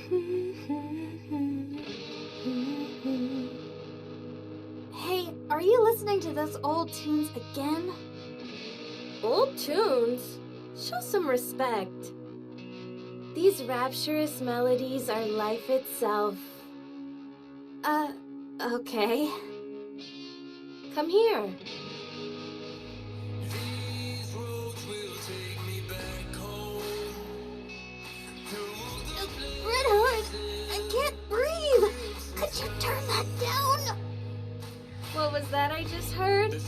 Hey, are you listening to those old tunes again? Old tunes? Show some respect. These rapturous melodies are life itself. Okay. Come here. Red Hood, I can't breathe. Could you turn that down? What was that I just heard?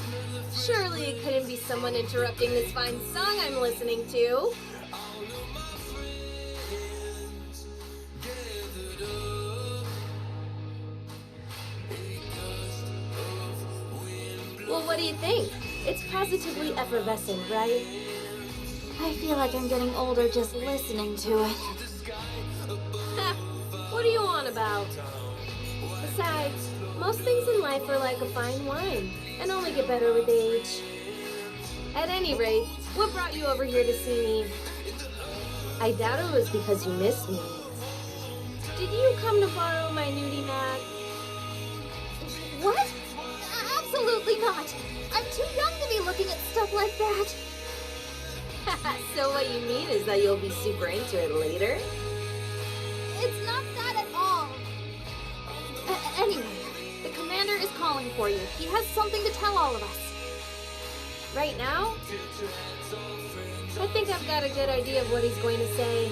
Surely it couldn't be someone interrupting this fine song I'm listening to. Well, what do you think? It's positively effervescent, right? I feel like I'm getting older just listening to it. Ha! What are you on about? Besides, most things in life are like a fine wine, and only get better with age. At any rate, what brought you over here to see me? I doubt it was because you missed me. Did you come to borrow my nudie mat? What? Absolutely not. I'm too young to be looking at stuff like that. So what you mean is that you'll be super into it later? It's not that at all. Anyway, the commander is calling for you. He has something to tell all of us. Right now? I think I've got a good idea of what he's going to say.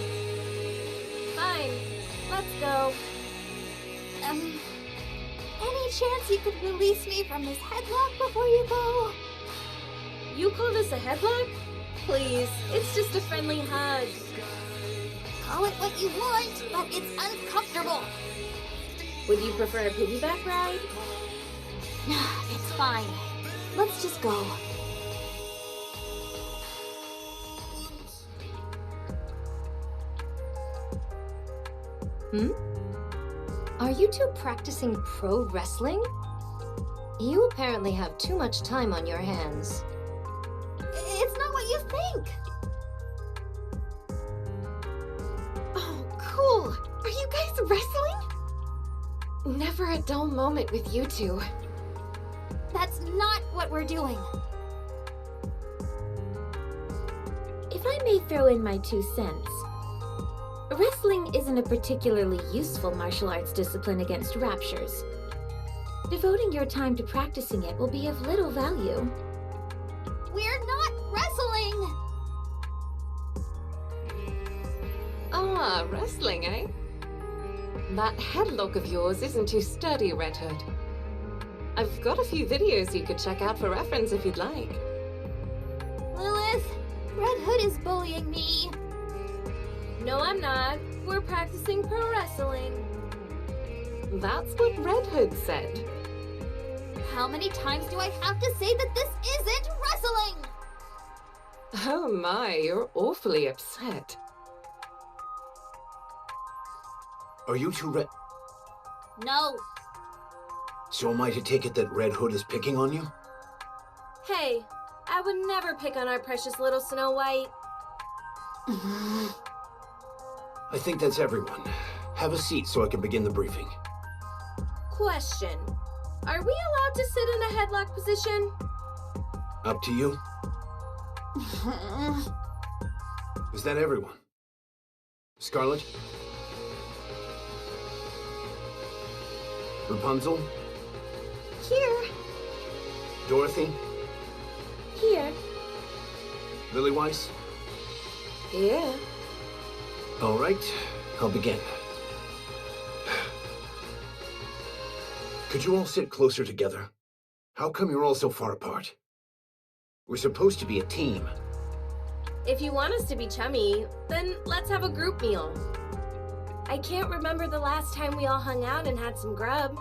Fine, let's go. Any chance you could release me from this headlock before you go? You call this a headlock? Please, it's just a friendly hug. Call it what you want, but it's uncomfortable. Would you prefer a piggyback ride? It's fine. Let's just go. Are you two practicing pro wrestling? You apparently have too much time on your hands. It's not what you think. Oh, cool. Are you guys wrestling? Never a dull moment with you two. That's not what we're doing. If I may throw in my 2 cents, wrestling isn't a particularly useful martial arts discipline against raptures. Devoting your time to practicing it will be of little value. We're not wrestling! Ah, wrestling, eh? That headlock of yours isn't too sturdy, Red Hood. I've got a few videos you could check out for reference if you'd like. Lilith, Red Hood is bullying me. No, I'm not. We're practicing pro wrestling. That's what Red Hood said. How many times do I have to say that this isn't wrestling? Oh my, you're awfully upset. Are you two No. So am I to take it that Red Hood is picking on you? Hey, I would never pick on our precious little Snow White. I think that's everyone. Have a seat so I can begin the briefing. Question. Are we allowed to sit in a headlock position? Up to you. Is that everyone? Scarlet? Rapunzel? Here. Dorothy? Here. Lilyweiss? Yeah. All right, I'll begin. Could you all sit closer together? How come you're all so far apart? We're supposed to be a team. If you want us to be chummy, then let's have a group meal. I can't remember the last time we all hung out and had some grub.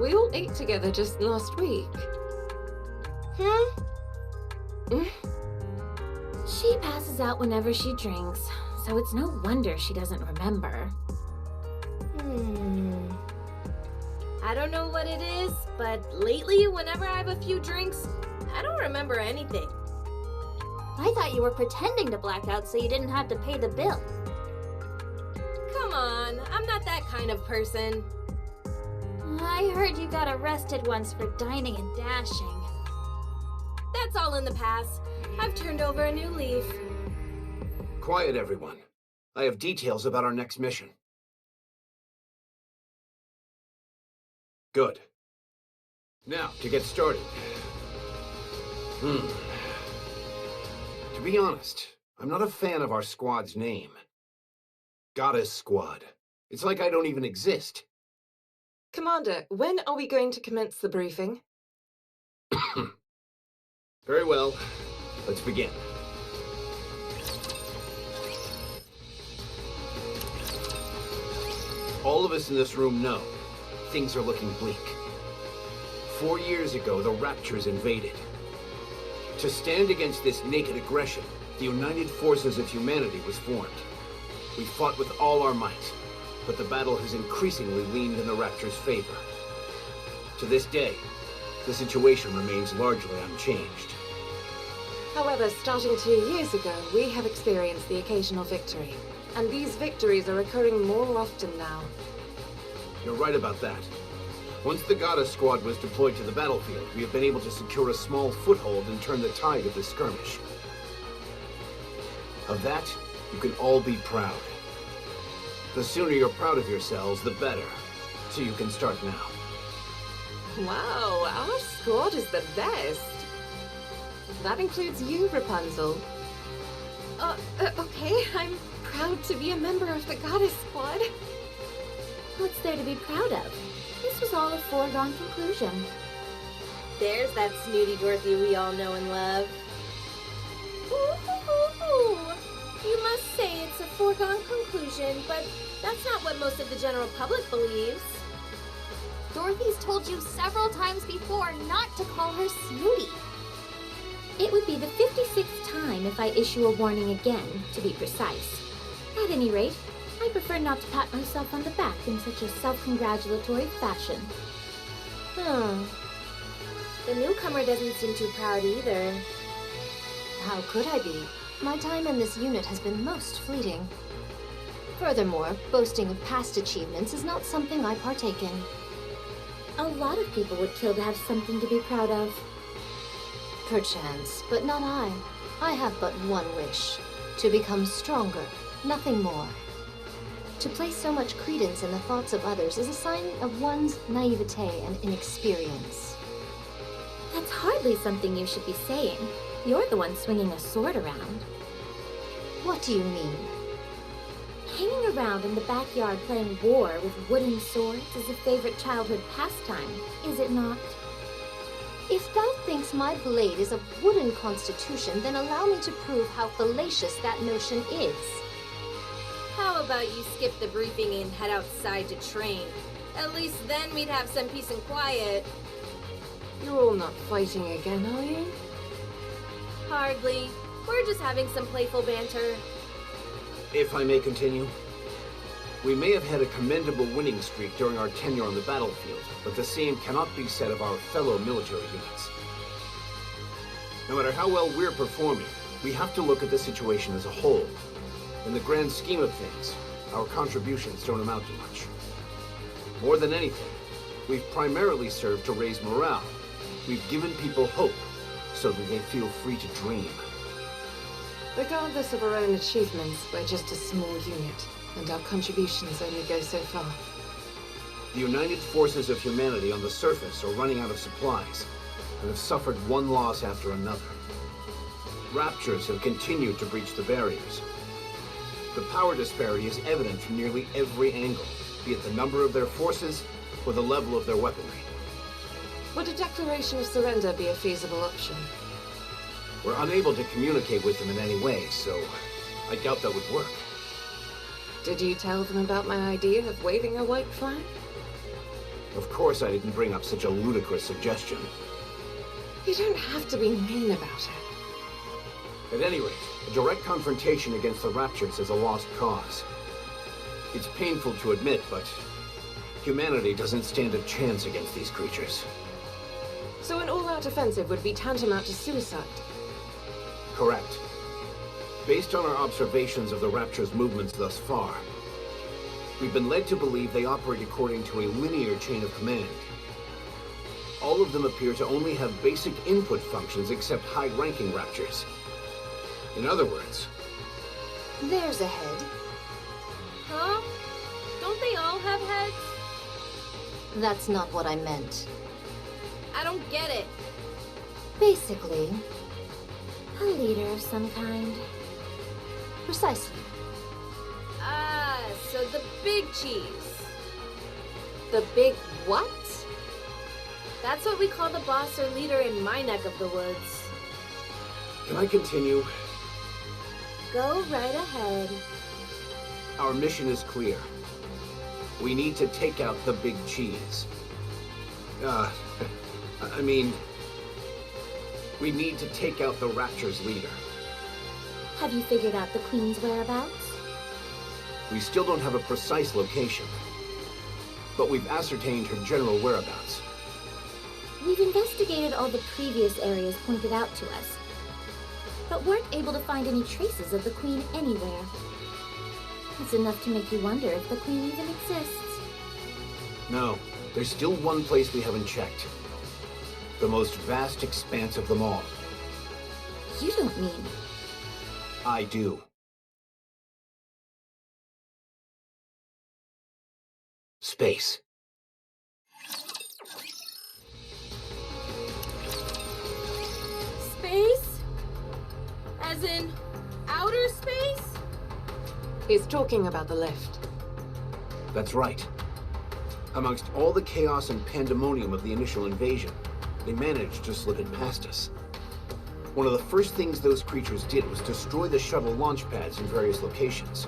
We all ate together just last week. She passes out whenever she drinks, so it's no wonder she doesn't remember. I don't know what it is, but lately, whenever I have a few drinks, I don't remember anything. I thought you were pretending to black out so you didn't have to pay the bill. Come Come on, I'm not that kind of person. I heard you got arrested once for dining and dashing. That's all in the past. I've turned over a new leaf. Quiet, everyone. I have details about our next mission. Good. Now, to get started. To be honest, I'm not a fan of our squad's name. Goddess Squad. It's like I don't even exist. Commander, when are we going to commence the briefing? Very well. Let's begin. All of us in this room know things are looking bleak. 4 years ago, the Raptures invaded. To stand against this naked aggression, the United Forces of Humanity was formed. We fought with all our might, but the battle has increasingly leaned in the Raptures' favor. To this day, the situation remains largely unchanged. However, starting 2 years ago, we have experienced the occasional victory. And these victories are occurring more often now. You're right about that. Once the Goddess Squad was deployed to the battlefield, we have been able to secure a small foothold and turn the tide of this skirmish. Of that, you can all be proud. The sooner you're proud of yourselves, the better. So you can start now. Wow, our squad is the best. That includes you, Rapunzel. Okay, I'm proud to be a member of the Goddess Squad. What's there to be proud of? This was all a foregone conclusion. There's that snooty Dorothy we all know and love. Ooh, you must say it's a foregone conclusion, but that's not what most of the general public believes. Dorothy's told you several times before not to call her snooty. It would be the 56th time if I issue a warning again, to be precise. At any rate, I prefer not to pat myself on the back in such a self-congratulatory fashion. The newcomer doesn't seem too proud either. How could I be? My time in this unit has been most fleeting. Furthermore, boasting of past achievements is not something I partake in. A lot of people would kill to have something to be proud of. Perchance, but not I. I have but one wish. To become stronger, nothing more. To place so much credence in the thoughts of others is a sign of one's naivete and inexperience. That's hardly something you should be saying. You're the one swinging a sword around. What do you mean? Hanging around in the backyard playing war with wooden swords is a favorite childhood pastime, is it not? If thou thinks my blade is of wooden constitution, then allow me to prove how fallacious that notion is. How about you skip the briefing and head outside to train? At least then we'd have some peace and quiet. You're all not fighting again, are you? Hardly. We're just having some playful banter. If I may continue. We may have had a commendable winning streak during our tenure on the battlefield, but the same cannot be said of our fellow military units. No matter how well we're performing, we have to look at the situation as a whole. In the grand scheme of things, our contributions don't amount to much. More than anything, we've primarily served to raise morale. We've given people hope, so that they feel free to dream. Regardless of our own achievements, we're just a small unit, and our contributions only go so far. The United Forces of Humanity on the surface are running out of supplies, and have suffered one loss after another. Raptures have continued to breach the barriers. The power disparity is evident from nearly every angle, be it the number of their forces or the level of their weaponry. Would a declaration of surrender be a feasible option? We're unable to communicate with them in any way, so I doubt that would work. Did you tell them about my idea of waving a white flag? Of course I didn't bring up such a ludicrous suggestion. You don't have to be mean about it. At any rate, a direct confrontation against the Raptures is a lost cause. It's painful to admit, but humanity doesn't stand a chance against these creatures. So an all-out offensive would be tantamount to suicide? Correct. Based on our observations of the Rapture's movements thus far, We've been led to believe they operate according to a linear chain of command. All of them appear to only have basic input functions except high-ranking raptors. In other words, There's a head. Huh? Don't they all have heads? That's not what I meant. I don't get it. Basically, A leader of some kind. precisely. Ah, so the big cheese. The big what? That's what we call the boss or leader in my neck of the woods. can I continue? Go right ahead. Our mission is clear. We need to take out the big cheese. I mean, we need to take out the Rapture's leader. Have you figured out the Queen's whereabouts? We still don't have a precise location, but we've ascertained her general whereabouts. We've investigated all the previous areas pointed out to us, but weren't able to find any traces of the Queen anywhere. It's enough to make you wonder if the Queen even exists. No, there's still one place we haven't checked. The most vast expanse of them all. You don't mean... I do. Space. Space? As in outer space? He's talking about the lift. That's right. Amongst all the chaos and pandemonium of the initial invasion, they managed to slip it past us. One of the first things those creatures did was destroy the shuttle launch pads in various locations.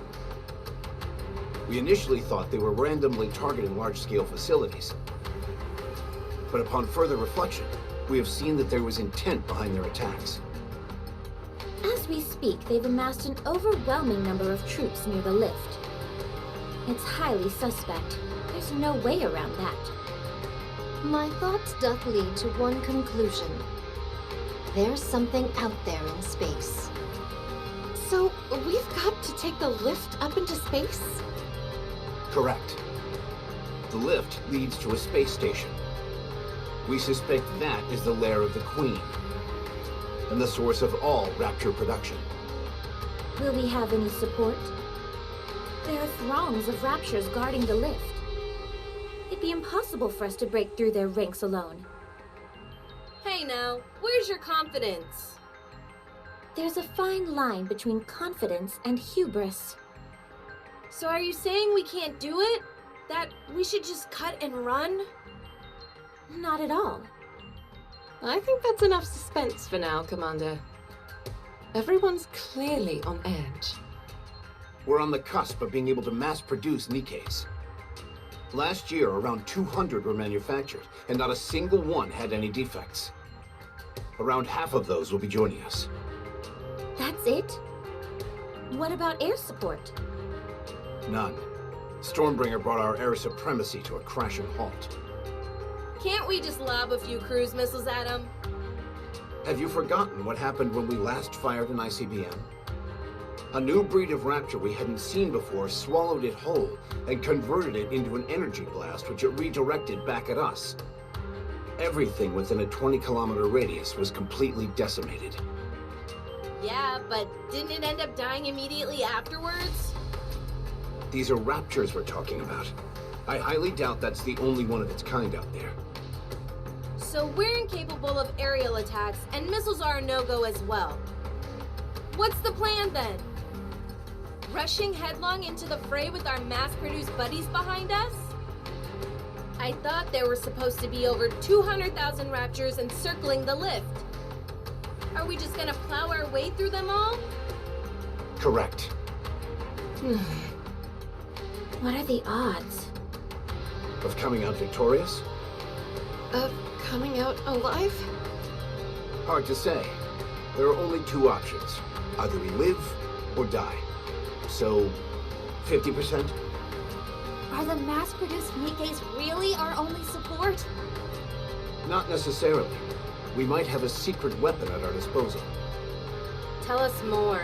We initially thought they were randomly targeting large-scale facilities. But upon further reflection, we have seen that there was intent behind their attacks. As we speak, they've amassed an overwhelming number of troops near the lift. It's highly suspect. There's no way around that. My thoughts doth lead to one conclusion. There's something out there in space. So, we've got to take the lift up into space? Correct. The lift leads to a space station. We suspect that is the lair of the Queen, and the source of all Rapture production. Will we have any support? There are throngs of Raptures guarding the lift. It'd be impossible for us to break through their ranks alone. Hey now, where's your confidence? There's a fine line between confidence and hubris. So are you saying we can't do it? That we should just cut and run? Not at all. I think that's enough suspense for now, Commander. Everyone's clearly on edge. We're on the cusp of being able to mass-produce Nikkes. Last year, around 200 were manufactured, and not a single one had any defects. Around half of those will be joining us. That's it? What about air support? None. Stormbringer brought our air supremacy to a crashing halt. Can't we just lob a few cruise missiles at them? Have you forgotten what happened when we last fired an ICBM? A new breed of Rapture we hadn't seen before swallowed it whole and converted it into an energy blast which it redirected back at us. Everything within a 20-kilometer radius was completely decimated. Yeah, but didn't it end up dying immediately afterwards? These are Raptures we're talking about. I highly doubt that's the only one of its kind out there. So we're incapable of aerial attacks, and missiles are a no-go as well. What's the plan then? Rushing headlong into the fray with our mass-produced buddies behind us? I thought there were supposed to be over 200,000 Raptures encircling the lift. Are we just gonna plow our way through them all? Correct. What are the odds? Of coming out victorious? Of coming out alive? Hard to say. There are only two options. Either we live or die. So, 50%? Are the mass-produced Nikkes really our only support? Not necessarily. We might have a secret weapon at our disposal. Tell us more.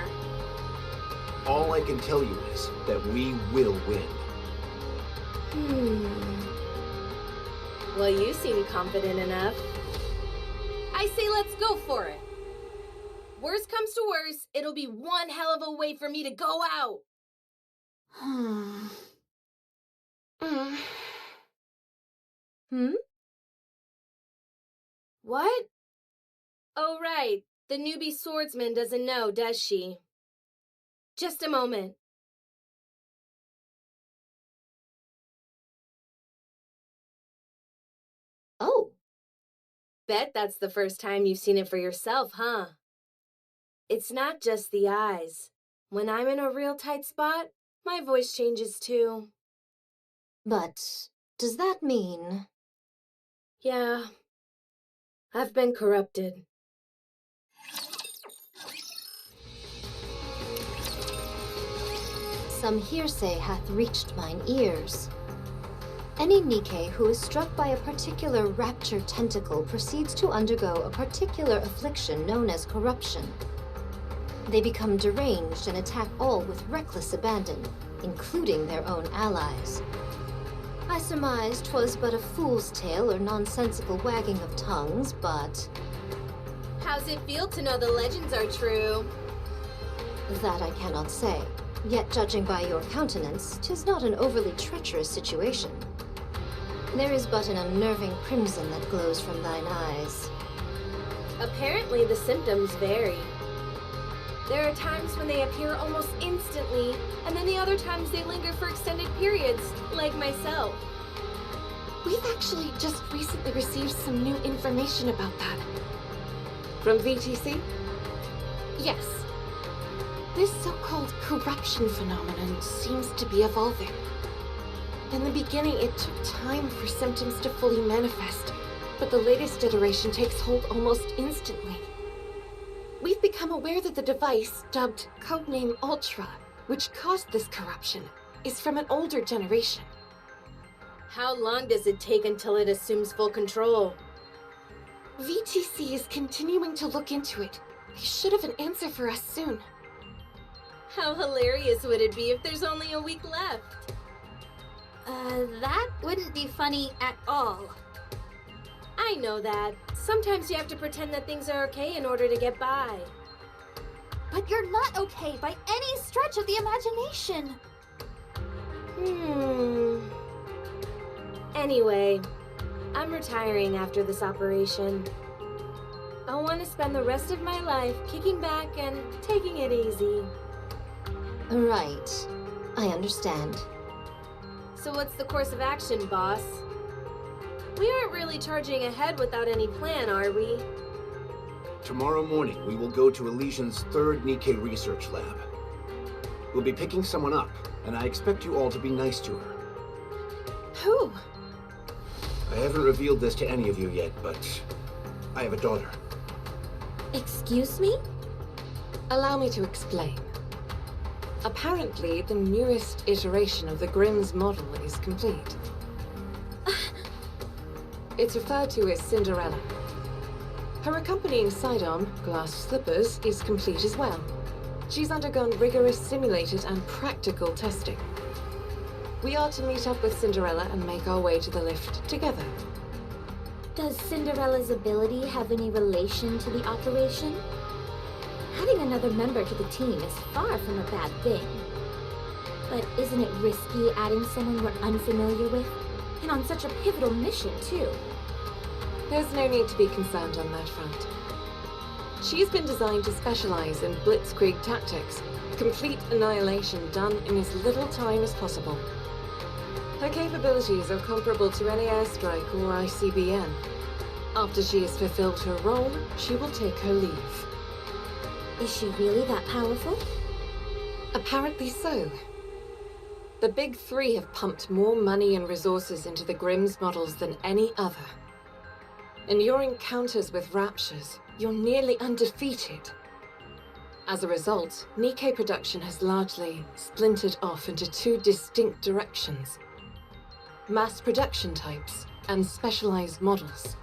All I can tell you is that we will win. Well, you seem confident enough. I say let's go for it. Worst comes to worst, it'll be one hell of a way for me to go out. What? Oh, right. The newbie swordsman doesn't know, does she? Just a moment. Oh, Bet that's the first time you've seen it for yourself, huh? It's not just the eyes. When I'm in a real tight spot, my voice changes too. but does that mean... Yeah. I've been corrupted. Some hearsay hath reached mine ears. Any Nikke who is struck by a particular rapture tentacle proceeds to undergo a particular affliction known as corruption. They become deranged and attack all with reckless abandon, including their own allies. I surmised 'twas but a fool's tale or nonsensical wagging of tongues, but... How's it feel to know the legends are true? that I cannot say. Yet judging by your countenance, 'tis not an overly treacherous situation. There is but an unnerving crimson that glows from thine eyes. Apparently the symptoms vary. There are times when they appear almost instantly, and then the other times they linger for extended periods, like myself. We've actually just recently received some new information about that. From VTC? Yes. This so-called corruption phenomenon seems to be evolving. In the beginning, it took time for symptoms to fully manifest, but the latest iteration takes hold almost instantly. We've become aware that the device, dubbed codename Ultra, which caused this corruption, is from an older generation. How long does it take until it assumes full control? VTC is continuing to look into it. They should have an answer for us soon. How hilarious would it be if there's only a week left? That wouldn't be funny at all. I know that. Sometimes you have to pretend that things are okay in order to get by. But you're not okay by any stretch of the imagination. Anyway, I'm retiring after this operation. I want to spend the rest of my life kicking back and taking it easy. Right. I understand. So what's the course of action, boss? We aren't really charging ahead without any plan, are we? Tomorrow morning, we will go to Elysian's third Nikke research lab. We'll be picking someone up, and I expect you all to be nice to her. Who? I haven't revealed this to any of you yet, but I have a daughter. Excuse me? Allow me to explain. Apparently, the newest iteration of the Grimm's model is complete. It's referred to as Cinderella. Her accompanying sidearm, glass slippers, is complete as well. She's undergone rigorous simulated and practical testing. We are to meet up with Cinderella and make our way to the lift together. Does Cinderella's ability have any relation to the operation? Adding another member to the team is far from a bad thing. But isn't it risky adding someone we're unfamiliar with? And on such a pivotal mission, too. There's no need to be concerned on that front. She's been designed to specialize in blitzkrieg tactics, complete annihilation done in as little time as possible. Her capabilities are comparable to any airstrike or ICBM. After she has fulfilled her role, she will take her leave. Is she really that powerful? Apparently so. The Big Three have pumped more money and resources into the Grimm's models than any other. In your encounters with Raptures, you're nearly undefeated. As a result, Nikke production has largely splintered off into two distinct directions: mass production types and specialized models.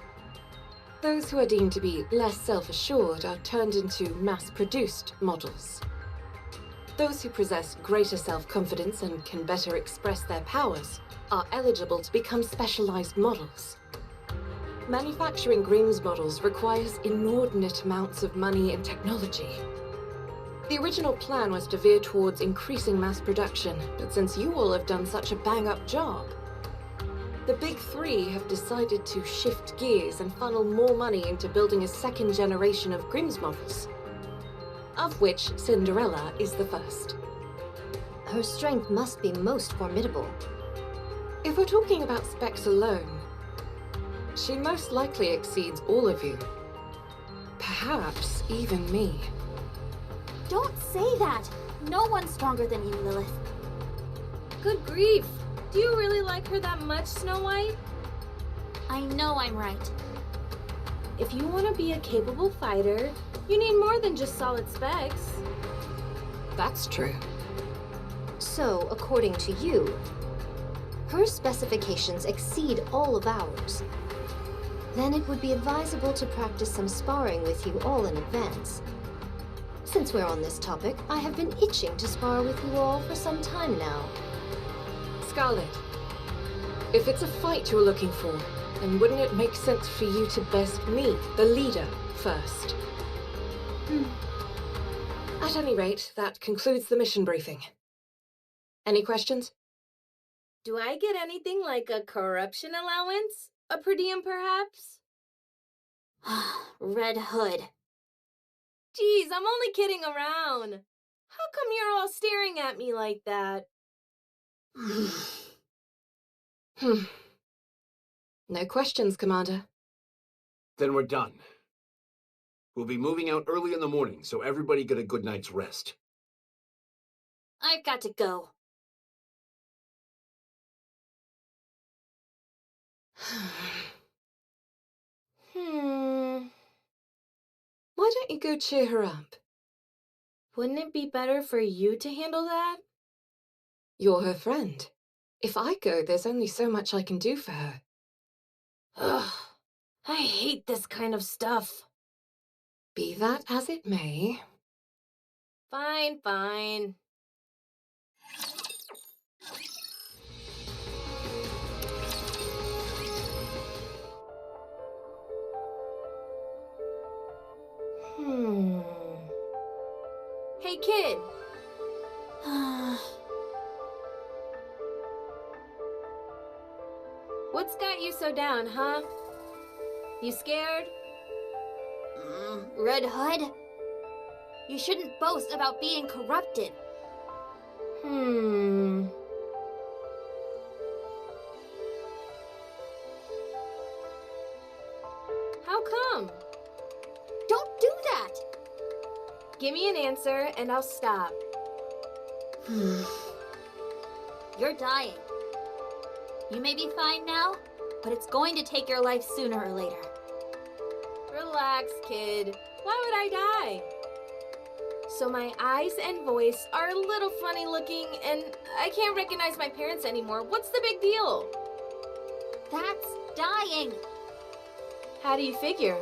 Those who are deemed to be less self-assured are turned into mass-produced models. Those who possess greater self-confidence and can better express their powers are eligible to become specialized models. Manufacturing Grimm's models requires inordinate amounts of money and technology. The original plan was to veer towards increasing mass production, but since you all have done such a bang-up job, the big three have decided to shift gears and funnel more money into building a second generation of Grimm's models, of which Cinderella is the first. Her strength must be most formidable. If we're talking about specs alone, she most likely exceeds all of you. Perhaps even me. Don't say that! No one's stronger than you, Lilith. Good grief! Do you really like her that much, Snow White? I know I'm right. If you want to be a capable fighter, you need more than just solid specs. That's true. So, according to you, her specifications exceed all of ours. Then it would be advisable to practice some sparring with you all in advance. Since we're on this topic, I have been itching to spar with you all for some time now. Scarlet, if it's a fight you're looking for, then wouldn't it make sense for you to best me, the leader, first? At any rate, that concludes the mission briefing. Any questions? Do I get anything like a corruption allowance? A per diem, perhaps? Red Hood. Geez, I'm only kidding around. How come you're all staring at me like that? No questions, Commander. Then we're done. We'll be moving out early in the morning, so everybody get a good night's rest. I've got to go. Why don't you go cheer her up? Wouldn't it be better for you to handle that? You're her friend. If I go, there's only so much I can do for her. Ugh, I hate this kind of stuff. Be that as it may. Fine, fine. Hey, kid. What's got you so down, huh? You scared? Red Hood? You shouldn't boast about being corrupted. How come? Don't do that! Give me an answer and I'll stop. You're dying. You may be fine now, but it's going to take your life sooner or later. Relax, kid. Why would I die? So my eyes and voice are a little funny looking and I can't recognize my parents anymore. What's the big deal? That's dying. How do you figure?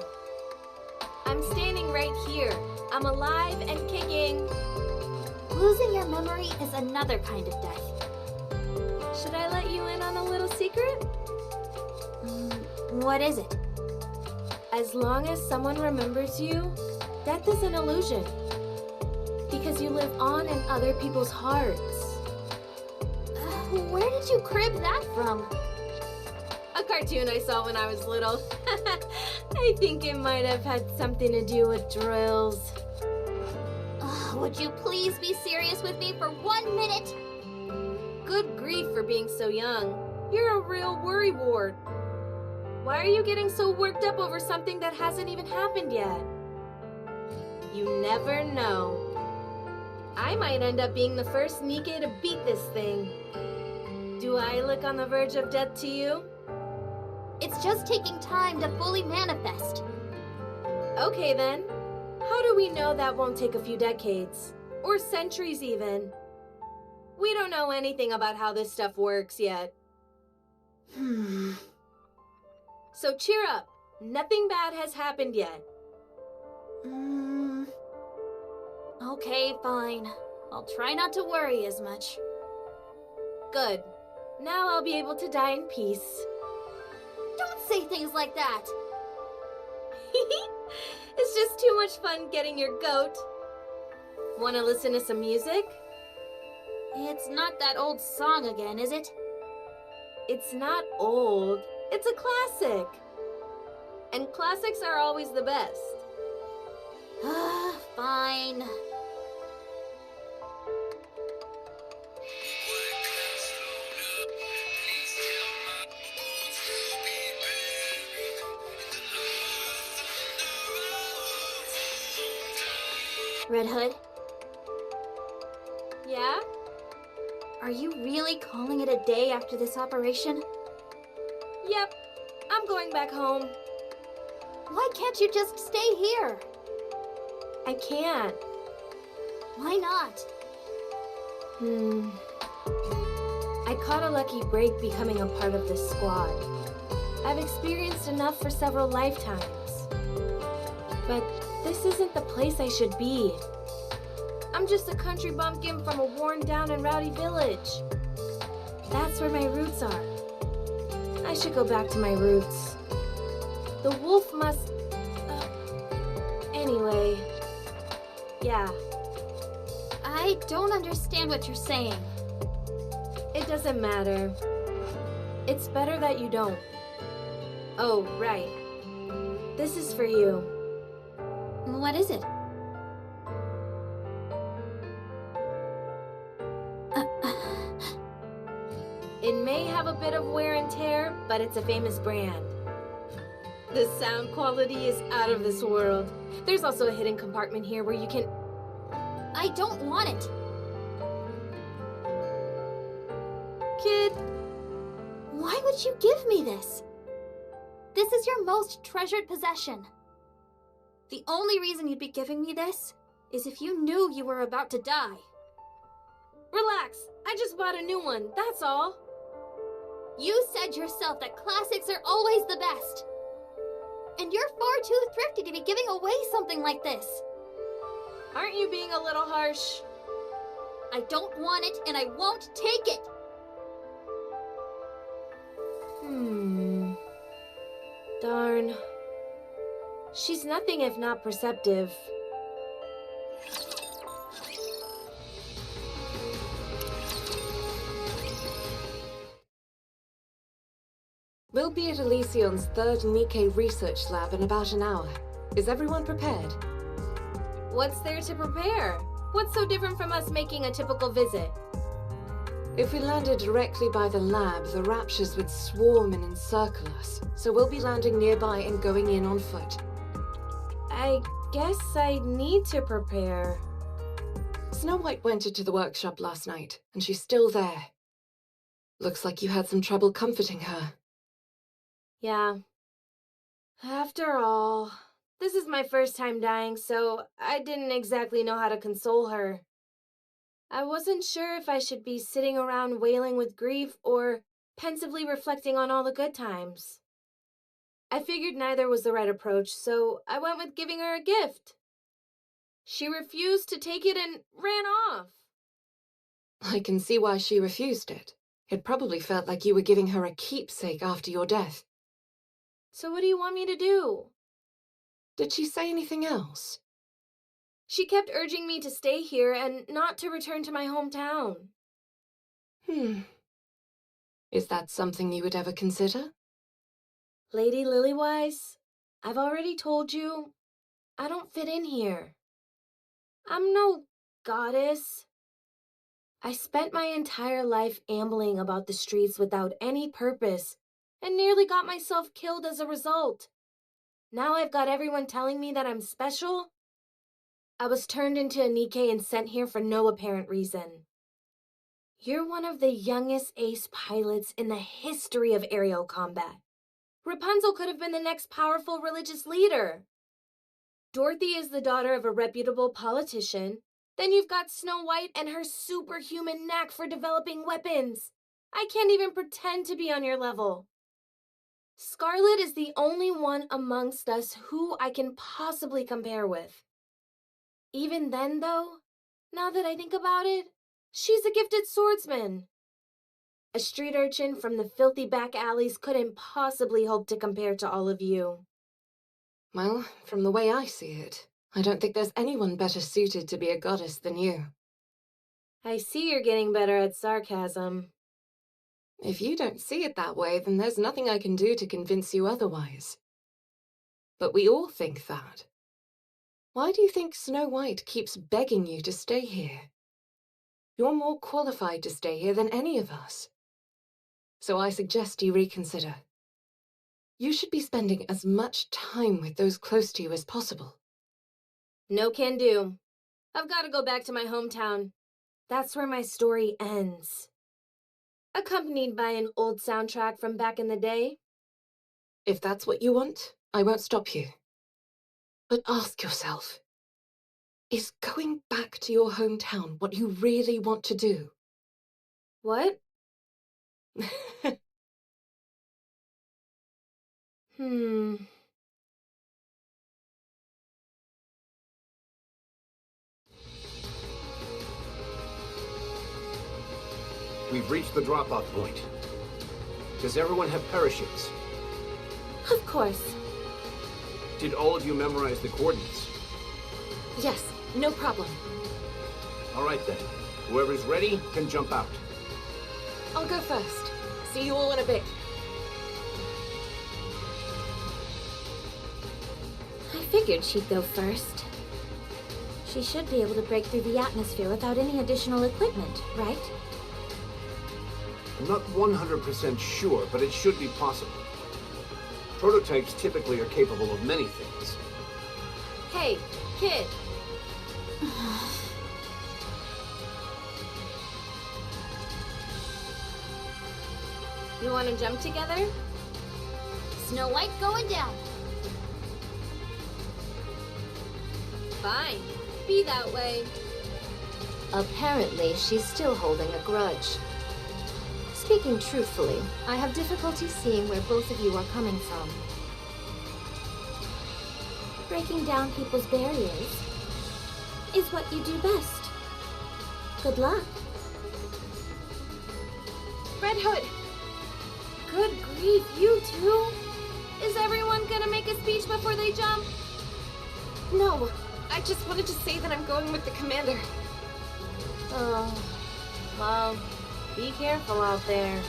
I'm standing right here. I'm alive and kicking. Losing your memory is another kind of death. Should I let you in on a little secret? What is it? As long as someone remembers you, death is an illusion. Because you live on in other people's hearts. Where did you crib that from? A cartoon I saw when I was little. I think it might have had something to do with drills. Would you please be serious with me for 1 minute? Good grief for being so young. You're a real worrywart. Why are you getting so worked up over something that hasn't even happened yet? You never know. I might end up being the first Nikke to beat this thing. Do I look on the verge of death to you? It's just taking time to fully manifest. Okay then. How do we know that won't take a few decades? Or centuries even? We don't know anything about how this stuff works yet. So cheer up. Nothing bad has happened yet. Okay, fine. I'll try not to worry as much. Good. Now I'll be able to die in peace. Don't say things like that! It's just too much fun getting your goat. Wanna listen to some music? It's not that old song again, is it? It's not old. It's a classic. And classics are always the best. Fine. Red Hood, Yeah? are you really calling it a day after this operation? Yep. I'm going back home. Why can't you just stay here? I can't. Why not? I caught a lucky break becoming a part of this squad. I've experienced enough for several lifetimes. But this isn't the place I should be. I'm just a country bumpkin from a worn-down and rowdy village. That's where my roots are. I should go back to my roots. The wolf must... Anyway... Yeah, I don't understand what you're saying. it doesn't matter. It's better that you don't. Oh, right. This is for you. What is it? It may have a bit of wear and tear, but it's a famous brand. The sound quality is out of this world. There's also a hidden compartment here where you can... I don't want it. Kid, Why would you give me this? This is your most treasured possession. The only reason you'd be giving me this is if you knew you were about to die. relax. I just bought a new one, that's all. You said yourself that classics are always the best. And you're far too thrifty to be giving away something like this. Aren't you being a little harsh? I don't want it and I won't take it. Darn. She's nothing if not perceptive. We'll be at Elysion's third Nikke research lab in about an hour. Is everyone prepared? What's there to prepare? What's so different from us making a typical visit? If we landed directly by the lab, the raptures would swarm and encircle us. So we'll be landing nearby and going in on foot. I guess I need to prepare. Snow White went into the workshop last night, and she's still there. Looks like you had some trouble comforting her. Yeah. After all, this is my first time dying, so I didn't exactly know how to console her. I wasn't sure if I should be sitting around wailing with grief or pensively reflecting on all the good times. I figured neither was the right approach, so I went with giving her a gift. She refused to take it and ran off. I can see why she refused it. It probably felt like you were giving her a keepsake after your death. So what do you want me to do? Did she say anything else? She kept urging me to stay here and not to return to my hometown. Is that something you would ever consider? Lady Lilywise, I've already told you, I don't fit in here. I'm no goddess. I spent my entire life ambling about the streets without any purpose and nearly got myself killed as a result. Now I've got everyone telling me that I'm special. I was turned into a Nikke and sent here for no apparent reason. You're one of the youngest ace pilots in the history of aerial combat. Rapunzel could have been the next powerful religious leader. Dorothy is the daughter of a reputable politician. Then you've got Snow White and her superhuman knack for developing weapons. I can't even pretend to be on your level. Scarlet is the only one amongst us who I can possibly compare with. Even then, though, Now that I think about it, she's a gifted swordsman. A street urchin from the filthy back alleys couldn't possibly hope to compare to all of you. Well, from the way I see it, I don't think there's anyone better suited to be a goddess than you. I see you're getting better at sarcasm. If you don't see it that way, then there's nothing I can do to convince you otherwise. But we all think that. Why do you think Snow White keeps begging you to stay here? You're more qualified to stay here than any of us. So I suggest you reconsider. You should be spending as much time with those close to you as possible. No can do. I've got to go back to my hometown. That's where my story ends. Accompanied by an old soundtrack from back in the day. If that's what you want, I won't stop you. But ask yourself, is going back to your hometown what you really want to do? What? We've reached the drop-off point. Does everyone have parachutes? Of course. Did all of you memorize the coordinates? Yes, no problem. All right then. Whoever's ready can jump out. I'll go first. See you all in a bit. I figured she'd go first. She should be able to break through the atmosphere without any additional equipment, right? I'm not 100% sure, but it should be possible. Prototypes typically are capable of many things. Hey, kid. You want to jump together? Snow White going down. Fine. Be that way. Apparently, she's still holding a grudge. Speaking truthfully, I have difficulty seeing where both of you are coming from. Breaking down people's barriers is what you do best. Good luck. Red Hood! Good grief, you two? Is everyone gonna make a speech before they jump? No, I just wanted to say that I'm going with the commander. Oh, well, be careful out there.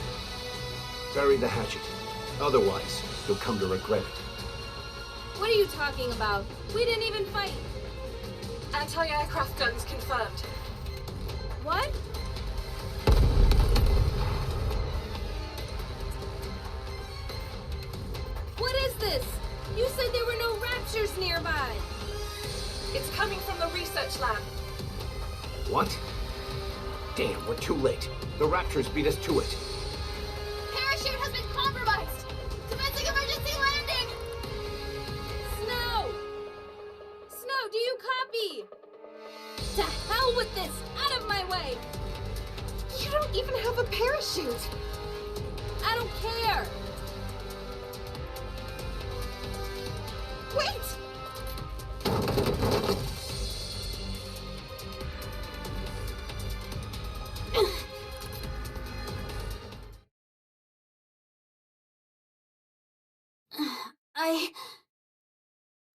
Bury the hatchet. Otherwise, you'll come to regret it. What are you talking about? We didn't even fight. Anti-aircraft guns confirmed. What? What is this? You said there were no raptures nearby. It's coming from the research lab. What? Damn, we're too late. The Raptors beat us to it. Parachute has been compromised. Commencing emergency landing. Snow! Snow, do you copy? To hell with this! Out of my way! You don't even have a parachute. I don't care! Wait!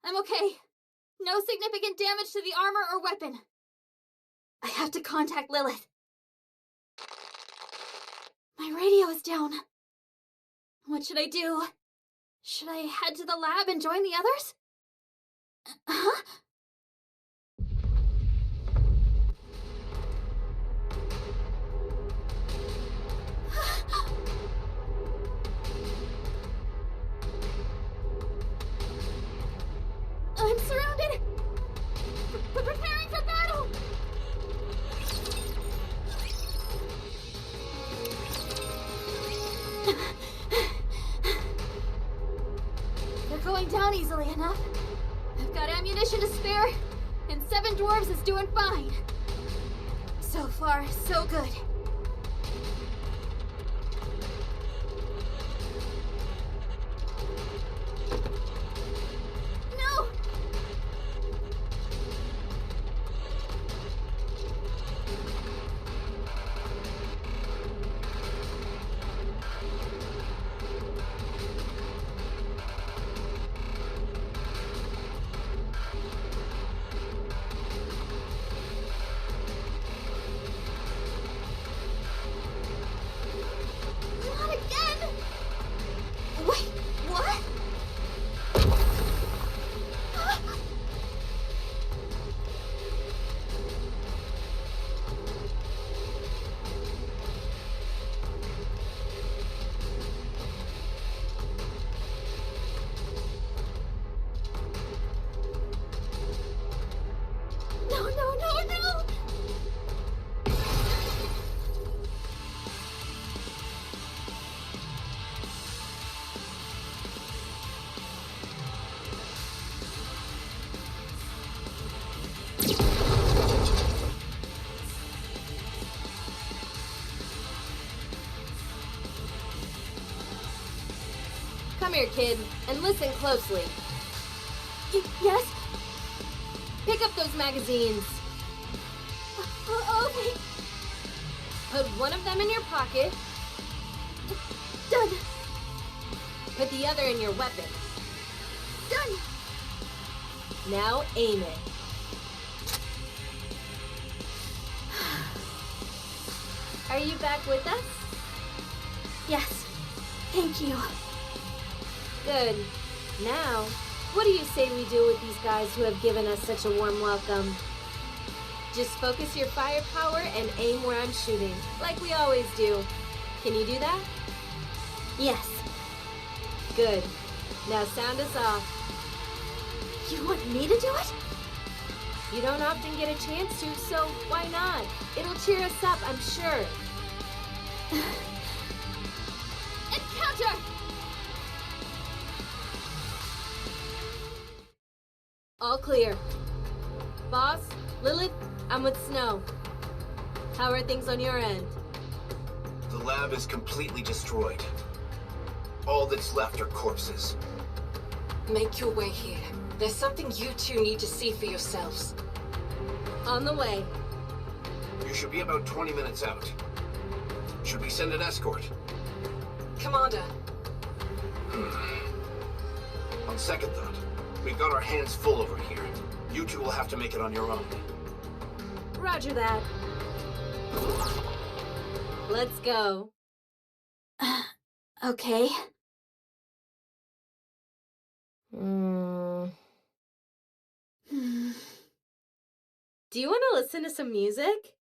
I'm okay. No significant damage to the armor or weapon. I have to contact Lilith. My radio is down. What should I do? Should I head to the lab and join the others? Huh? I'm surrounded! Preparing for battle! They're going down easily enough. I've got ammunition to spare, and 7 dwarves is doing fine. So far, so good. No! Come here, kid, and listen closely. Yes? Pick up those magazines. Okay. Put one of them in your pocket. Done. Put the other in your weapon. Done. Now aim it. Are you back with us? Yes. Thank you. Good. Now, what do you say we do with these guys who have given us such a warm welcome? Just focus your firepower and aim where I'm shooting, like we always do. Can you do that? Yes. Good. Now sound us off. You want me to do it? You don't often get a chance to, so why not? It'll cheer us up, I'm sure. Encounter! All clear. Boss, Lilith, I'm with Snow. How are things on your end? The lab is completely destroyed. All that's left are corpses. Make your way here. There's something you two need to see for yourselves. On the way. You should be about 20 minutes out. Should we send an escort? Commander, On second thought, we've got our hands full over here. You two will have to make it on your own. Roger that. Let's go. Okay. Do you want to listen to some music?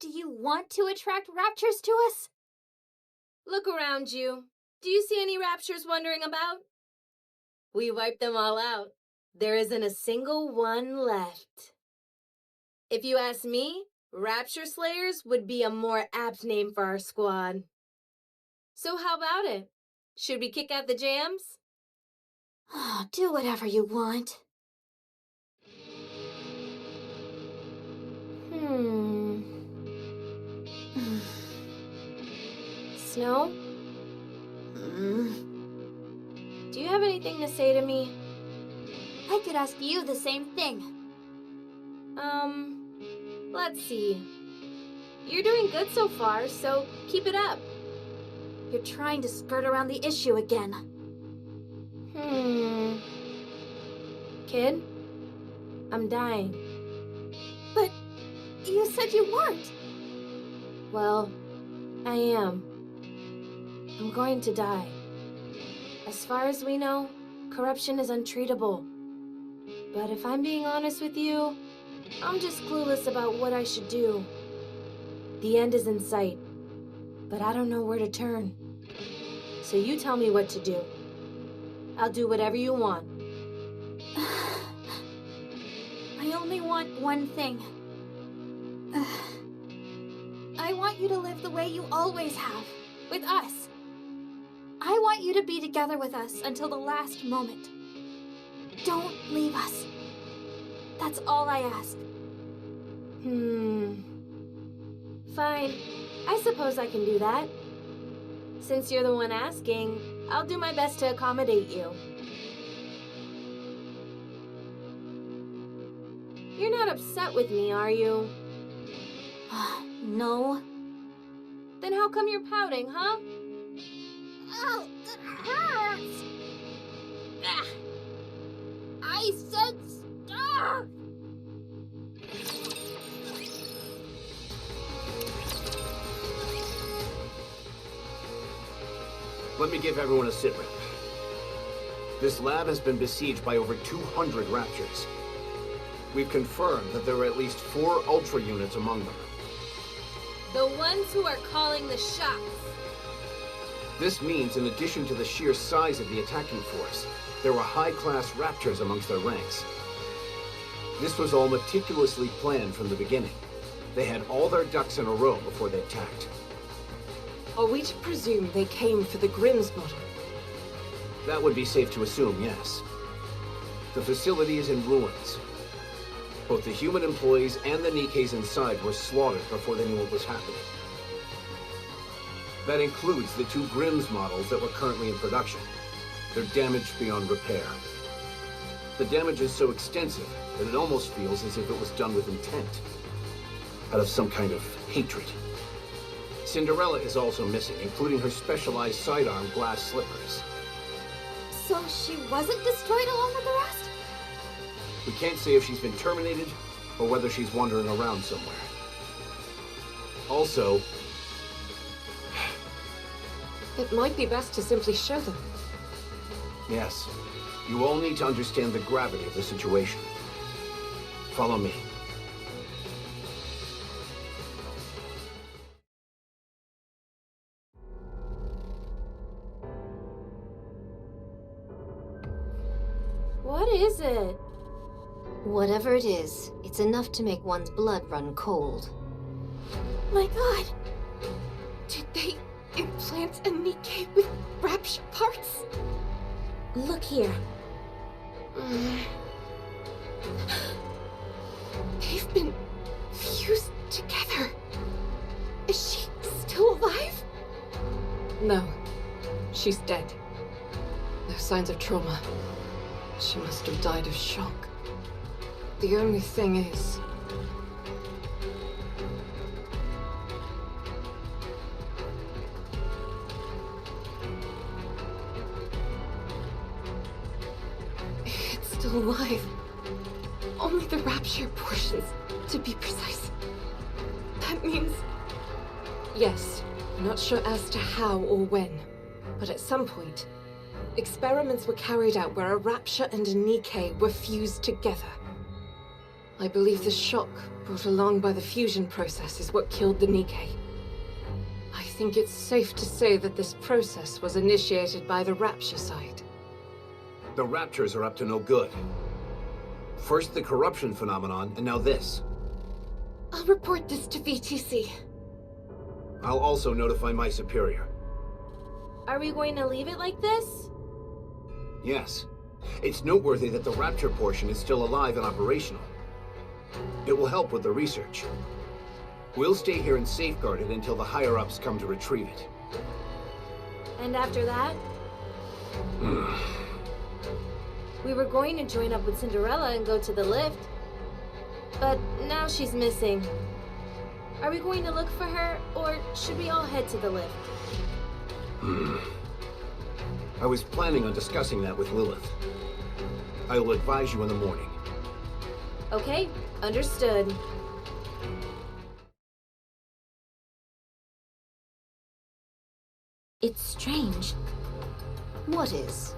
Do you want to attract raptures to us? Look around you. Do you see any raptures wandering about? We wiped them all out. There isn't a single one left. If you ask me, Rapture Slayers would be a more apt name for our squad. So how about it? Should we kick out the jams? Do whatever you want. Snow? Do you have anything to say to me? I could ask you the same thing. Let's see. You're doing good so far, so keep it up. You're trying to skirt around the issue again. Kid? I'm dying. But you said you weren't. Well, I am. I'm going to die. As far as we know, corruption is untreatable. But if I'm being honest with you, I'm just clueless about what I should do. The end is in sight, but I don't know where to turn. So you tell me what to do. I'll do whatever you want. I only want one thing. I want you to live the way you always have, with us. I want you to be together with us until the last moment. Don't leave us. That's all I ask. Fine. I suppose I can do that. Since you're the one asking, I'll do my best to accommodate you. You're not upset with me, are you? No. Then how come you're pouting, huh? Ow, that hurts! Ah. I said stop! Let me give everyone a sitrep. This lab has been besieged by over 200 Raptures. We've confirmed that there are at least 4 Ultra units among them. The ones who are calling the shots. This means, in addition to the sheer size of the attacking force, there were high-class Raptors amongst their ranks. This was all meticulously planned from the beginning. They had all their ducks in a row before they attacked. are we to presume they came for the Grimm's model? That would be safe to assume, yes. The facility is in ruins. Both the human employees and the Nikkes inside were slaughtered before they knew what was happening. That includes the 2 Grimm's models that were currently in production. They're damaged beyond repair. The damage is so extensive that it almost feels as if it was done with intent. Out of some kind of hatred. Cinderella is also missing, including her specialized sidearm glass slippers. So she wasn't destroyed along with the rest? We can't say if she's been terminated, or whether she's wandering around somewhere. Also, It might be best to simply show them. yes, you all need to understand the gravity of the situation. Follow me. What is it? Whatever it is, it's enough to make one's blood run cold. My god! Did they implant a Nikke with rapture parts? Look here. They've been fused together. Is she still alive? No. She's dead. No signs of trauma. She must have died of shock. The only thing is... it's still alive. Only the rapture portions, to be precise. That means... Yes, I'm not sure as to how or when, but at some point, experiments were carried out where a rapture and a Nikke were fused together. I believe the shock brought along by the fusion process is what killed the Nikke. I think it's safe to say that this process was initiated by the rapture side. The Raptures are up to no good. First the corruption phenomenon, and now this. I'll report this to VTC. I'll also notify my superior. Are we going to leave it like this? Yes. It's noteworthy that the Rapture portion is still alive and operational. It will help with the research. We'll stay here and safeguard it until the higher-ups come to retrieve it. And after that? We were going to join up with Cinderella and go to the lift. But now she's missing. Are we going to look for her, or should we all head to the lift? I was planning on discussing that with Lilith. I will advise you in the morning. Okay, understood. It's strange. What is?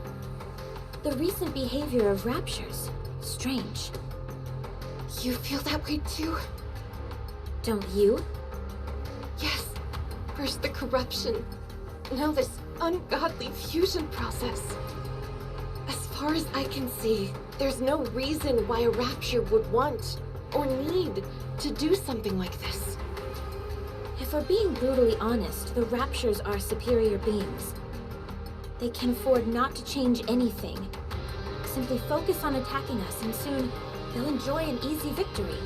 The recent behavior of Raptures. Strange. You feel that way too? Don't you? Yes. First the corruption. Now this ungodly fusion process. As far as I can see, there's no reason why a rapture would want or need to do something like this. If we're being brutally honest, the Raptures are superior beings. They can afford not to change anything. Simply focus on attacking us, and soon they'll enjoy an easy victory.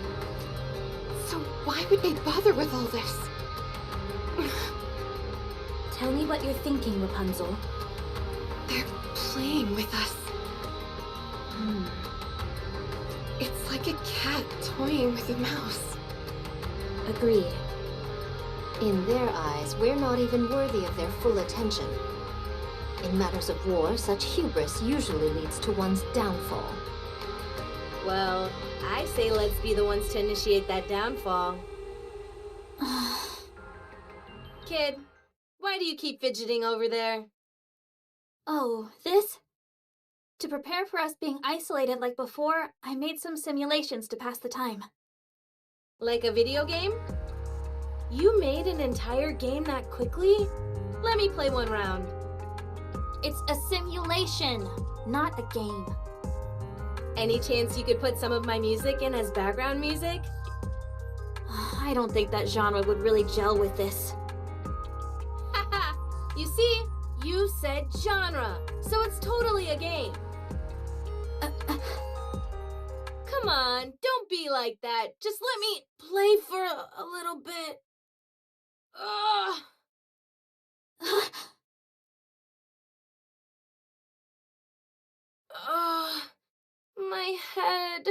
So why would they bother with all this? Tell me what you're thinking, Rapunzel. They're playing with us. It's like a cat toying with a mouse. Agreed. In their eyes, we're not even worthy of their full attention. In matters of war, such hubris usually leads to one's downfall. Well, I say let's be the ones to initiate that downfall. Kid, why do you keep fidgeting over there? Oh, this? To prepare for us being isolated like before, I made some simulations to pass the time. Like a video game? You made an entire game that quickly? Let me play one round. It's a simulation, not a game. Any chance you could put some of my music in as background music? I don't think that genre would really gel with this. Haha! You see? You said genre, so it's totally a game. Come on, don't be like that. Just let me play for a little bit. Ugh. My head.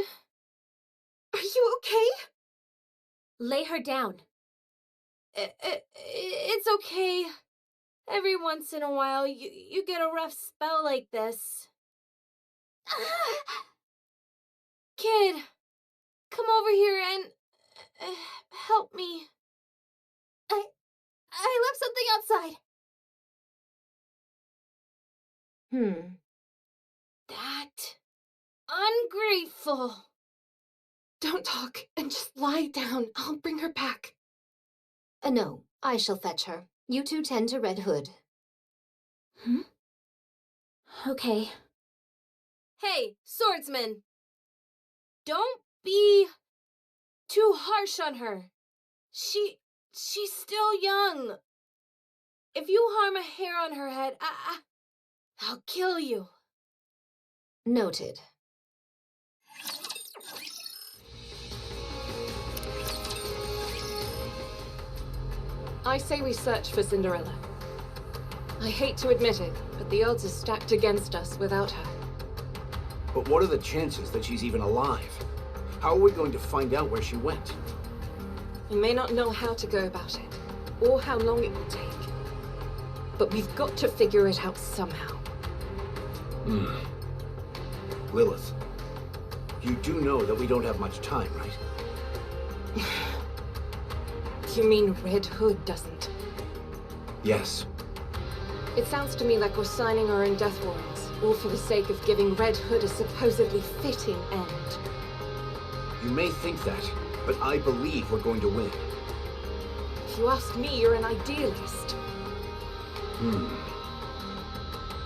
Are you okay? Lay her down. It's okay. Every once in a while, you get a rough spell like this. Kid, come over here and help me. I left something outside. That ungrateful. Don't talk and just lie down. I'll bring her back. No, I shall fetch her. You two tend to Red Hood. Okay. Hey, swordsman. Don't be too harsh on her. She's still young. If you harm a hair on her head, I'll kill you. Noted. I say we search for Cinderella. I hate to admit it, but the odds are stacked against us without her. But what are the chances that she's even alive? How are we going to find out where she went? We may not know how to go about it, or how long it will take. But we've got to figure it out somehow. Lilith, you do know that we don't have much time, right? You mean Red Hood doesn't? Yes. It sounds to me like we're signing our own death warrants, all for the sake of giving Red Hood a supposedly fitting end. You may think that, but I believe we're going to win. If you ask me, you're an idealist.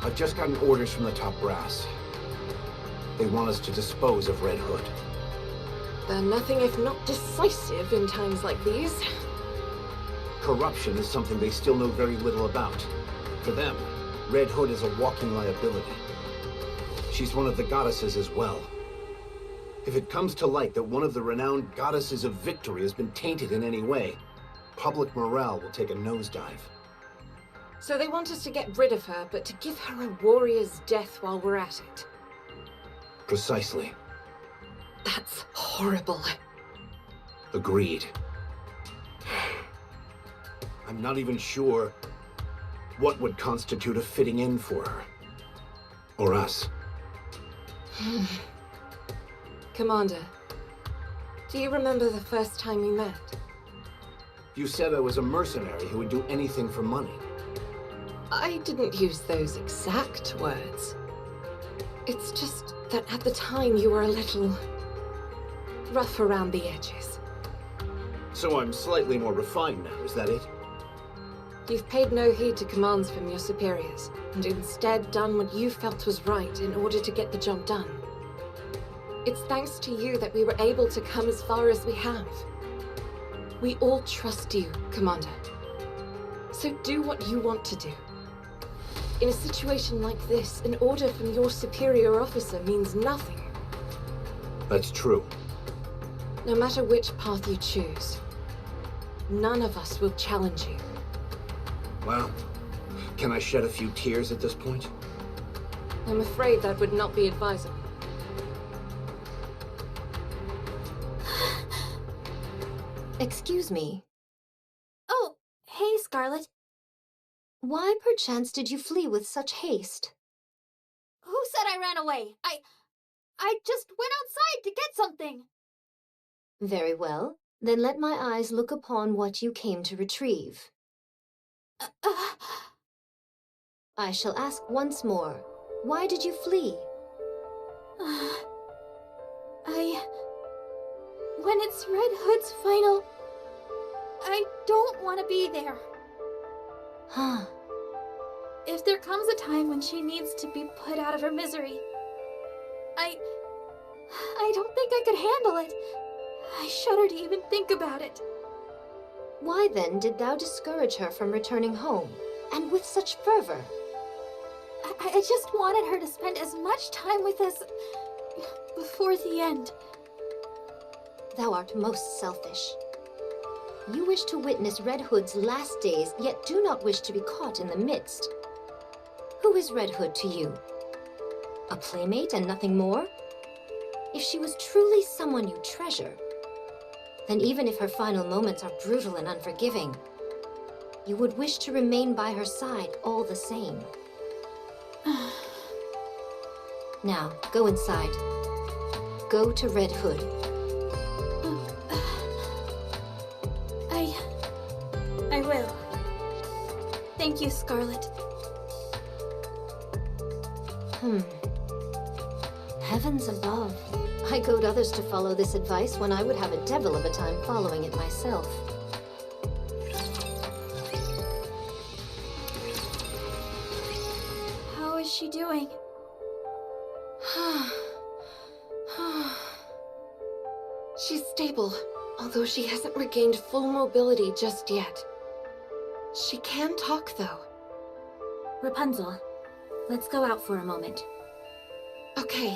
I've just gotten orders from the top brass. They want us to dispose of Red Hood. They're nothing if not decisive in times like these. Corruption is something they still know very little about. For them, Red Hood is a walking liability. She's one of the goddesses as well. If it comes to light that one of the renowned goddesses of victory has been tainted in any way, public morale will take a nosedive. So they want us to get rid of her, but to give her a warrior's death while we're at it. Precisely. That's horrible. Agreed. I'm not even sure what would constitute a fitting in for her. Or us. Commander, do you remember the first time we met? You said I was a mercenary who would do anything for money. I didn't use those exact words. It's just that at the time you were a little rough around the edges. So I'm slightly more refined now, is that it? You've paid no heed to commands from your superiors, and instead done what you felt was right in order to get the job done. It's thanks to you that we were able to come as far as we have. We all trust you, Commander. So do what you want to do. In a situation like this, an order from your superior officer means nothing. That's true. No matter which path you choose, none of us will challenge you. Well, can I shed a few tears at this point? I'm afraid that would not be advisable. Excuse me. Oh, hey, Scarlet. Why perchance did you flee with such haste? Who said I ran away? I just went outside to get something. Very well. Then let my eyes look upon what you came to retrieve. I shall ask once more. Why did you flee? When it's Red Hood's final, I don't want to be there. Huh. If there comes a time when she needs to be put out of her misery, I don't think I could handle it. I shudder to even think about it. Why then did thou discourage her from returning home, and with such fervor? I just wanted her to spend as much time with us before the end. Thou art most selfish. You wish to witness Red Hood's last days, yet do not wish to be caught in the midst. Who is Red Hood to you? A playmate and nothing more? If she was truly someone you treasure, then even if her final moments are brutal and unforgiving, you would wish to remain by her side all the same. Now, go inside. Go to Red Hood. I will. Thank you, Scarlet. Heavens above. I goad others to follow this advice when I would have a devil of a time following it myself. How is she doing? She's stable, although she hasn't regained full mobility just yet. She can talk, though. Rapunzel, let's go out for a moment. Okay.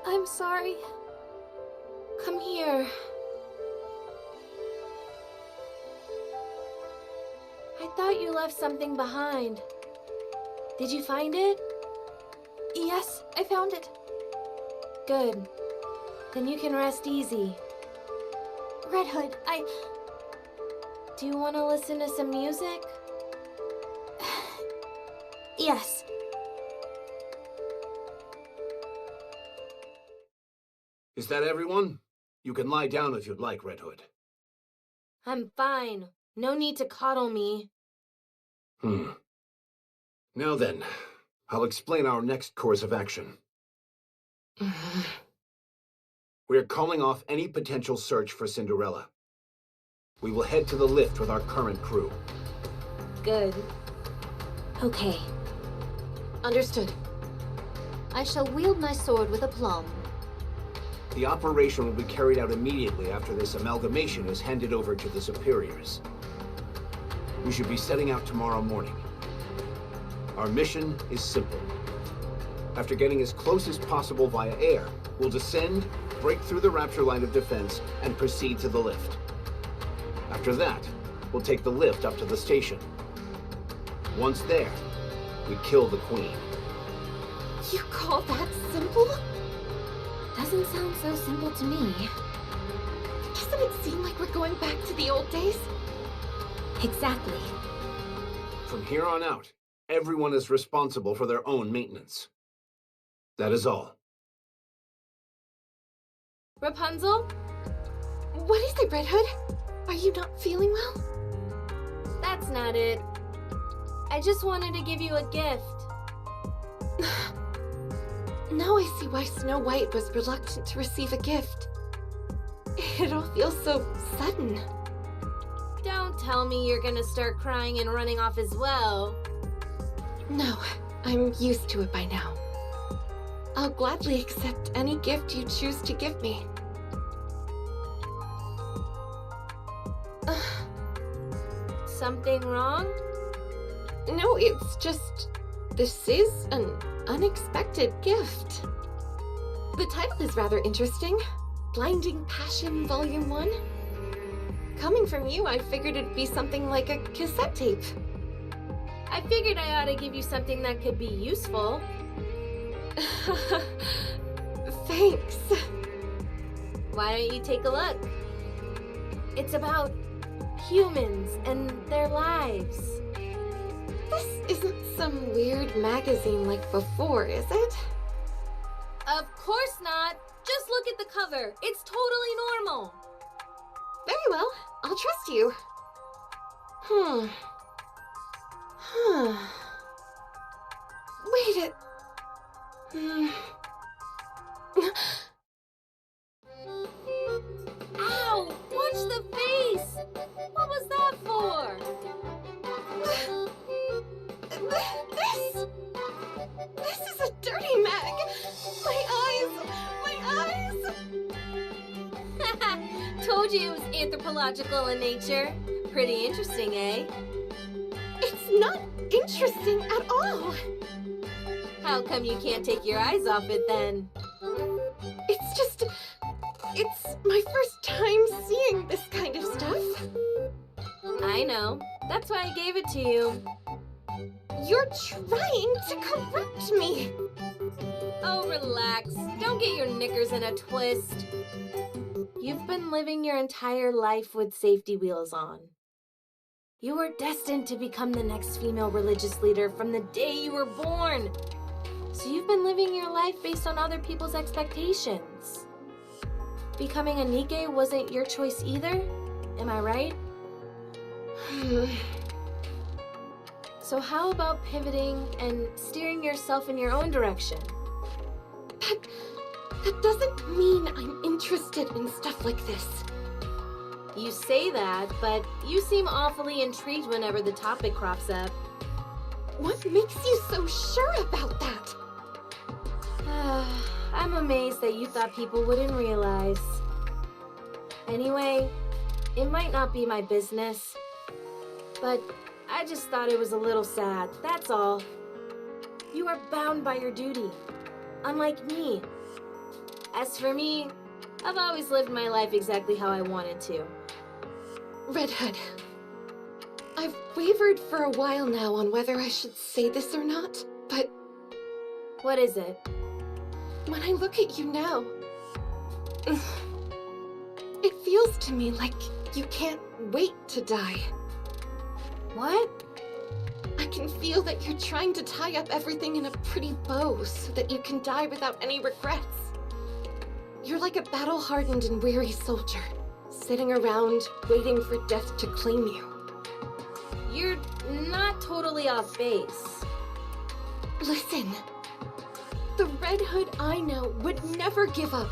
I'm sorry. Come here. I thought you left something behind. Did you find it? Yes, I found it. Good. Then you can rest easy. Red Hood, Do you want to listen to some music? Yes. Is that everyone? You can lie down if you'd like, Red Hood. I'm fine. No need to coddle me. Now then, I'll explain our next course of action. We're calling off any potential search for Cinderella. We will head to the lift with our current crew. Good. Okay. Understood. I shall wield my sword with aplomb. The operation will be carried out immediately after this amalgamation is handed over to the superiors. We should be setting out tomorrow morning. Our mission is simple. After getting as close as possible via air, we'll descend, break through the Rapture line of defense, and proceed to the lift. After that, we'll take the lift up to the station. Once there, we kill the Queen. You call that simple? Doesn't sound so simple to me. Doesn't it seem like we're going back to the old days? Exactly. From here on out, everyone is responsible for their own maintenance. That is all. Rapunzel? What is it, Red Hood? Are you not feeling well? That's not it. I just wanted to give you a gift. Now I see why Snow White was reluctant to receive a gift. It all feels so sudden. Don't tell me you're gonna start crying and running off as well. No, I'm used to it by now. I'll gladly accept any gift you choose to give me. Something wrong? No, it's just... this is an unexpected gift. The title is rather interesting. Blinding Passion Volume 1. Coming from you, I figured it'd be something like a cassette tape. I figured I ought to give you something that could be useful. Thanks. Why don't you take a look? It's about humans and their lives. This isn't some weird magazine like before, is it? Of course not. Just look at the cover. It's totally normal. Very well. I'll trust you. Wait a... Ow! Watch the face! What was that for? This is a dirty mag! My eyes! Told you it was anthropological in nature. Pretty interesting, eh? It's not interesting at all! How come you can't take your eyes off it then? It's just... It's my first time seeing this kind of stuff. I know. That's why I gave it to you. You're trying to corrupt me. Oh, relax. Don't get your knickers in a twist. You've been living your entire life with safety wheels on. You were destined to become the next female religious leader from the day you were born. So you've been living your life based on other people's expectations. Becoming a Nikke wasn't your choice either, am I right? So how about pivoting and steering yourself in your own direction? That doesn't mean I'm interested in stuff like this. You say that, but you seem awfully intrigued whenever the topic crops up. What makes you so sure about that? I'm amazed that you thought people wouldn't realize. Anyway, it might not be my business, but I just thought it was a little sad, that's all. You are bound by your duty, unlike me. As for me, I've always lived my life exactly how I wanted to. Red Hood, I've wavered for a while now on whether I should say this or not, but What is it? when I look at you now, it feels to me like you can't wait to die. What? I can feel that you're trying to tie up everything in a pretty bow so that you can die without any regrets. You're like a battle-hardened and weary soldier, sitting around waiting for death to claim you. You're not totally off base. Listen, the Red Hood I know would never give up.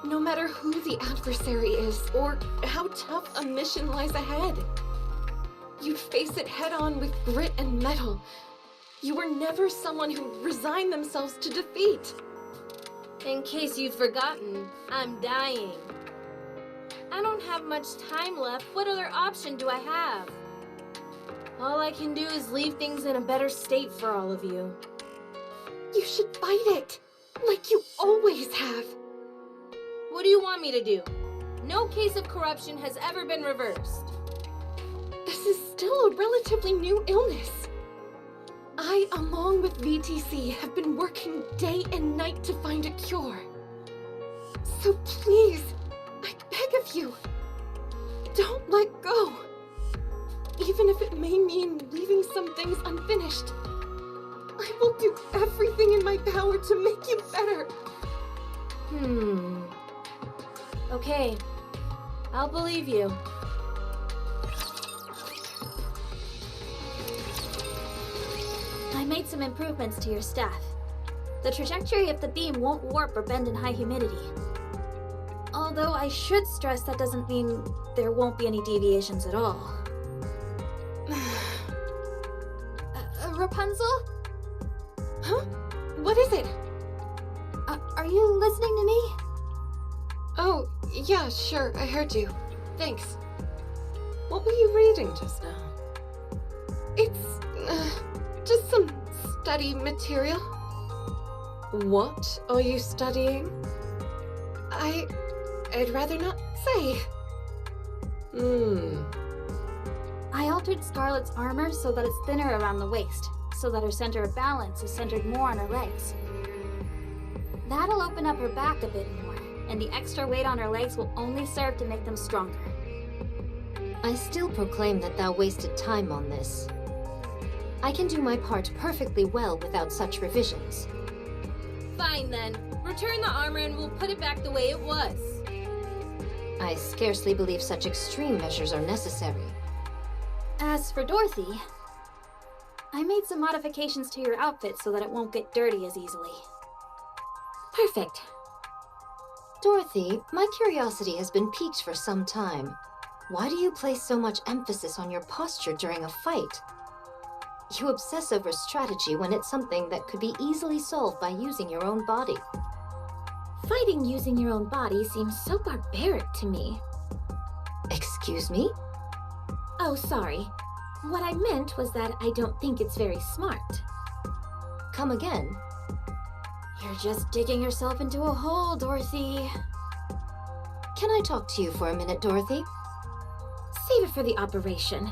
No matter who the adversary is or how tough a mission lies ahead. You'd face it head-on with grit and mettle. You were never someone who resigned themselves to defeat. In case you've forgotten, I'm dying. I don't have much time left. What other option do I have? All I can do is leave things in a better state for all of you. You should fight it, like you always have. What do you want me to do? No case of corruption has ever been reversed. This is still a relatively new illness. I, along with VTC, have been working day and night to find a cure. So please, I beg of you, don't let go. Even if it may mean leaving some things unfinished, I will do everything in my power to make you better. Okay, I'll believe you. I made some improvements to your staff. The trajectory of the beam won't warp or bend in high humidity. Although I should stress that doesn't mean there won't be any deviations at all. Rapunzel? Huh? What is it? Are you listening to me? Oh, yeah, sure, I heard you. Thanks. What were you reading just now? It's, just some study material. What are you studying? I'd rather not say. I altered Scarlet's armor so that it's thinner around the waist, so that her center of balance is centered more on her legs. That'll open up her back a bit more, and the extra weight on her legs will only serve to make them stronger. I still proclaim that thou wasted time on this. I can do my part perfectly well without such revisions. Fine then. Return the armor and we'll put it back the way it was. I scarcely believe such extreme measures are necessary. As for Dorothy, I made some modifications to your outfit so that it won't get dirty as easily. Perfect. Dorothy, my curiosity has been piqued for some time. Why do you place so much emphasis on your posture during a fight? You obsess over strategy when it's something that could be easily solved by using your own body. Fighting using your own body seems so barbaric to me. Excuse me? Oh, sorry. What I meant was that I don't think it's very smart. Come again. You're just digging yourself into a hole, Dorothy. Can I talk to you for a minute, Dorothy? Save it for the operation.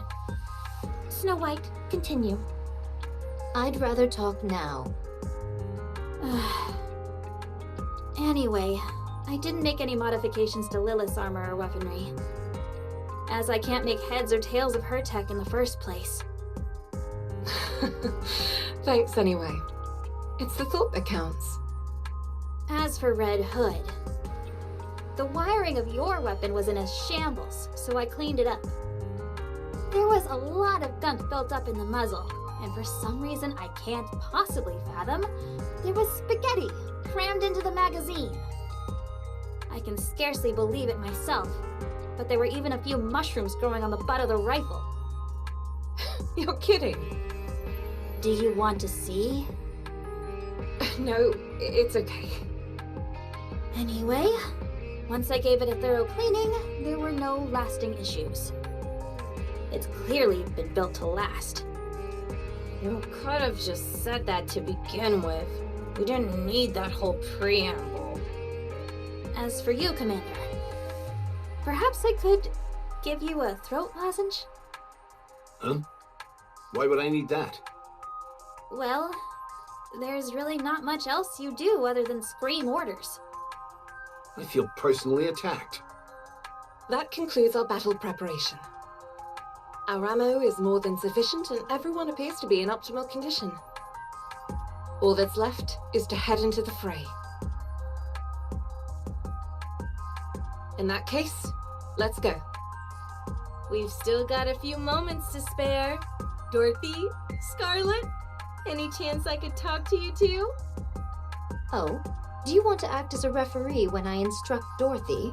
Snow White, continue. I'd rather talk now. Anyway, I didn't make any modifications to Lilith's armor or weaponry, as I can't make heads or tails of her tech in the first place. Thanks anyway. It's the thought that counts. As for Red Hood, the wiring of your weapon was in a shambles, so I cleaned it up. There was a lot of gunk built up in the muzzle, and for some reason I can't possibly fathom, there was spaghetti crammed into the magazine. I can scarcely believe it myself, but there were even a few mushrooms growing on the butt of the rifle. You're kidding. Do you want to see? No, it's okay. Anyway, once I gave it a thorough cleaning, there were no lasting issues. It's clearly been built to last. You could have just said that to begin with. We didn't need that whole preamble. As for you, Commander, perhaps I could give you a throat lozenge? Huh? Why would I need that? Well, there's really not much else you do other than scream orders. I feel personally attacked. That concludes our battle preparation. Our ammo is more than sufficient and everyone appears to be in optimal condition. All that's left is to head into the fray. In that case, let's go. We've still got a few moments to spare. Dorothy, Scarlet, any chance I could talk to you two? Oh, do you want to act as a referee when I instruct Dorothy?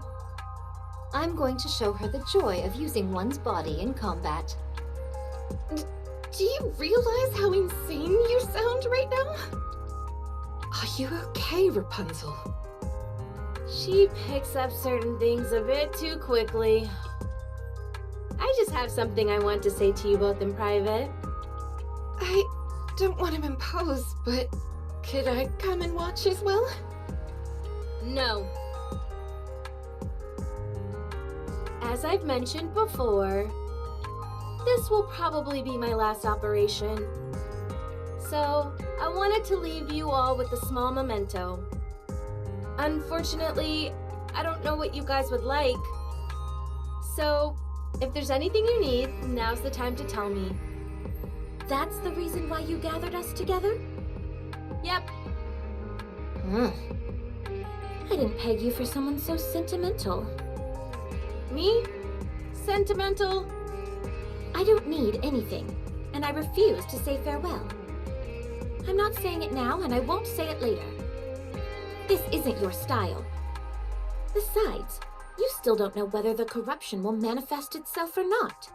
I'm going to show her the joy of using one's body in combat. Do you realize how insane you sound right now? Are you okay, Rapunzel? She picks up certain things a bit too quickly. I just have something I want to say to you both in private. I don't want to impose, but could I come and watch as well? No. As I've mentioned before, this will probably be my last operation. So, I wanted to leave you all with a small memento. Unfortunately, I don't know what you guys would like. So, if there's anything you need, now's the time to tell me. That's the reason why you gathered us together? Yep. I didn't peg you for someone so sentimental. Me? Sentimental? I don't need anything, and I refuse to say farewell. I'm not saying it now, and I won't say it later. This isn't your style. Besides, you still don't know whether the corruption will manifest itself or not.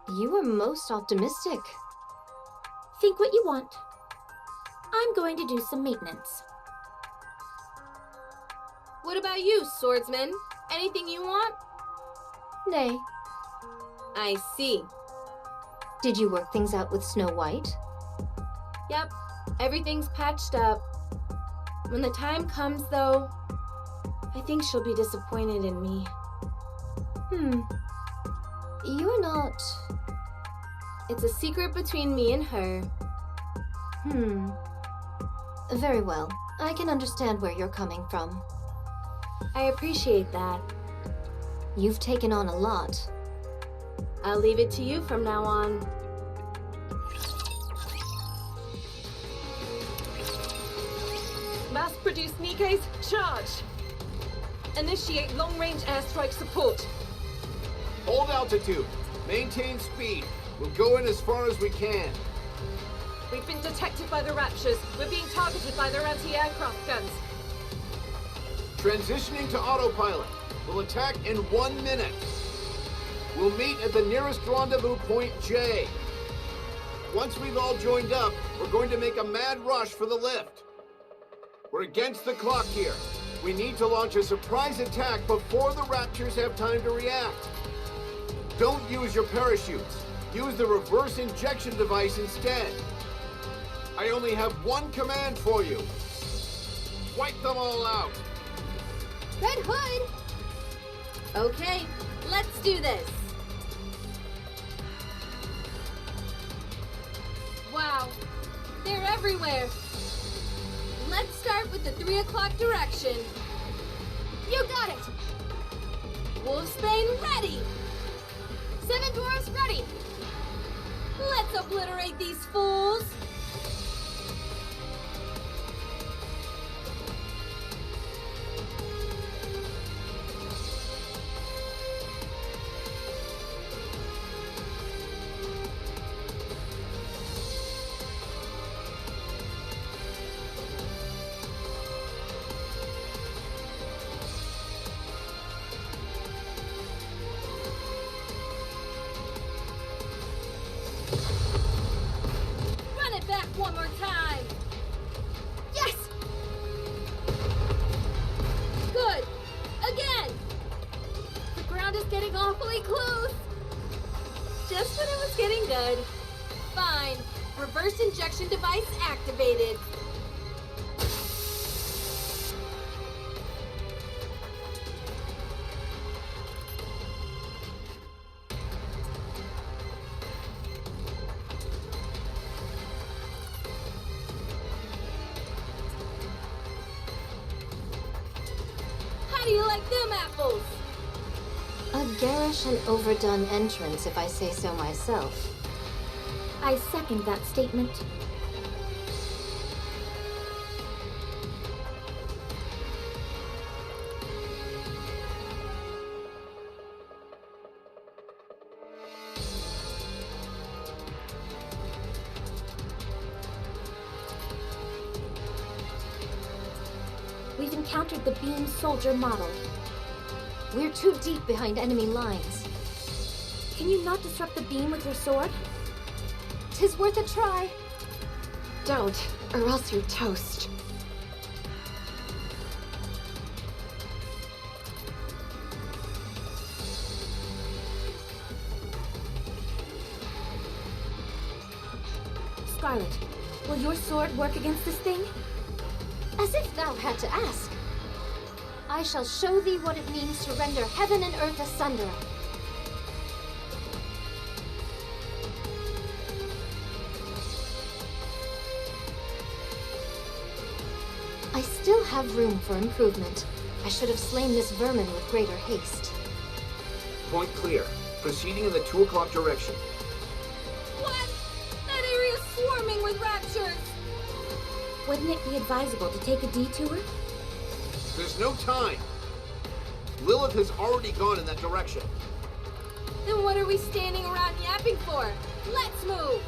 You are most optimistic. Think what you want. I'm going to do some maintenance. What about you, swordsman? Anything you want? Nay. I see. Did you work things out with Snow White? Yep, everything's patched up. When the time comes, though, I think she'll be disappointed in me. You're not... It's a secret between me and her. Very well. I can understand where you're coming from. I appreciate that. You've taken on a lot. I'll leave it to you from now on. Mass-produced Nikke's, charge! Initiate long-range airstrike support. Hold altitude. Maintain speed. We'll go in as far as we can. We've been detected by the Raptures. We're being targeted by their anti-aircraft guns. Transitioning to autopilot. We'll attack in 1 minute. We'll meet at the nearest rendezvous point J. Once we've all joined up, we're going to make a mad rush for the lift. We're against the clock here. We need to launch a surprise attack before the Raptures have time to react. Don't use your parachutes. Use the reverse injection device instead. I only have one command for you. Wipe them all out! Red Hood! Okay, let's do this. Wow, they're everywhere. Let's start with the 3 o'clock direction. You got it! Wolfsbane ready! 7 dwarfs ready! Let's obliterate these fools! Run it back one more time! Yes! Good! Again! The ground is getting awfully close! Just when it was getting good. Fine. Reverse injection device activated. How do you like them apples? A garish and overdone entrance, if I say so myself. I second that statement. We've encountered the beam soldier model. We're too deep behind enemy lines. Can you not disrupt the beam with your sword? 'Tis worth a try. Don't, or else you're toast. Scarlet, will your sword work against this thing? As if thou had to ask. I shall show thee what it means to render heaven and earth asunder. I still have room for improvement. I should have slain this vermin with greater haste. Point clear. Proceeding in the 2 o'clock direction. What? That area's swarming with raptures! Wouldn't it be advisable to take a detour? There's no time! Lilith has already gone in that direction. Then what are we standing around yapping for? Let's move!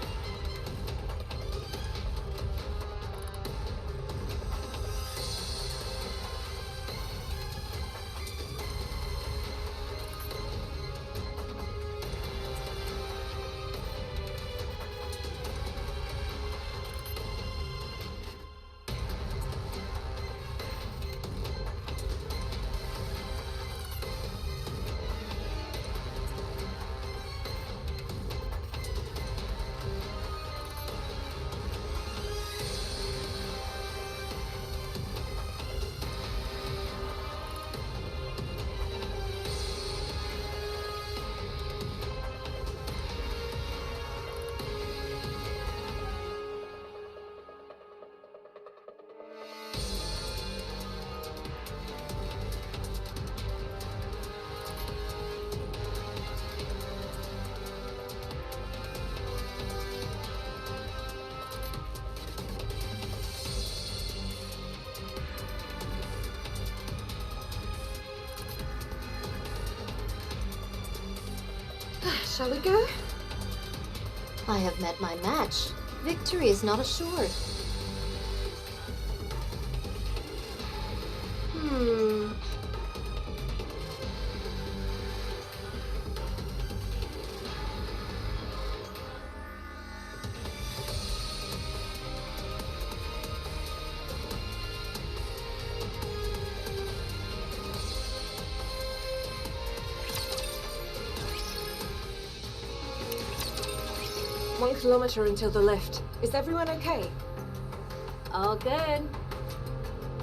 Shall we go? I have met my match. Victory is not assured. One kilometer until the lift. Is everyone okay? All good.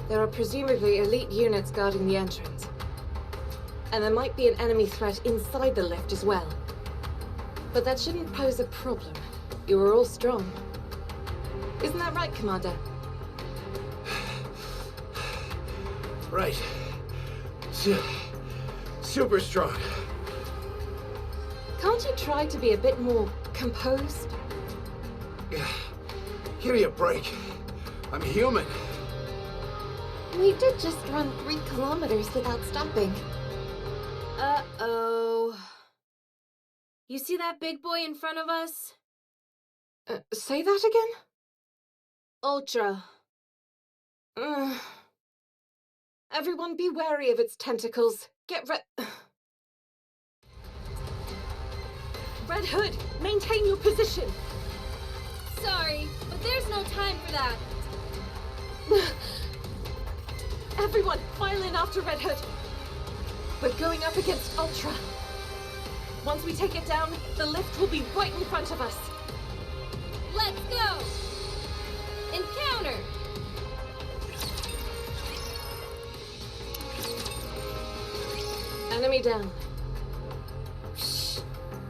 There are presumably elite units guarding the entrance. And there might be an enemy threat inside the lift as well. But that shouldn't pose a problem. You are all strong. Isn't that right, Commander? Right. Super strong. Can't you try to be a bit more composed? Give me a break. I'm human. We did just run 3 kilometers without stopping. Uh-oh. You see that big boy in front of us? Say that again? Ultra. Everyone be wary of its tentacles. Get Red Hood, maintain your position! Sorry, but there's no time for that. Everyone, file in after Red Hood. We're going up against Ultra. Once we take it down, the lift will be right in front of us. Let's go! Encounter! Enemy down.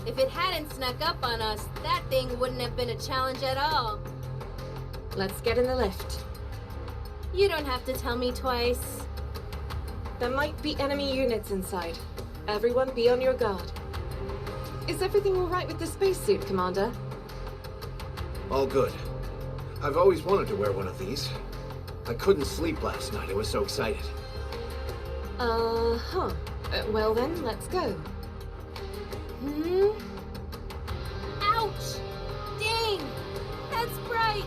If it hadn't snuck up on us, that thing wouldn't have been a challenge at all. Let's get in the lift. You don't have to tell me twice. There might be enemy units inside. Everyone be on your guard. Is everything all right with the spacesuit, Commander? All good. I've always wanted to wear one of these. I couldn't sleep last night. I was so excited. Uh-huh. Well then, let's go. Ouch! Dang! That's bright!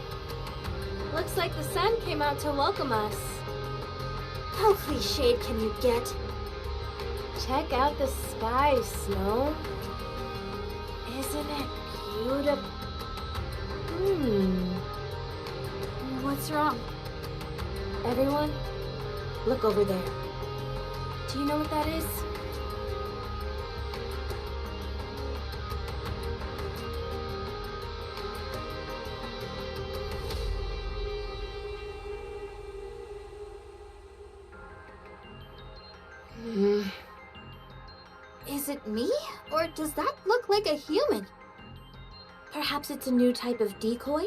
Looks like the sun came out to welcome us. How cliched can you get? Check out the sky, Snow. Isn't it beautiful? What's wrong? Everyone, look over there. Do you know what that is? Is it me? Or does that look like a human? Perhaps it's a new type of decoy?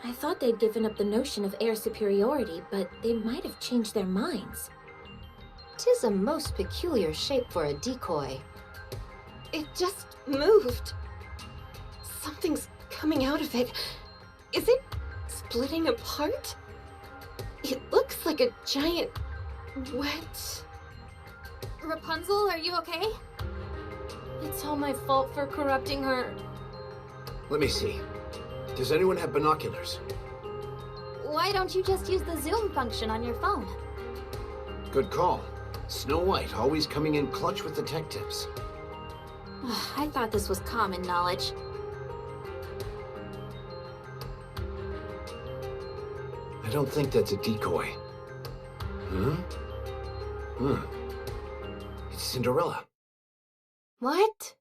I thought they'd given up the notion of air superiority, but they might have changed their minds. 'Tis a most peculiar shape for a decoy. It just moved. Something's coming out of it. Is it splitting apart? It looks like a giant wet... Rapunzel, are you okay? It's all my fault for corrupting her. Let me see. Does anyone have binoculars? Why don't you just use the zoom function on your phone? Good call. Snow White, always coming in clutch with the tech tips. I thought this was common knowledge. I don't think that's a decoy. It's Cinderella. What?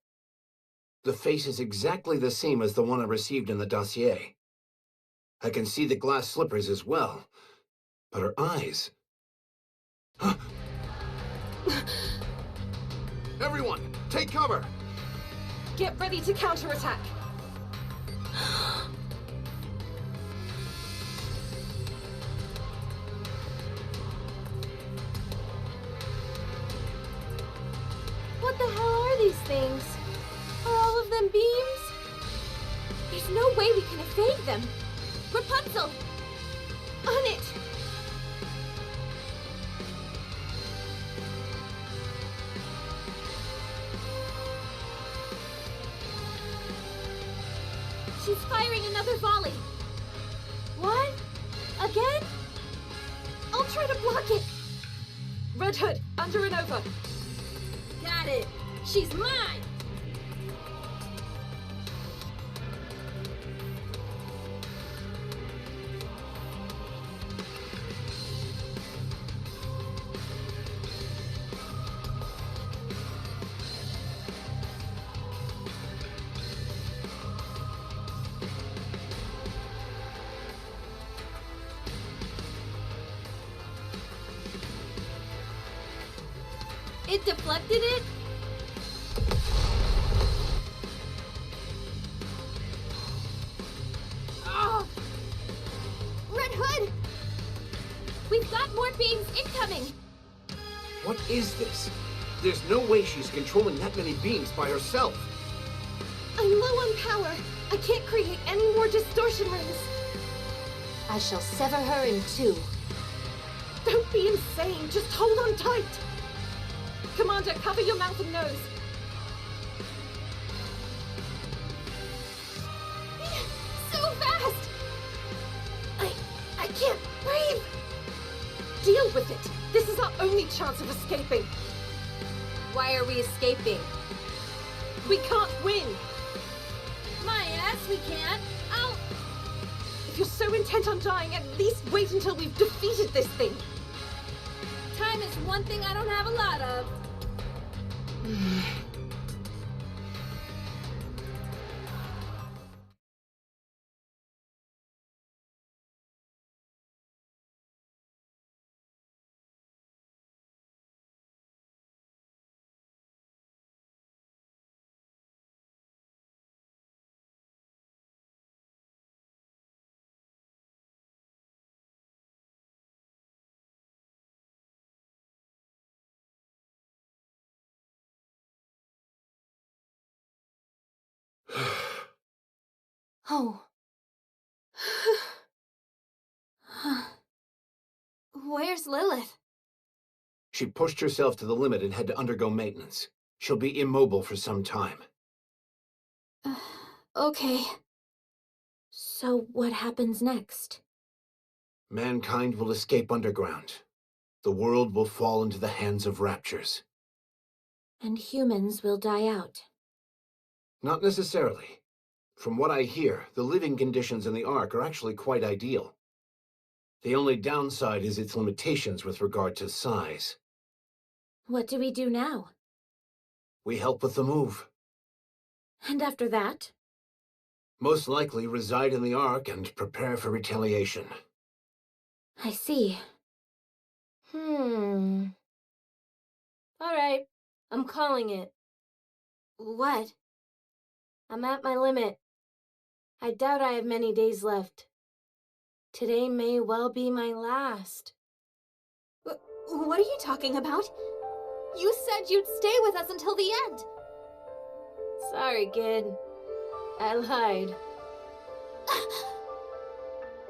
The face is exactly the same as the one I received in the dossier. I can see the glass slippers as well, but her eyes... Everyone, take cover! Get ready to counterattack! What the hell are these things? Are all of them beams? There's no way we can evade them. Rapunzel! On it! She's firing another volley. What? Again? I'll try to block it! Red Hood, under and over. Got it. She's mine. It deflected it? Oh! Red Hood! We've got more beams incoming! What is this? There's no way she's controlling that many beings by herself. I'm low on power. I can't create any more distortion rings. I shall sever her in two. Don't be insane. Just hold on tight. Commander, cover your mouth and nose. So fast! I can't breathe. Deal with it. This is our only chance of escaping. Why are we escaping? We can't win. My ass, we can't. Ow! If you're so intent on dying, at least wait until we've defeated this thing. Time is one thing I don't have a lot of. Oh, Where's Lilith? She pushed herself to the limit and had to undergo maintenance. She'll be immobile for some time. Okay. So what happens next? Mankind will escape underground. The world will fall into the hands of raptures. And humans will die out. Not necessarily. From what I hear, the living conditions in the Ark are actually quite ideal. The only downside is its limitations with regard to size. What do we do now? We help with the move. And after that? Most likely reside in the Ark and prepare for retaliation. I see. Alright, I'm calling it. What? I'm at my limit. I doubt I have many days left. Today may well be my last. What are you talking about? You said you'd stay with us until the end. Sorry, kid. I lied.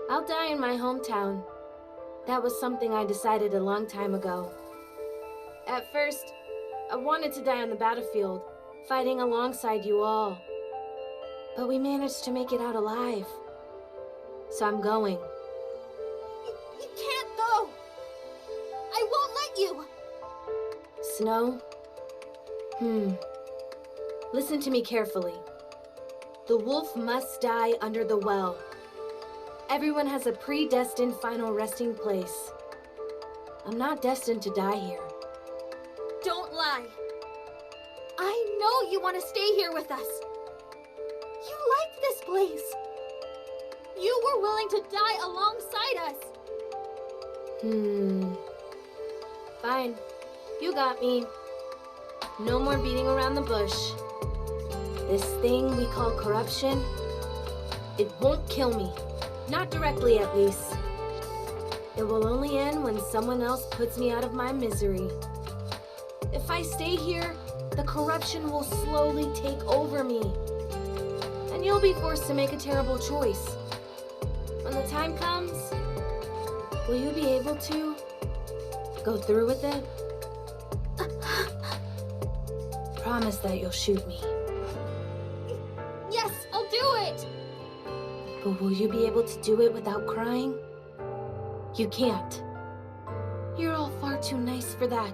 I'll die in my hometown. That was something I decided a long time ago. At first, I wanted to die on the battlefield, fighting alongside you all. But we managed to make it out alive. So I'm going. You can't, though. I won't let you. Snow? Listen to me carefully. The wolf must die under the well. Everyone has a predestined final resting place. I'm not destined to die here. Don't lie. I know you want to stay here with us. You like this place. You were willing to die alongside us. Fine. You got me. No more beating around the bush. This thing we call corruption, it won't kill me. Not directly, at least. It will only end when someone else puts me out of my misery. If I stay here, the corruption will slowly take over me. And you'll be forced to make a terrible choice. When the time comes, will you be able to go through with it? Promise that you'll shoot me. Yes, I'll do it. But will you be able to do it without crying? You can't. You're all far too nice for that.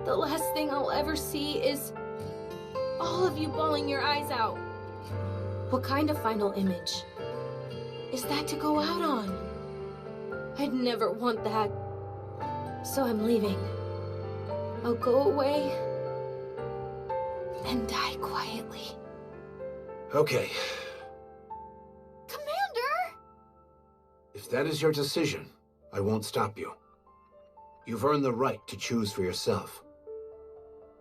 The last thing I'll ever see is all of you bawling your eyes out. What kind of final image is that to go out on? I'd never want that. So I'm leaving. I'll go away and die quietly. Okay. Commander! If that is your decision, I won't stop you. You've earned the right to choose for yourself.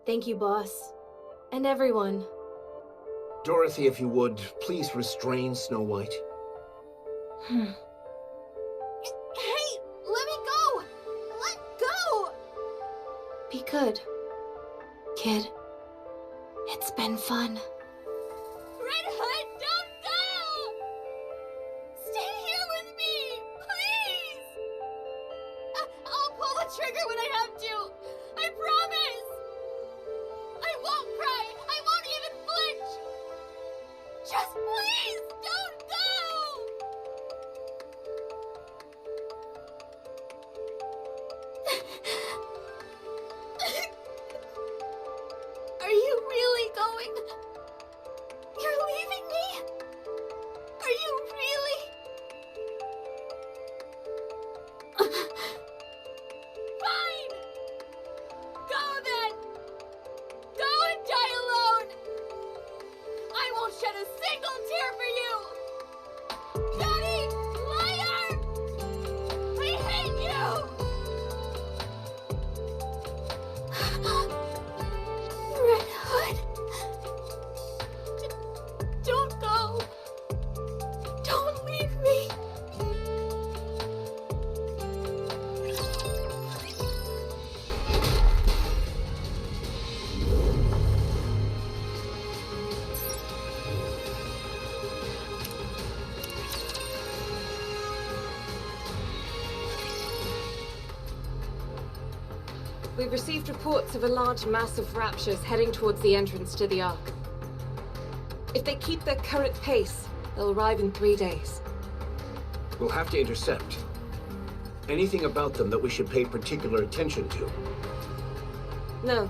Thank you, boss. And everyone. Dorothy, if you would, please restrain Snow White. Hey, let me go! Let go! Be good, kid. It's been fun. Red Hood, don't go! Stay here with me, please! I'll pull the trigger when I have to. I promise! I won't cry. I won't even flinch. Just please don't go! Are you really going? You're leaving me? Are you really? Fine! Go then! Go and die alone! I won't shed a single tear for you! Daddy! Liar! I hate you! Red Hood! Don't go! Don't leave me! We've received reports of a large mass of raptures heading towards the entrance to the Ark. If they keep their current pace, they'll arrive in 3 days. We'll have to intercept. Anything about them that we should pay particular attention to? No.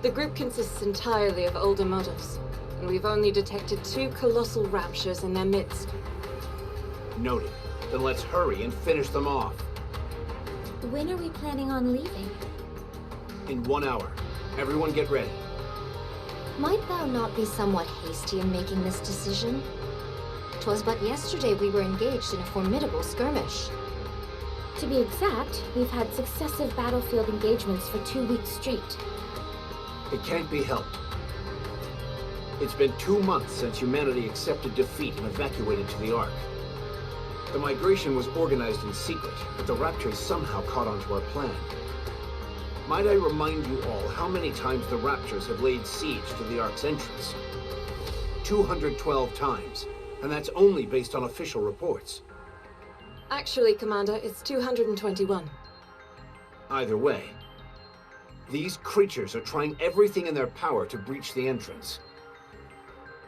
The group consists entirely of older models, and we've only detected 2 colossal raptures in their midst. Noted. Then let's hurry and finish them off. When are we planning on leaving? In 1 hour. Everyone get ready. Might thou not be somewhat hasty in making this decision? 'Twas but yesterday we were engaged in a formidable skirmish. To be exact, we've had successive battlefield engagements for 2 weeks straight. It can't be helped. It's been 2 months since humanity accepted defeat and evacuated to the Ark. The migration was organized in secret, but the Raptors somehow caught on to our plan. Might I remind you all how many times the Raptors have laid siege to the Ark's entrance? 212 times, and that's only based on official reports. Actually, Commander, it's 221. Either way, these creatures are trying everything in their power to breach the entrance.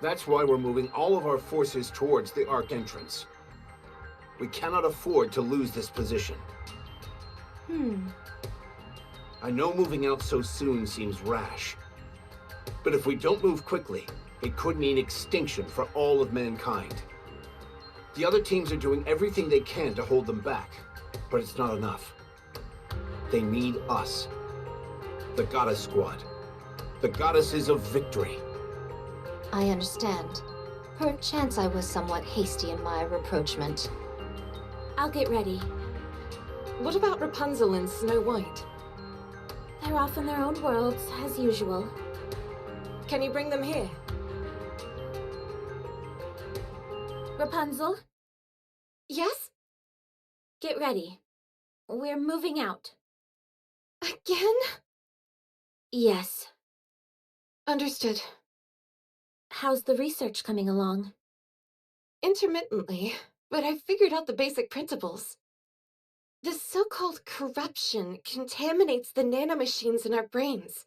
That's why we're moving all of our forces towards the Ark entrance. We cannot afford to lose this position. I know moving out so soon seems rash, but if we don't move quickly, it could mean extinction for all of mankind. The other teams are doing everything they can to hold them back, but it's not enough. They need us. The Goddess Squad. The Goddesses of Victory. I understand. Perchance I was somewhat hasty in my rapprochement. I'll get ready. What about Rapunzel and Snow White? They're off in their own worlds, as usual. Can you bring them here? Rapunzel, Yes? get ready. We're moving out. Again? Yes. Understood. How's the research coming along? Intermittently, but I've figured out the basic principles. This so-called corruption contaminates the nanomachines in our brains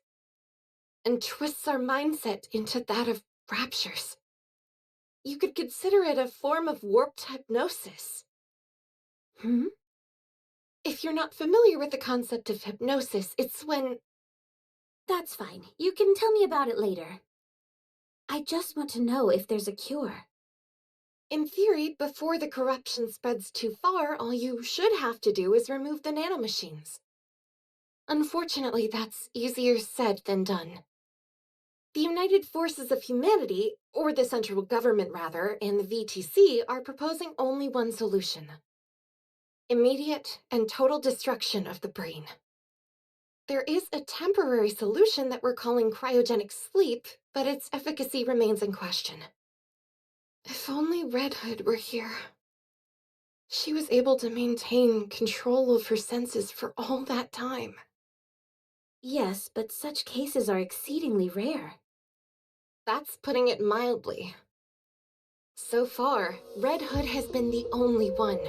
and twists our mindset into that of raptures. You could consider it a form of warped hypnosis. If you're not familiar with the concept of hypnosis, it's when... That's fine. You can tell me about it later. I just want to know if there's a cure. In theory, before the corruption spreads too far, all you should have to do is remove the nanomachines. Unfortunately, that's easier said than done. The United Forces of Humanity, or the central government rather, and the VTC are proposing only one solution. Immediate and total destruction of the brain. There is a temporary solution that we're calling cryogenic sleep, but its efficacy remains in question. If only Red Hood were here. She was able to maintain control of her senses for all that time. Yes, but such cases are exceedingly rare. That's putting it mildly. So far, Red Hood has been the only one.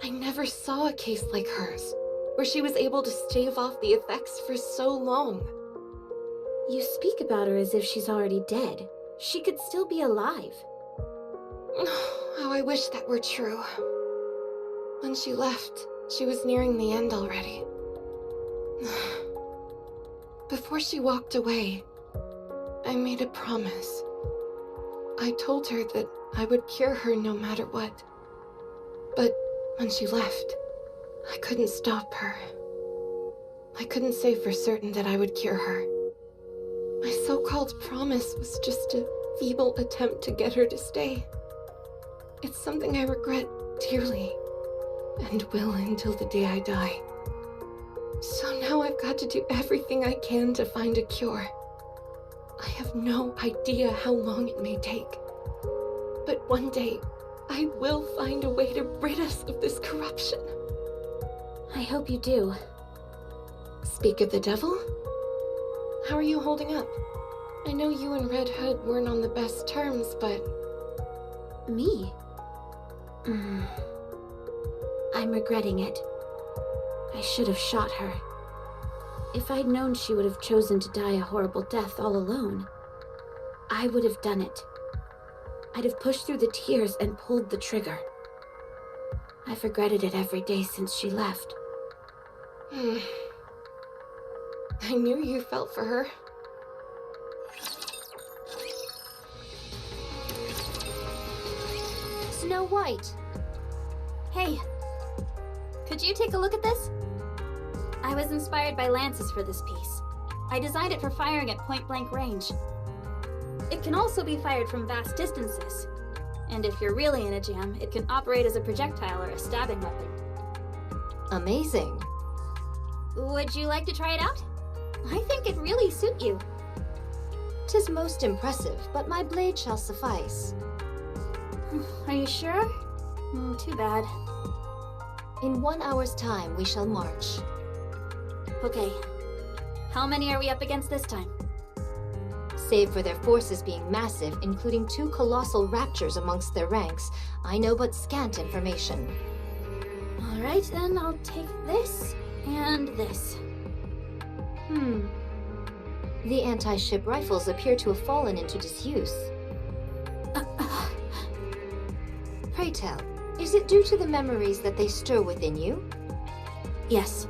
I never saw a case like hers, where she was able to stave off the effects for so long. You speak about her as if she's already dead. She could still be alive. How I wish that were true. When she left, she was nearing the end already. Before she walked away, I made a promise. I told her that I would cure her no matter what. But when she left, I couldn't stop her. I couldn't say for certain that I would cure her. My so-called promise was just a feeble attempt to get her to stay. It's something I regret dearly, and will until the day I die. So now I've got to do everything I can to find a cure. I have no idea how long it may take. But one day, I will find a way to rid us of this corruption. I hope you do. Speak of the devil? How are you holding up? I know you and Red Hood weren't on the best terms, but... Me? I'm regretting it. I should have shot her. If I'd known she would have chosen to die a horrible death all alone, I would have done it. I'd have pushed through the tears and pulled the trigger. I've regretted it every day since she left. I knew you felt for her. Snow White! Hey, could you take a look at this? I was inspired by lances for this piece. I designed it for firing at point-blank range. It can also be fired from vast distances. And if you're really in a jam, it can operate as a projectile or a stabbing weapon. Amazing. Would you like to try it out? I think it'd really suit you. 'Tis most impressive, but my blade shall suffice. Are you sure? Too bad. In 1 hour's time, we shall march. Okay. How many are we up against this time? Save for their forces being massive, including 2 colossal raptures amongst their ranks, I know but scant information. Alright, then I'll take this and this. The anti-ship rifles appear to have fallen into disuse. Pray tell, is it due to the memories that they stir within you? Yes.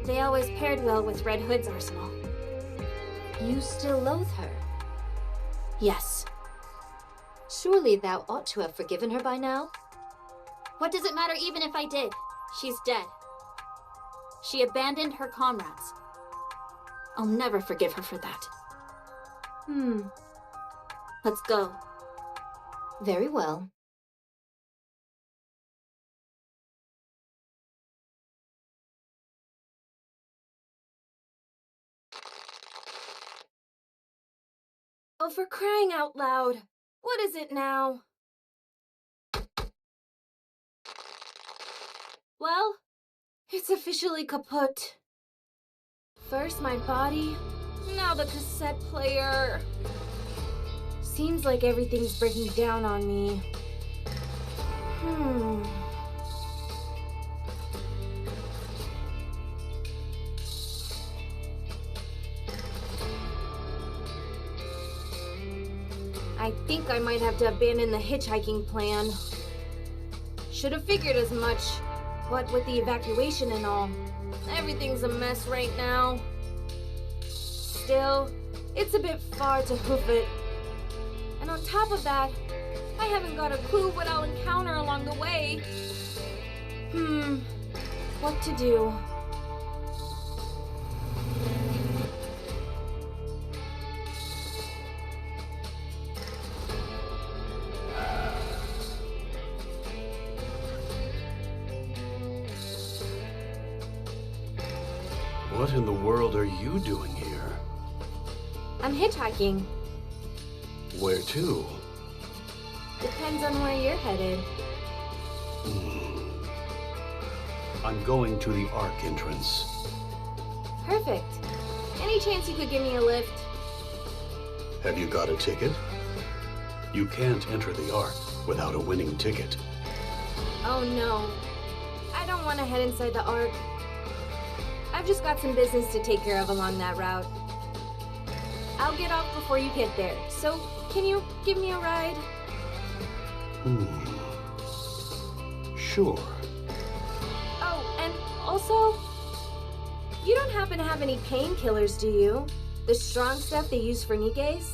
They always paired well with Red Hood's arsenal. You still loathe her? Yes. Surely thou ought to have forgiven her by now? What does it matter even if I did? She's dead. She abandoned her comrades. I'll never forgive her for that. Let's go. Very well. Oh, for crying out loud. What is it now? Well, it's officially kaput. First my body, now the cassette player. Seems like everything's breaking down on me. I think I might have to abandon the hitchhiking plan. Should have figured as much. What with the evacuation and all, everything's a mess right now. Still, it's a bit far to hoof it. And on top of that, I haven't got a clue what I'll encounter along the way. What to do? What in the world are you doing here? I'm hitchhiking. Where to? Depends on where you're headed. I'm going to the Ark entrance. Perfect. Any chance you could give me a lift? Have you got a ticket? You can't enter the Ark without a winning ticket. Oh no. I don't want to head inside the Ark. I've just got some business to take care of along that route. I'll get off before you get there, so can you give me a ride? Sure. Oh, and also, you don't happen to have any painkillers, do you? The strong stuff they use for Nikkes?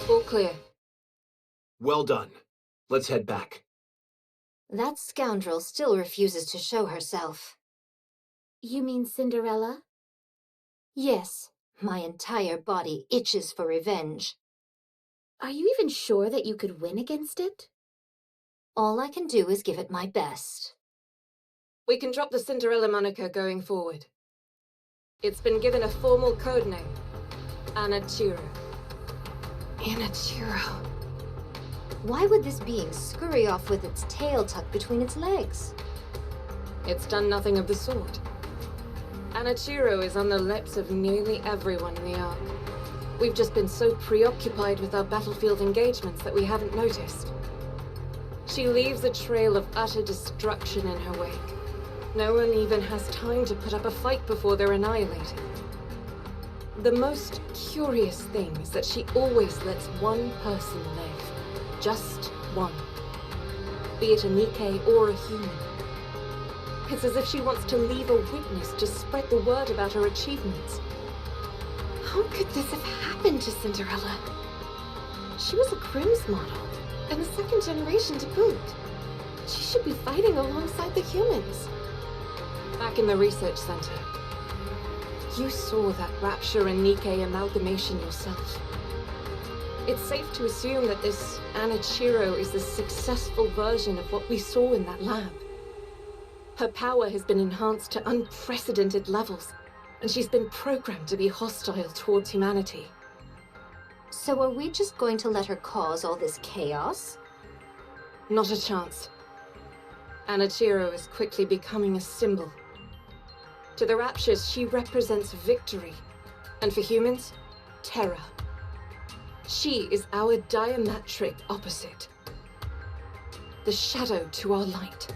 All clear. Well done. Let's head back. That scoundrel still refuses to show herself. You mean Cinderella? Yes, my entire body itches for revenge. Are you even sure that you could win against it? All I can do is give it my best. We can drop the Cinderella moniker going forward. It's been given a formal code name. Anachiro. Anachiro. Why would this being scurry off with its tail tucked between its legs? It's done nothing of the sort. Anachiro is on the lips of nearly everyone in the Ark. We've just been so preoccupied with our battlefield engagements that we haven't noticed. She leaves a trail of utter destruction in her wake. No one even has time to put up a fight before they're annihilated. The most curious thing is that she always lets one person live. Just one. Be it a Nikke or a human. It's as if she wants to leave a witness to spread the word about her achievements. How could this have happened to Cinderella? She was a Grimm's model, and the second generation to boot. She should be fighting alongside the humans. Back in the research center, you saw that Rapture and Nikke amalgamation yourself. It's safe to assume that this Anachiro is the successful version of what we saw in that lab. Her power has been enhanced to unprecedented levels, and she's been programmed to be hostile towards humanity. So are we just going to let her cause all this chaos? Not a chance. Anachiro is quickly becoming a symbol. To the Raptures, she represents victory, and for humans, terror. She is our diametric opposite. The shadow to our light.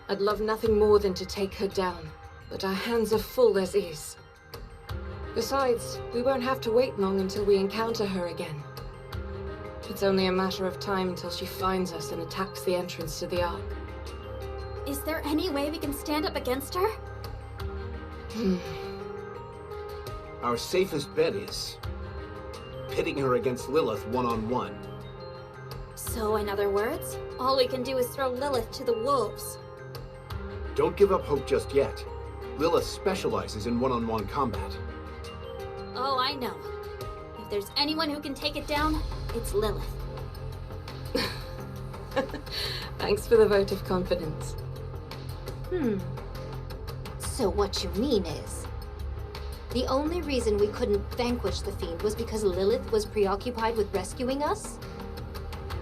I'd love nothing more than to take her down, but our hands are full as is. Besides, we won't have to wait long until we encounter her again. It's only a matter of time until she finds us and attacks the entrance to the Ark. Is there any way we can stand up against her? Our safest bet is pitting her against Lilith one-on-one. So, in other words, all we can do is throw Lilith to the wolves. Don't give up hope just yet. Lilith specializes in one-on-one combat. Oh, I know. If there's anyone who can take it down, it's Lilith. Thanks for the vote of confidence. So what you mean is, the only reason we couldn't vanquish the Fiend was because Lilith was preoccupied with rescuing us?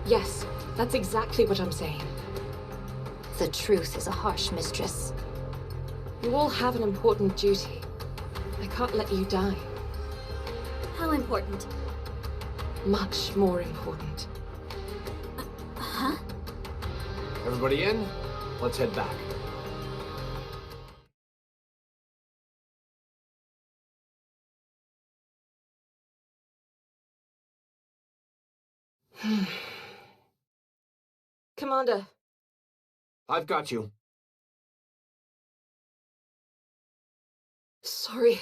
Yes, that's exactly what I'm saying. The truth is a harsh mistress. You all have an important duty. I can't let you die. How important? Much more important. Huh? Everybody in? Let's head back. Commander, I've got you. sorry,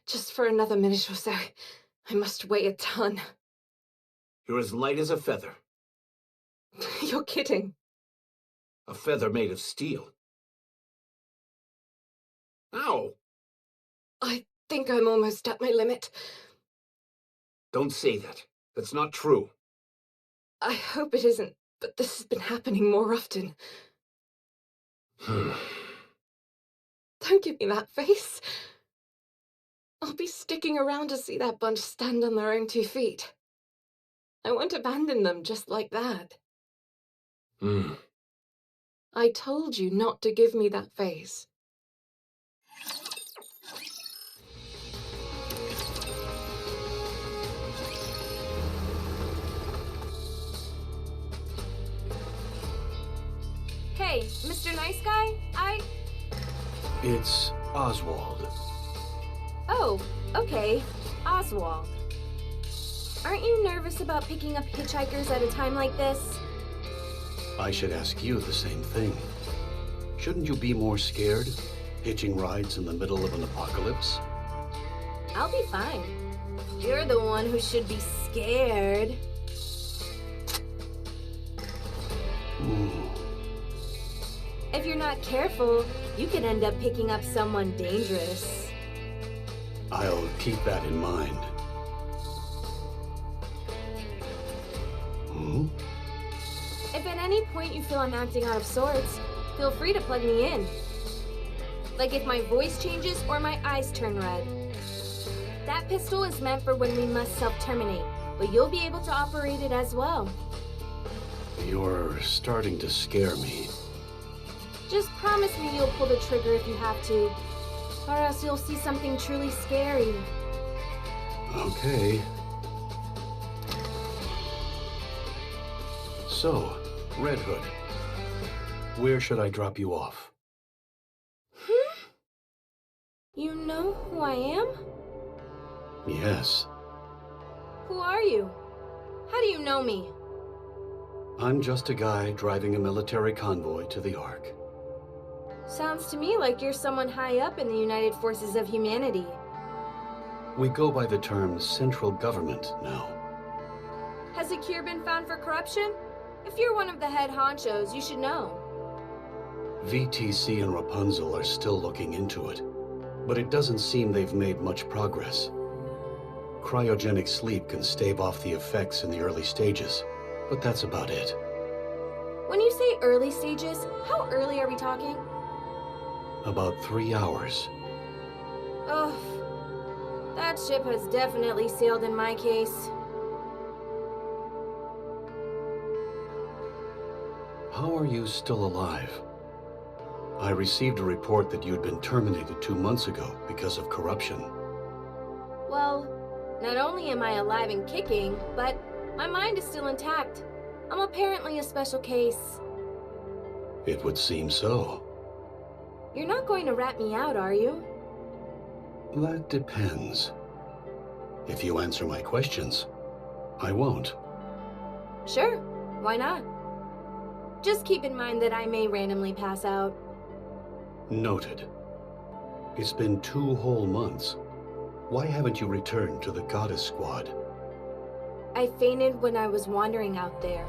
just for another minute or so. I must weigh a ton. You're as light as a feather. You're kidding. A feather made of steel. Ow! I think I'm almost at my limit. Don't say that. That's not true. I hope it isn't but this has been happening more often. Don't give me that face. I'll be sticking around to see that bunch stand on their own 2 feet. I won't abandon them just like that. I told you not to give me that face. Hey, Mr. Nice Guy, It's Oswald. Oh, okay. Oswald. Aren't you nervous about picking up hitchhikers at a time like this? I should ask you the same thing. Shouldn't you be more scared, hitching rides in the middle of an apocalypse? I'll be fine. You're the one who should be scared. If you're not careful, you could end up picking up someone dangerous. I'll keep that in mind. If at any point you feel I'm acting out of sorts, feel free to plug me in. Like if my voice changes or my eyes turn red. That pistol is meant for when we must self-terminate, but you'll be able to operate it as well. You're starting to scare me. Just promise me you'll pull the trigger if you have to, or else you'll see something truly scary. Okay. So, Red Hood, where should I drop you off? You know who I am? Yes, Who are you? How do you know me? I'm just a guy driving a military convoy to the Ark. Sounds to me like you're someone high up in the United Forces of Humanity. We go by the term central government now. Has a cure been found for corruption? If you're one of the head honchos, you should know. VTC and Rapunzel are still looking into it, but it doesn't seem they've made much progress. Cryogenic sleep can stave off the effects in the early stages, but that's about it. When you say early stages, how early are we talking? About 3 hours. Ugh. That ship has definitely sailed in my case. How are you still alive? I received a report that you'd been terminated 2 months ago because of corruption. Well, not only am I alive and kicking, but my mind is still intact. I'm apparently a special case. It would seem so. You're not going to rat me out, are you? That depends. If you answer my questions, I won't. Sure, why not? Just keep in mind that I may randomly pass out. Noted. It's been 2 whole months. Why haven't you returned to the Goddess Squad? I fainted when I was wandering out there.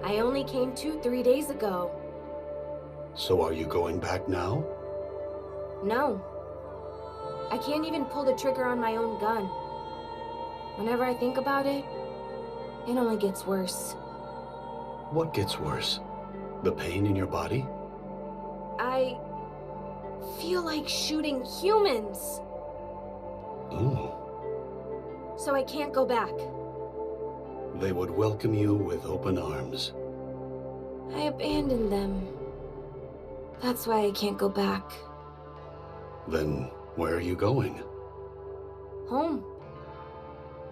I only came to 3 days ago. So are you going back now? No. I can't even pull the trigger on my own gun. Whenever I think about it, it only gets worse. What gets worse? The pain in your body? I feel like shooting humans, Ooh. so I can't go back. They would welcome you with open arms. I abandoned them. That's why I can't go back. Then where are you going? Home.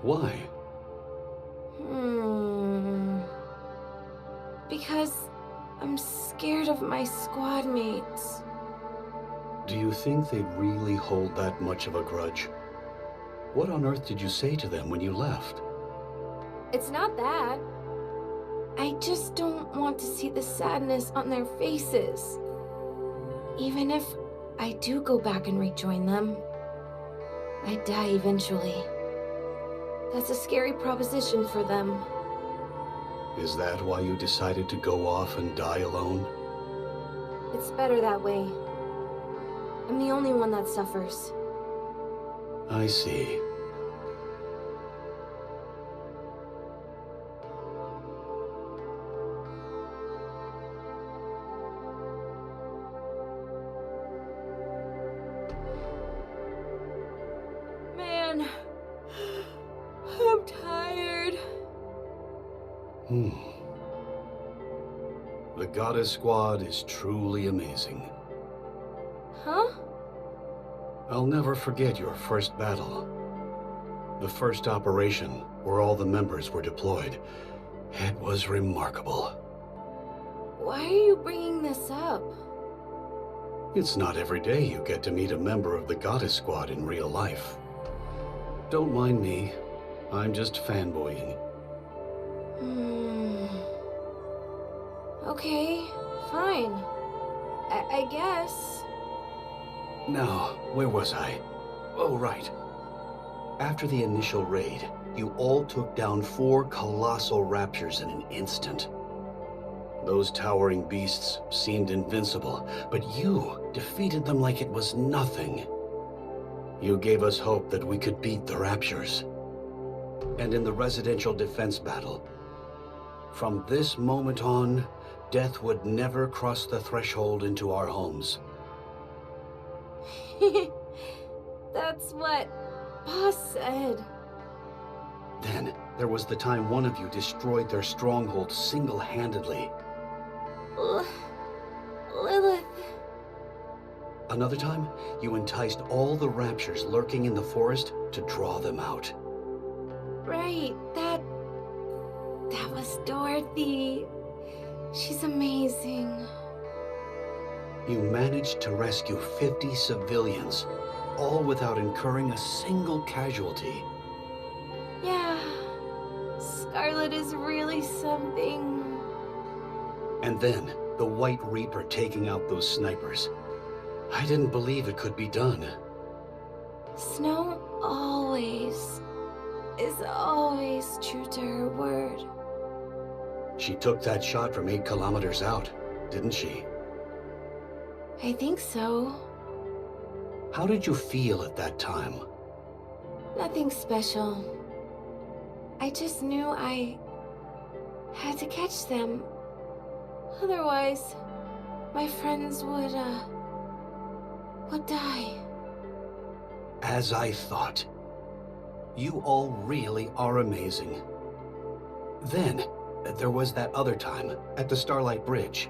Why? Because I'm scared of my squad mates. Do you think they'd really hold that much of a grudge? What on earth did you say to them when you left? It's not that. I just don't want to see the sadness on their faces. Even if I do go back and rejoin them, I die eventually. That's a scary proposition for them. Is that why you decided to go off and die alone? It's better that way. I'm the only one that suffers. I see. Hmm. The Goddess Squad is truly amazing. Huh? I'll never forget your first battle. The first operation, where all the members were deployed. It was remarkable. Why are you bringing this up? It's not every day you get to meet a member of the Goddess Squad in real life. Don't mind me. I'm just fanboying. Okay, fine. I guess. Now, where was I? Oh, right. After the initial raid, you all took down 4 colossal raptures in an instant. Those towering beasts seemed invincible, but you defeated them like it was nothing. You gave us hope that we could beat the raptures. And in the residential defense battle, from this moment on, death would never cross the threshold into our homes. That's what Boss said. Then, there was the time one of you destroyed their stronghold single-handedly. Lilith. Another time, you enticed all the raptures lurking in the forest to draw them out. Right, that was Dorothy. She's amazing. You managed to rescue 50 civilians, all without incurring a single casualty. Yeah, Scarlet is really something. And then, the White Reaper taking out those snipers. I didn't believe it could be done. Snow is always true to her word. She took that shot from 8 kilometers out, didn't she? I think so. How did you feel at that time? Nothing special. I just knew I had to catch them. Otherwise, my friends would die. As I thought. You all really are amazing. Then, there was that other time, at the Starlight Bridge.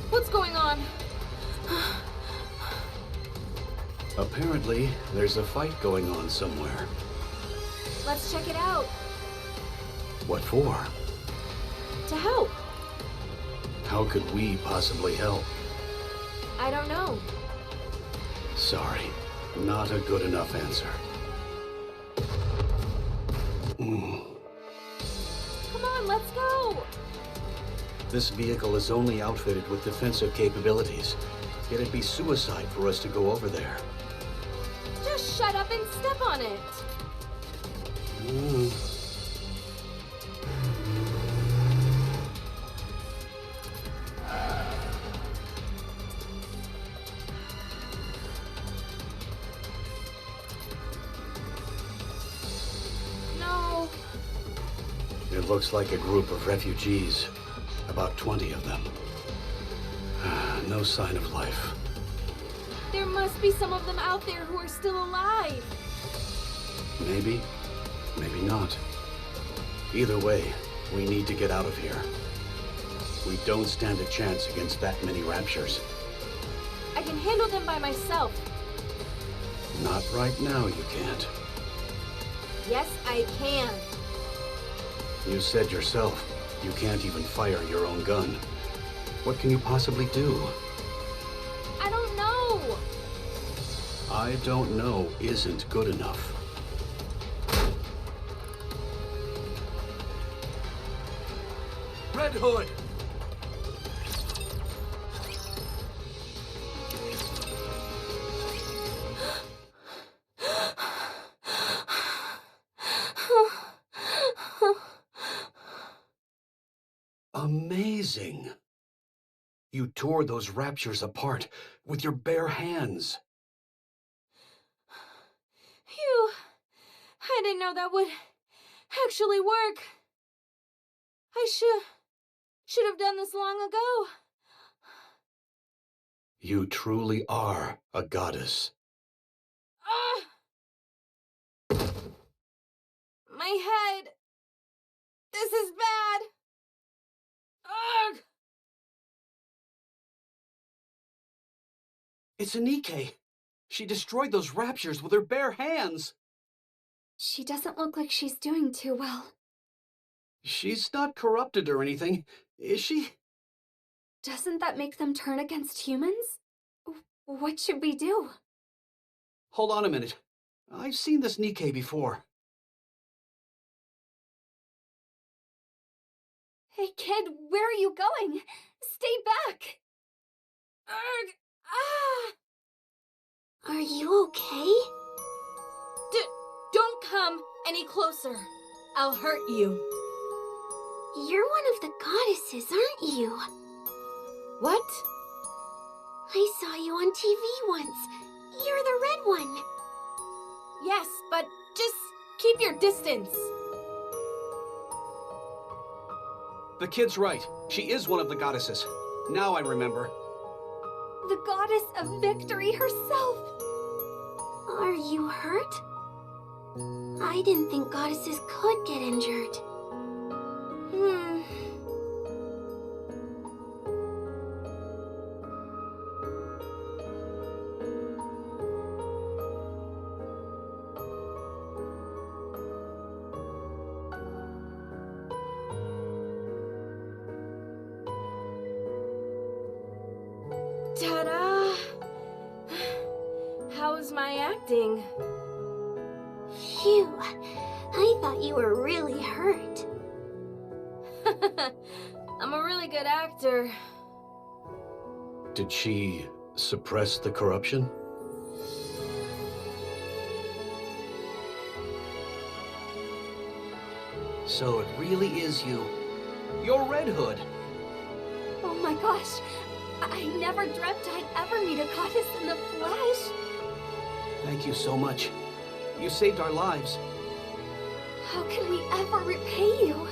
What's going on? Apparently, there's a fight going on somewhere. Let's check it out. What for? To help. How could we possibly help? I don't know. Sorry, not a good enough answer. Come on, let's go! This vehicle is only outfitted with defensive capabilities. It'd be suicide for us to go over there. Just shut up and step on it. No. It looks like a group of refugees. About 20 of them. No sign of life. There must be some of them out there who are still alive. Maybe, maybe not. Either way, we need to get out of here. We don't stand a chance against that many raptures. I can handle them by myself. Not right now, you can't. Yes, I can. You said yourself, you can't even fire your own gun. What can you possibly do? I don't know. I don't know isn't good enough. Red Hood! Amazing! You tore those raptures apart with your bare hands. Phew. I didn't know that would actually work. I should have done this long ago. You truly are a goddess. My head. This is bad. Ugh. It's a Nikke. She destroyed those raptures with her bare hands. She doesn't look like she's doing too well. She's not corrupted or anything, is she? Doesn't that make them turn against humans? What should we do? Hold on a minute. I've seen this Nikke before. Hey kid, where are you going? Stay back! Ugh. Ah. Are you okay? Don't come any closer. I'll hurt you. You're one of the goddesses, aren't you? What? I saw you on TV once. You're the red one. Yes, but just keep your distance. The kid's right. She is one of the goddesses. Now I remember. The goddess of victory herself! Are you hurt? I didn't think goddesses could get injured. Ta-da! How's my acting? Phew, I thought you were really hurt. I'm a really good actor. Did she suppress the corruption? So it really is you. You're Red Hood. Oh my gosh, I never dreamt I'd ever meet a goddess in the flesh. Thank you so much. You saved our lives. How can we ever repay you?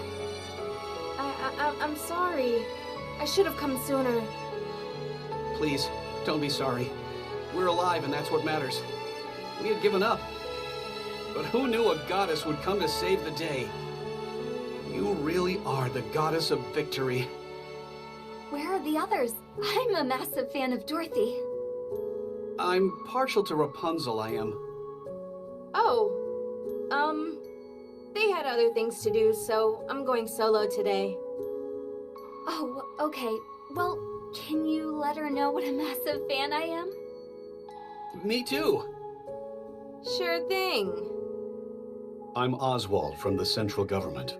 I'm sorry. I should have come sooner. Please, don't be sorry. We're alive and that's what matters. We had given up. But who knew a goddess would come to save the day? You really are the goddess of victory. Where are the others? I'm a massive fan of Dorothy. I'm partial to Rapunzel, I am. Oh, they had other things to do, so I'm going solo today. Oh, okay. Well, can you let her know what a massive fan I am? Me too. Sure thing. I'm Oswald from the central government.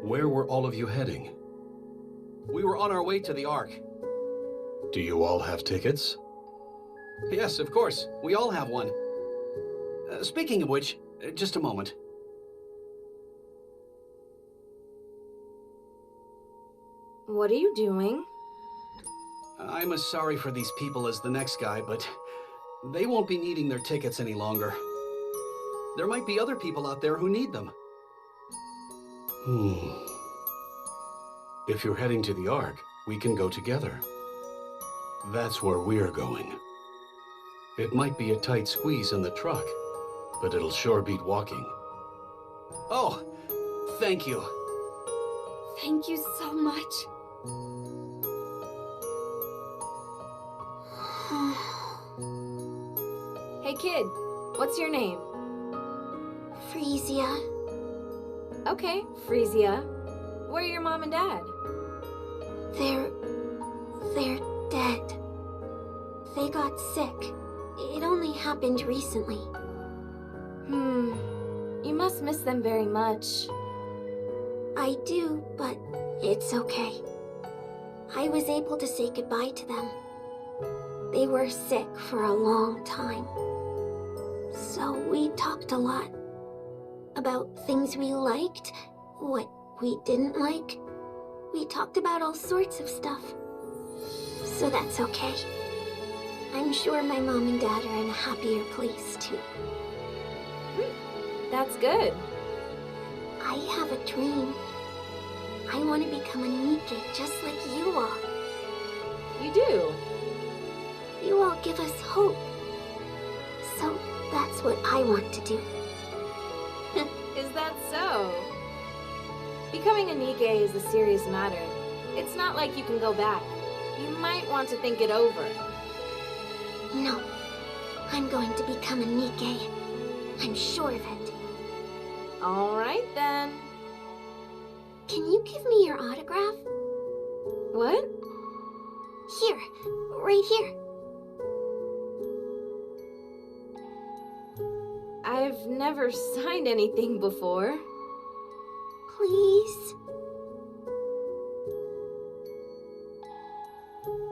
Where were all of you heading? We were on our way to the Ark. Do you all have tickets? Yes, of course. We all have one. Speaking of which, just a moment. What are you doing? I'm as sorry for these people as the next guy, but they won't be needing their tickets any longer. There might be other people out there who need them. If you're heading to the Ark, we can go together. That's where we're going. It might be a tight squeeze in the truck, but it'll sure beat walking. Oh, thank you. Thank you so much. Hey kid, what's your name? Frisia. Okay, Frisia. Where are your mom and dad? They're dead. They got sick. It only happened recently. You must miss them very much. I do, but it's okay. I was able to say goodbye to them. They were sick for a long time. So we talked a lot. About things we liked, what we didn't like. We talked about all sorts of stuff. So that's okay. I'm sure my mom and dad are in a happier place, too. That's good. I have a dream. I want to become a Nikke just like you all. You do? You all give us hope. So that's what I want to do. Is that so? Becoming a Nikke is a serious matter. It's not like you can go back. You might want to think it over. No, I'm going to become a Nikke. I'm sure of it. All right, then. Can you give me your autograph? What? Here, right here. I've never signed anything before. Please?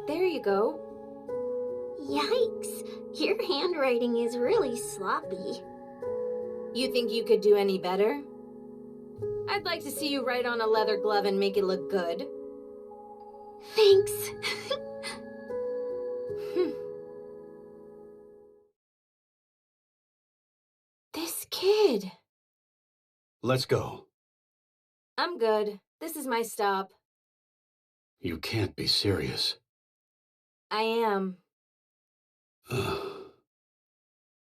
There you go. Yikes, your handwriting is really sloppy. You think you could do any better? I'd like to see you write on a leather glove and make it look good. Thanks. This kid. Let's go. I'm good. This is my stop. You can't be serious. I am.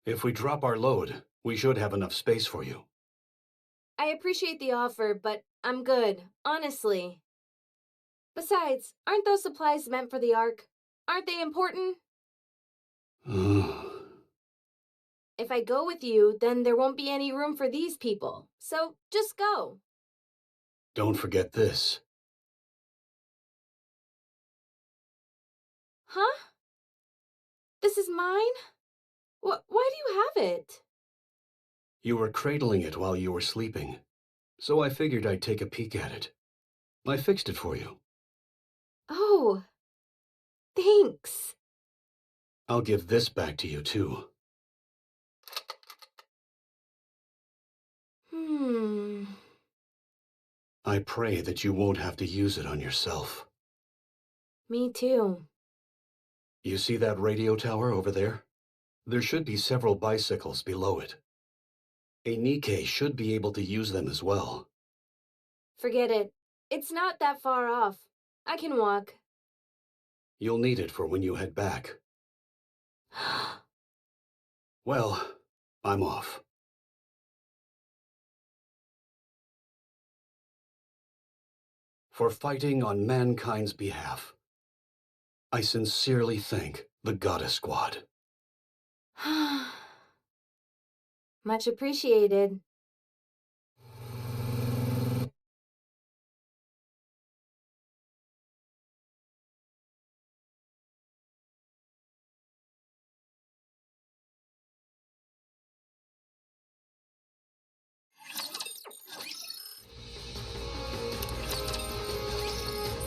If we drop our load, we should have enough space for you. I appreciate the offer, but I'm good, honestly. Besides, aren't those supplies meant for the Ark? Aren't they important? If I go with you, then there won't be any room for these people. So just go. Don't forget this. Huh? This is mine? Why do you have it? You were cradling it while you were sleeping, so I figured I'd take a peek at it. I fixed it for you. Oh, thanks. I'll give this back to you, too. I pray that you won't have to use it on yourself. Me too. You see that radio tower over there? There should be several bicycles below it. A Nikke should be able to use them as well. Forget it. It's not that far off. I can walk. You'll need it for when you head back. Well, I'm off. For fighting on mankind's behalf, I sincerely thank the Goddess Squad. Much appreciated.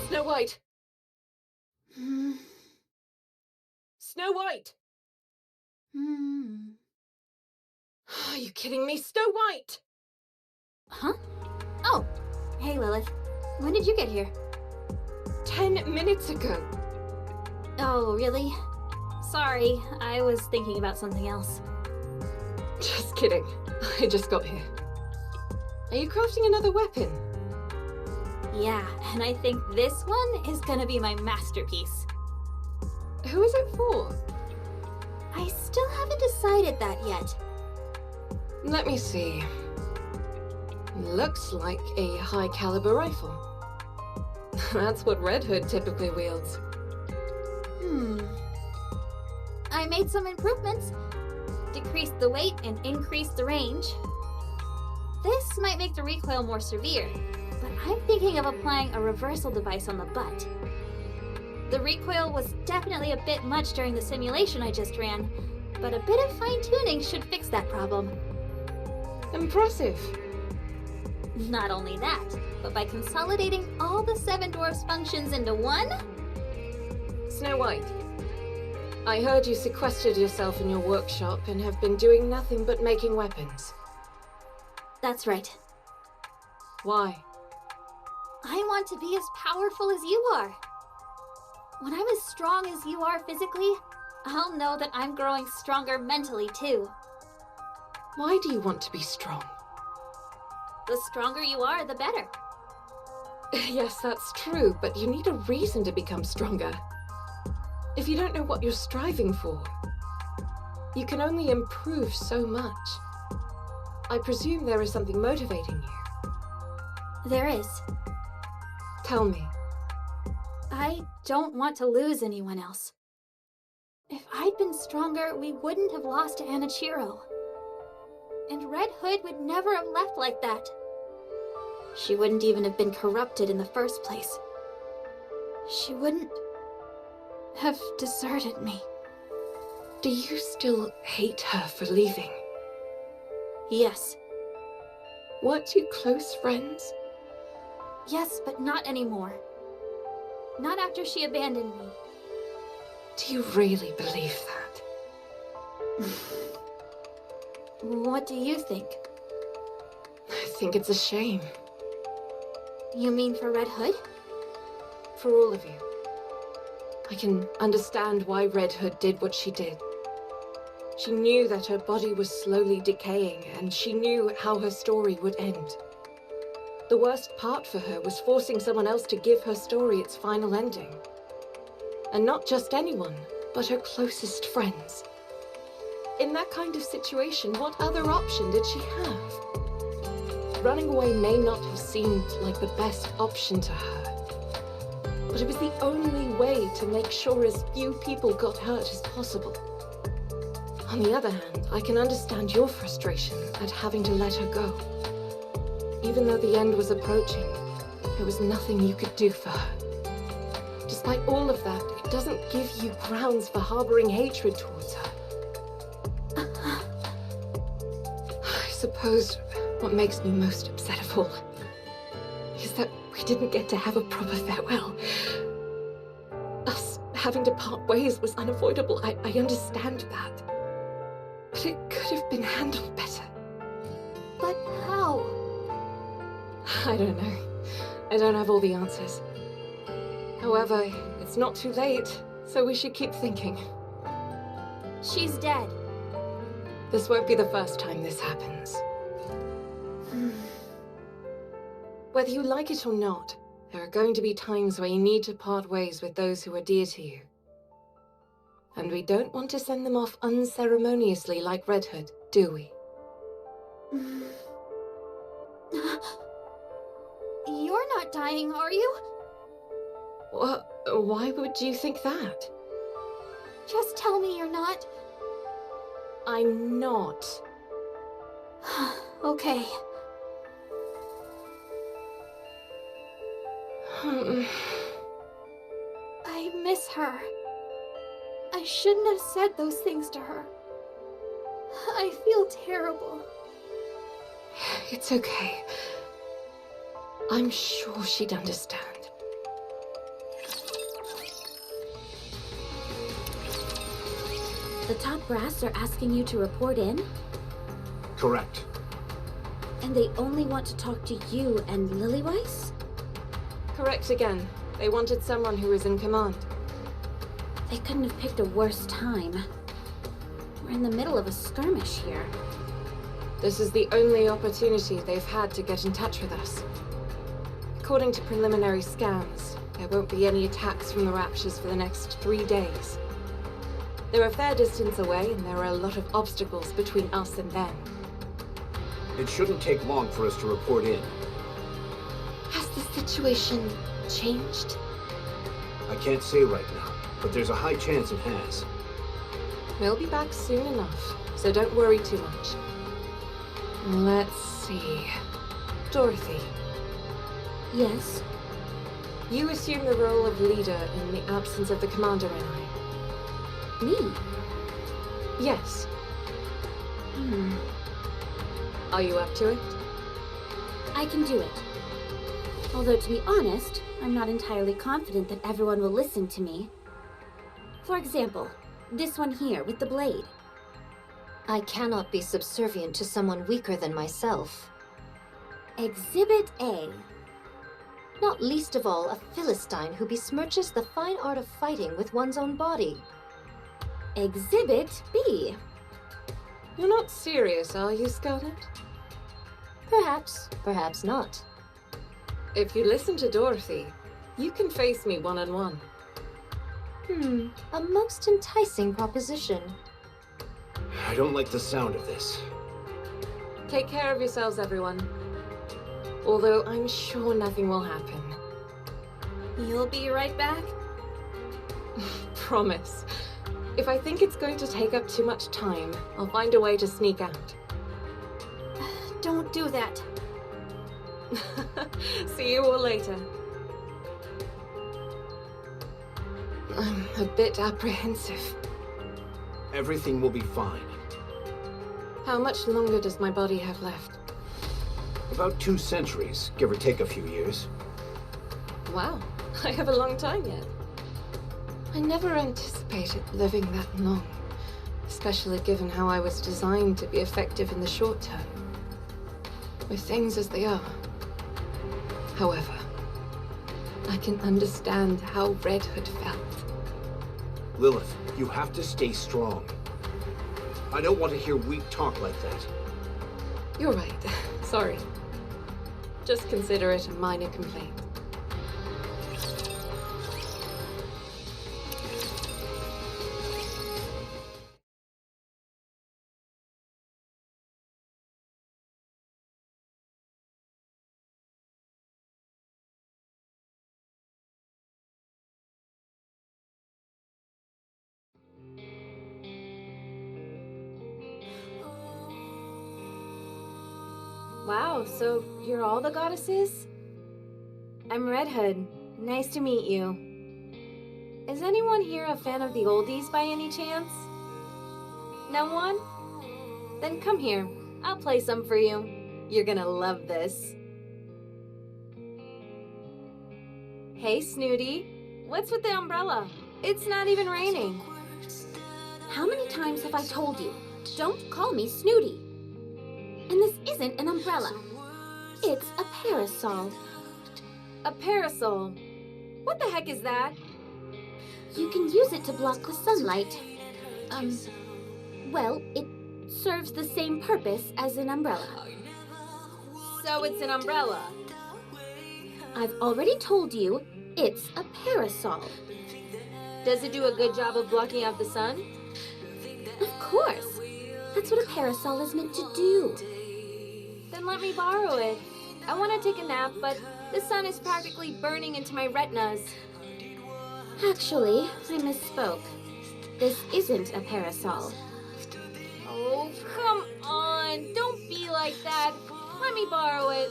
Snow White! Snow White! Are you kidding me? Snow White! Huh? Oh, hey Lilith. When did you get here? 10 minutes ago. Oh, really? Sorry, I was thinking about something else. Just kidding. I just got here. Are you crafting another weapon? Yeah, and I think this one is gonna be my masterpiece. Who is it for? I still haven't decided that yet. Let me see. Looks like a high-caliber rifle. That's what Red Hood typically wields. I made some improvements. Decreased the weight and increased the range. This might make the recoil more severe, but I'm thinking of applying a reversal device on the butt. The recoil was definitely a bit much during the simulation I just ran, but a bit of fine-tuning should fix that problem. Impressive. Not only that, but by consolidating all the Seven Dwarfs functions into one... Snow White, I heard you sequestered yourself in your workshop and have been doing nothing but making weapons. That's right. Why? I want to be as powerful as you are. When I'm as strong as you are physically, I'll know that I'm growing stronger mentally too. Why do you want to be strong? The stronger you are, the better. Yes, that's true, but you need a reason to become stronger. If you don't know what you're striving for, you can only improve so much. I presume there is something motivating you. There is. Tell me. I don't want to lose anyone else. If I'd been stronger, we wouldn't have lost Anichiro. And Red Hood would never have left like that. She wouldn't even have been corrupted in the first place. She wouldn't have deserted me. Do you still hate her for leaving? Yes. Weren't you close friends? Yes, but not anymore. Not after she abandoned me. Do you really believe that? What do you think? I think it's a shame. You mean for Red Hood? For all of you. I can understand why Red Hood did what she did. She knew that her body was slowly decaying, and she knew how her story would end. The worst part for her was forcing someone else to give her story its final ending. And not just anyone, but her closest friends. In that kind of situation, what other option did she have? Running away may not have seemed like the best option to her, but it was the only way to make sure as few people got hurt as possible. On the other hand, I can understand your frustration at having to let her go. Even though the end was approaching, there was nothing you could do for her. Despite all of that, it doesn't give you grounds for harboring hatred towards her. I suppose what makes me most upset of all is that we didn't get to have a proper farewell. Us having to part ways was unavoidable, I understand that. But it could have been handled better. But how? I don't know. I don't have all the answers. However, it's not too late, so we should keep thinking. She's dead. This won't be the first time this happens. Whether you like it or not, there are going to be times where you need to part ways with those who are dear to you. And we don't want to send them off unceremoniously like Red Hood, do we? You're not dying, are you? Why would you think that? Just tell me you're not. I'm not. Okay. I miss her. I shouldn't have said those things to her. I feel terrible. It's okay. I'm sure she'd understand. The top brass are asking you to report in, Correct. and they only want to talk to you and Lillyweiss? Correct again. They wanted someone who was in command. They couldn't have picked a worse time. We're in the middle of a skirmish here. This is the only opportunity they've had to get in touch with us. According to preliminary scans, there won't be any attacks from the Raptures for the next 3 days. They're a fair distance away, and there are a lot of obstacles between us and them. It shouldn't take long for us to report in. Has the situation changed? I can't say right now, but there's a high chance it has. We'll be back soon enough, so don't worry too much. Let's see. Dorothy, Yes? you assume the role of leader in the absence of the commander and I. Me? Yes. Hmm. Are you up to it? I can do it. Although, to be honest, I'm not entirely confident that everyone will listen to me. For example, this one here with the blade. I cannot be subservient to someone weaker than myself. Exhibit A. Not least of all, a Philistine who besmirches the fine art of fighting with one's own body. Exhibit B. You're not serious, are you, Scarlet? Perhaps, perhaps not. If you listen to Dorothy, you can face me one-on-one. A most enticing proposition. I don't like the sound of this. Take care of yourselves, everyone. Although I'm sure nothing will happen. You'll be right back? Promise. If I think it's going to take up too much time, I'll find a way to sneak out. Don't do that. See you all later. I'm a bit apprehensive. Everything will be fine. How much longer does my body have left? About 2 centuries, give or take a few years. Wow, I have a long time yet. I never anticipated living that long, especially given how I was designed to be effective in the short term. With things as they are. However, I can understand how Red Hood felt. Lilith, you have to stay strong. I don't want to hear weak talk like that. You're right. Sorry. Just consider it a minor complaint. Wow, so you're all the goddesses? I'm Red Hood. Nice to meet you. Is anyone here a fan of the oldies by any chance? No one? Then come here. I'll play some for you. You're gonna love this. Hey, Snooty. What's with the umbrella? It's not even raining. How many times have I told you? Don't call me Snooty. And this isn't an umbrella. It's a parasol. A parasol? What the heck is that? You can use it to block the sunlight. Well, it serves the same purpose as an umbrella. So it's an umbrella. I've already told you, it's a parasol. Does it do a good job of blocking out the sun? Of course. That's what a parasol is meant to do. Then let me borrow it. I want to take a nap, but the sun is practically burning into my retinas. Actually, I misspoke. This isn't a parasol. Oh, come on. Don't be like that. Let me borrow it.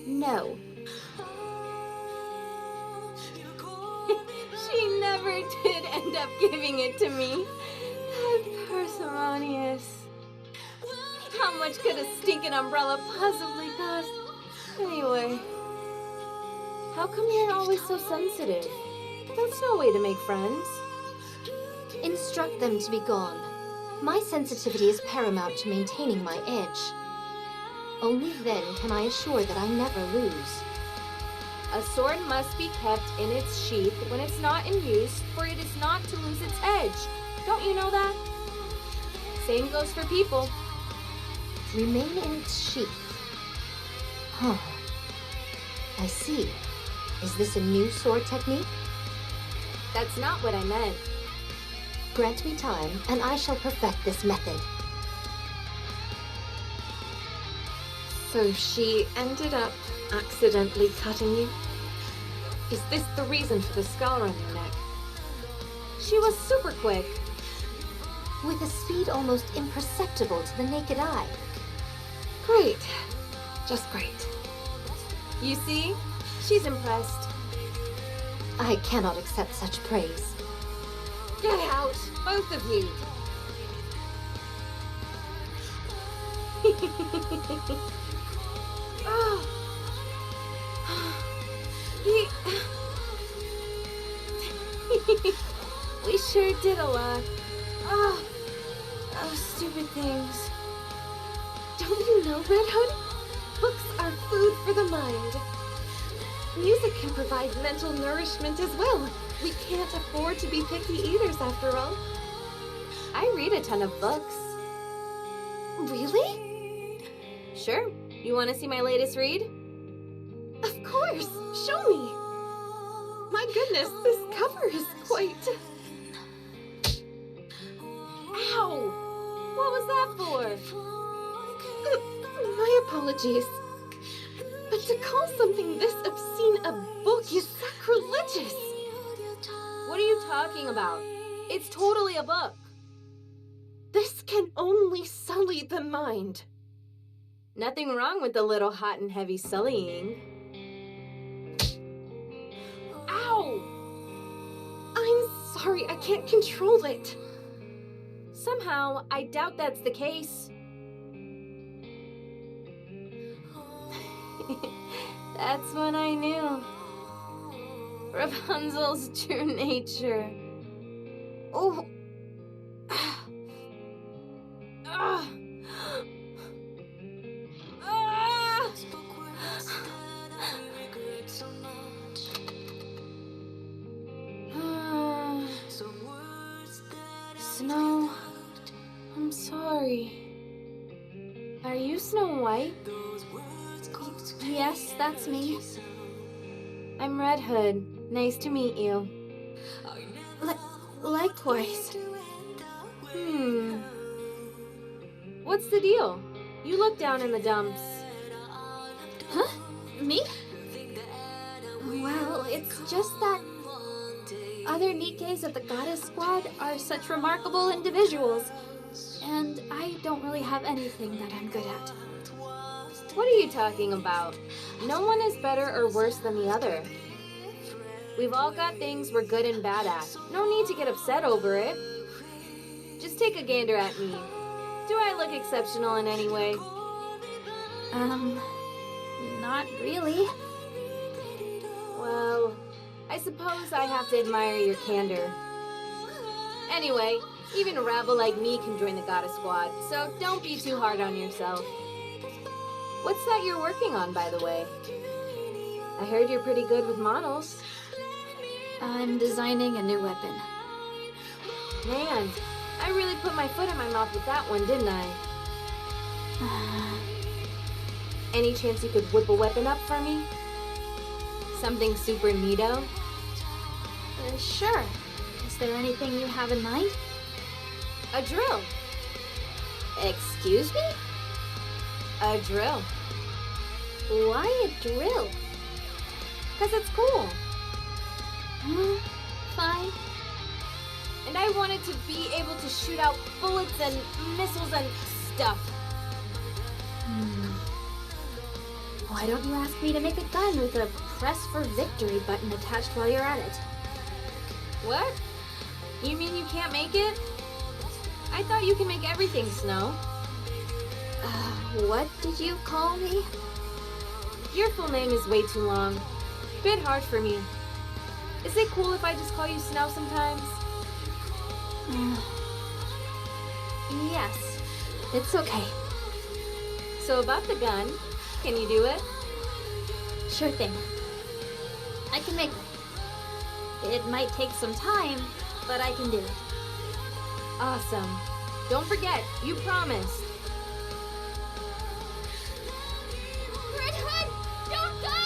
No. She never did end up giving it to me. How parsimonious. How much could a stinking umbrella possibly cost? Anyway. How come you're always so sensitive? That's no way to make friends. Instruct them to be gone. My sensitivity is paramount to maintaining my edge. Only then can I assure that I never lose. A sword must be kept in its sheath when it's not in use, for it is not to lose its edge. Don't you know that? Same goes for people. Remain in its sheath. Huh. I see. Is this a new sword technique? That's not what I meant. Grant me time, and I shall perfect this method. So she ended up accidentally cutting you? Is this the reason for the scar on your neck? She was super quick. With a speed almost imperceptible to the naked eye. Great. Just great. You see? She's impressed. I cannot accept such praise. Get out, both of you. Oh. We sure did a lot. Oh, stupid things. Don't you know, Red Hood? Books are food for the mind. Music can provide mental nourishment as well. We can't afford to be picky eaters, after all. I read a ton of books. Really? Sure. You want to see my latest read? Of course! Show me! My goodness, this cover is quite... Ow! What was that for? My apologies. But to call something this obscene a book is sacrilegious! What are you talking about? It's totally a book. This can only sully the mind. Nothing wrong with a little hot and heavy sullying. Ow! I'm sorry, I can't control it. Somehow, I doubt that's the case. That's when I knew. Rapunzel's true nature. Oh. Ah. Ah. Snow, I'm sorry. Are you Snow White? Yes, that's me. I'm Red Hood. Nice to meet you. Likewise. Ot's the deal? You look down in the dumps. Huh? Me? Well, it's just that other Nikkes of the Goddess Squad are such remarkable individuals, and I don't really have anything that I'm good at. What are you talking about? No one is better or worse than the other. We've all got things we're good and bad at. No need to get upset over it. Just take a gander at me. Do I look exceptional in any way? Not really. Well, I suppose I have to admire your candor. Anyway, even a rabble like me can join the Goddess Squad, so don't be too hard on yourself. What's that you're working on, by the way? I heard you're pretty good with models. I'm designing a new weapon. Man, I really put my foot in my mouth with that one, didn't I? Any chance you could whip a weapon up for me? Something super neato? Sure. Is there anything you have in mind? A drill. Excuse me? A drill. Why a drill? 'Cause it's cool. Fine. And I wanted to be able to shoot out bullets and missiles and stuff. Why don't you ask me to make a gun with a press for victory button attached while you're at it? What? You mean you can't make it? I thought you can make everything, Snow. What did you call me? Your full name is way too long. Bit hard for me. Is it cool if I just call you Snow sometimes? Yes, it's okay. So about the gun, can you do it? Sure thing. I can make it. It might take some time, but I can do it. Awesome. Don't forget, you promised. Red Hood, don't go!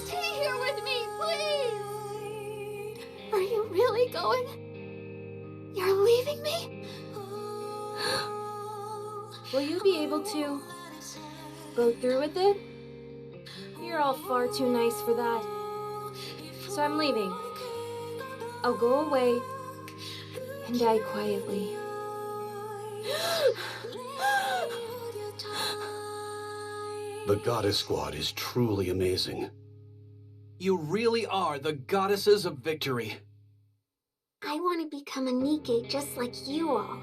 Stay here with me, please! Are you really going? You're leaving me? Will you be able to go through with it? You're all far too nice for that. So I'm leaving. I'll go away and die quietly. The Goddess Squad is truly amazing. You really are the goddesses of victory. I want to become a Nikke just like you all.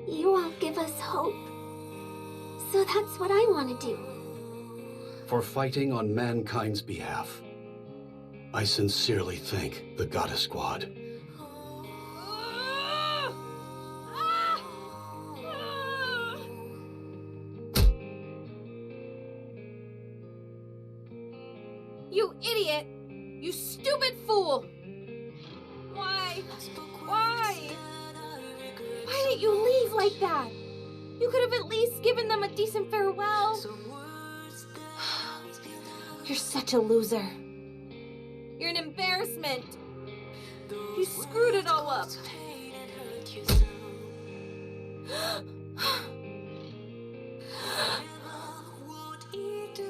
You all give us hope. So that's what I want to do. For fighting on mankind's behalf, I sincerely thank the Goddess Squad. You idiot! You stupid fool! Why? Why? Why didn't you leave like that? You could have at least given them a decent farewell. You're such a loser. You're an embarrassment. You screwed it all up.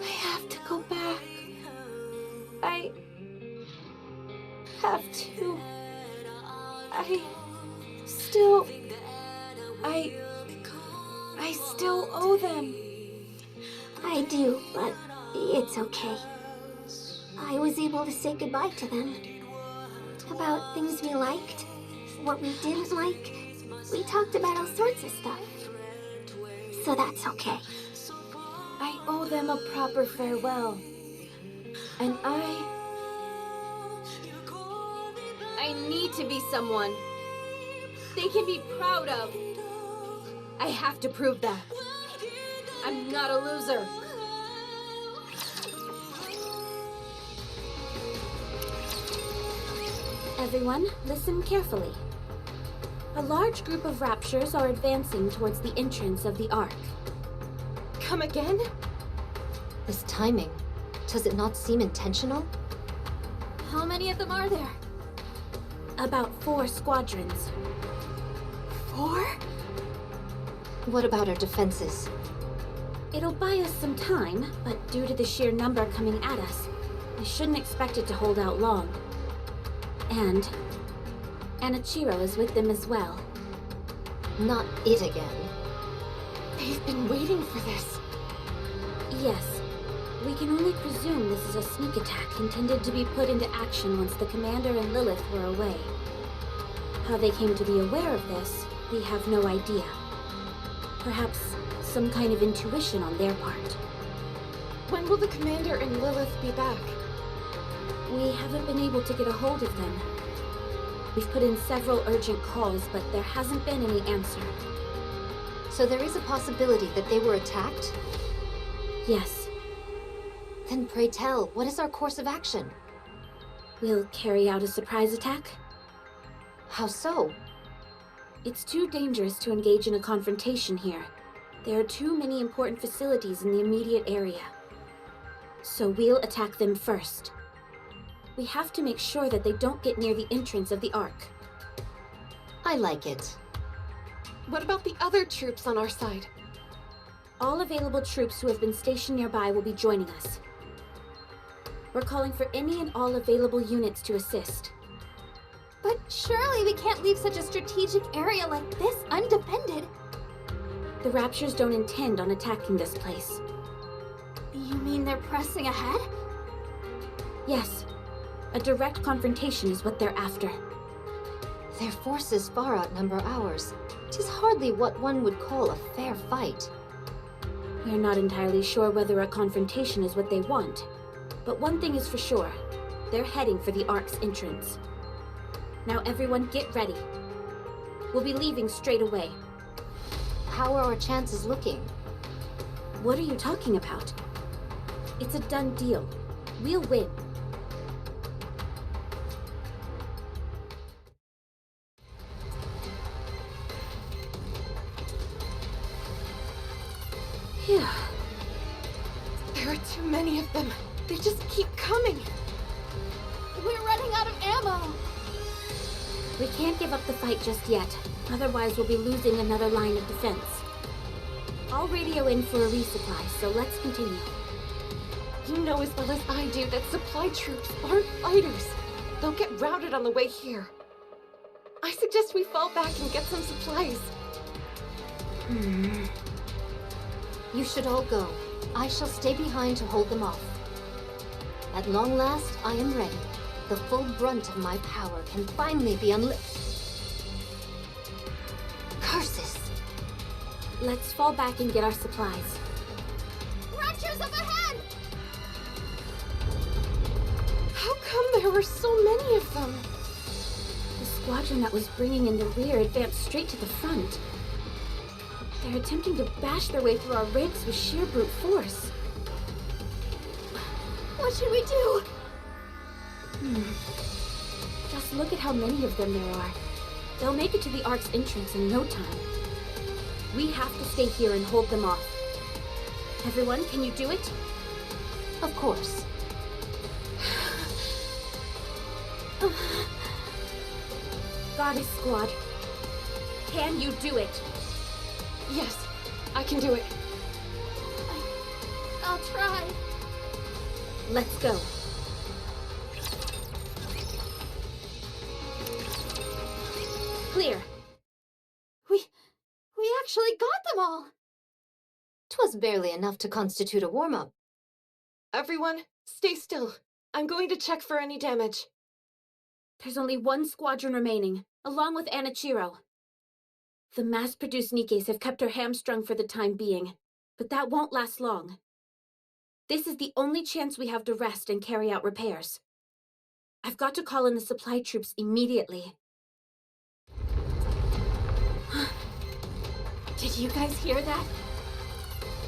I have to go back. I have to. I still owe them. I do, but it's okay. I was able to say goodbye to them. About things we liked, what we didn't like. We talked about all sorts of stuff. So that's okay. I owe them a proper farewell. And I need to be someone they can be proud of. I have to prove that. I'm not a loser. Everyone, listen carefully. A large group of Raptures are advancing towards the entrance of the Ark. Come again? This timing, does it not seem intentional? How many of them are there? About 4 squadrons. 4? What about our defenses? It'll buy us some time, but due to the sheer number coming at us, we shouldn't expect it to hold out long. And Anichiro is with them as well. Not it again. They've been waiting for this. Yes. We can only presume this is a sneak attack intended to be put into action once the Commander and Lilith were away. How they came to be aware of this, we have no idea. Perhaps some kind of intuition on their part. When will the Commander and Lilith be back? We haven't been able to get a hold of them. We've put in several urgent calls, but there hasn't been any answer. So there is a possibility that they were attacked? Yes. Then pray tell, what is our course of action? We'll carry out a surprise attack. How so? It's too dangerous to engage in a confrontation here. There are too many important facilities in the immediate area. So we'll attack them first. We have to make sure that they don't get near the entrance of the Ark. I like it. What about the other troops on our side? All available troops who have been stationed nearby will be joining us. We're calling for any and all available units to assist. But surely we can't leave such a strategic area like this undefended. The Raptures don't intend on attacking this place. You mean they're pressing ahead? Yes. A direct confrontation is what they're after. Their forces far outnumber ours. 'Tis hardly what one would call a fair fight. We're not entirely sure whether a confrontation is what they want. But one thing is for sure. They're heading for the Ark's entrance. Now everyone get ready. We'll be leaving straight away. How are our chances looking? What are you talking about? It's a done deal. We'll win. Phew. There are too many of them. They just keep coming. We're running out of ammo. We can't give up the fight just yet. Otherwise, we'll be losing another line of defense. I'll radio in for a resupply, so let's continue. You know as well as I do that supply troops aren't fighters. They'll get routed on the way here. I suggest we fall back and get some supplies. You should all go. I shall stay behind to hold them off. At long last, I am ready. The full brunt of my power can finally be unleashed. Curses! Let's fall back and get our supplies. Raptures up ahead! How come there were so many of them? The squadron that was bringing in the rear advanced straight to the front. They're attempting to bash their way through our ranks with sheer brute force. What should we do? Just look at how many of them there are. They'll make it to the Ark's entrance in no time. We have to stay here and hold them off. Everyone, can you do it? Of course. Goddess Squad, can you do it? Yes, I can do it. I'll try. Let's go. Clear. We actually got them all. 'Twas barely enough to constitute a warm-up. Everyone, stay still. I'm going to check for any damage. There's only one squadron remaining, along with Anichiro. The mass-produced Nikkes have kept her hamstrung for the time being, but that won't last long. This is the only chance we have to rest and carry out repairs. I've got to call in the supply troops immediately. Did you guys hear that?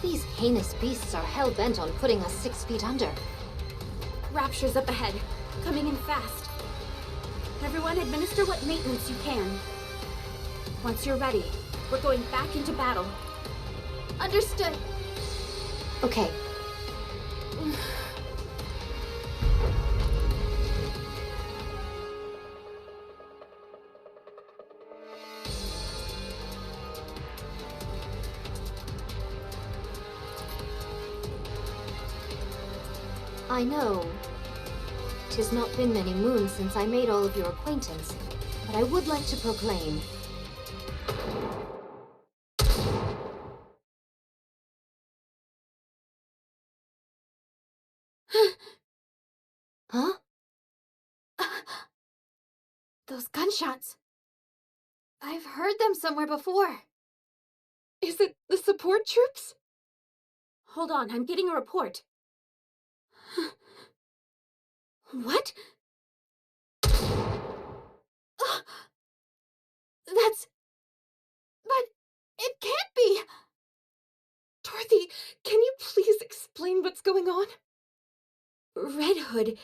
These heinous beasts are hell-bent on putting us 6 feet under. Rapture's up ahead, coming in fast. Everyone, administer what maintenance you can. Once you're ready, we're going back into battle. Understood. Okay. I know. 'Tis not been many moons since I made all of your acquaintance, but I would like to proclaim. Huh? Those gunshots. I've heard them somewhere before. Is it the support troops? Hold on, I'm getting a report. What? That's... But it can't be! Dorothy, can you please explain what's going on? Red Hood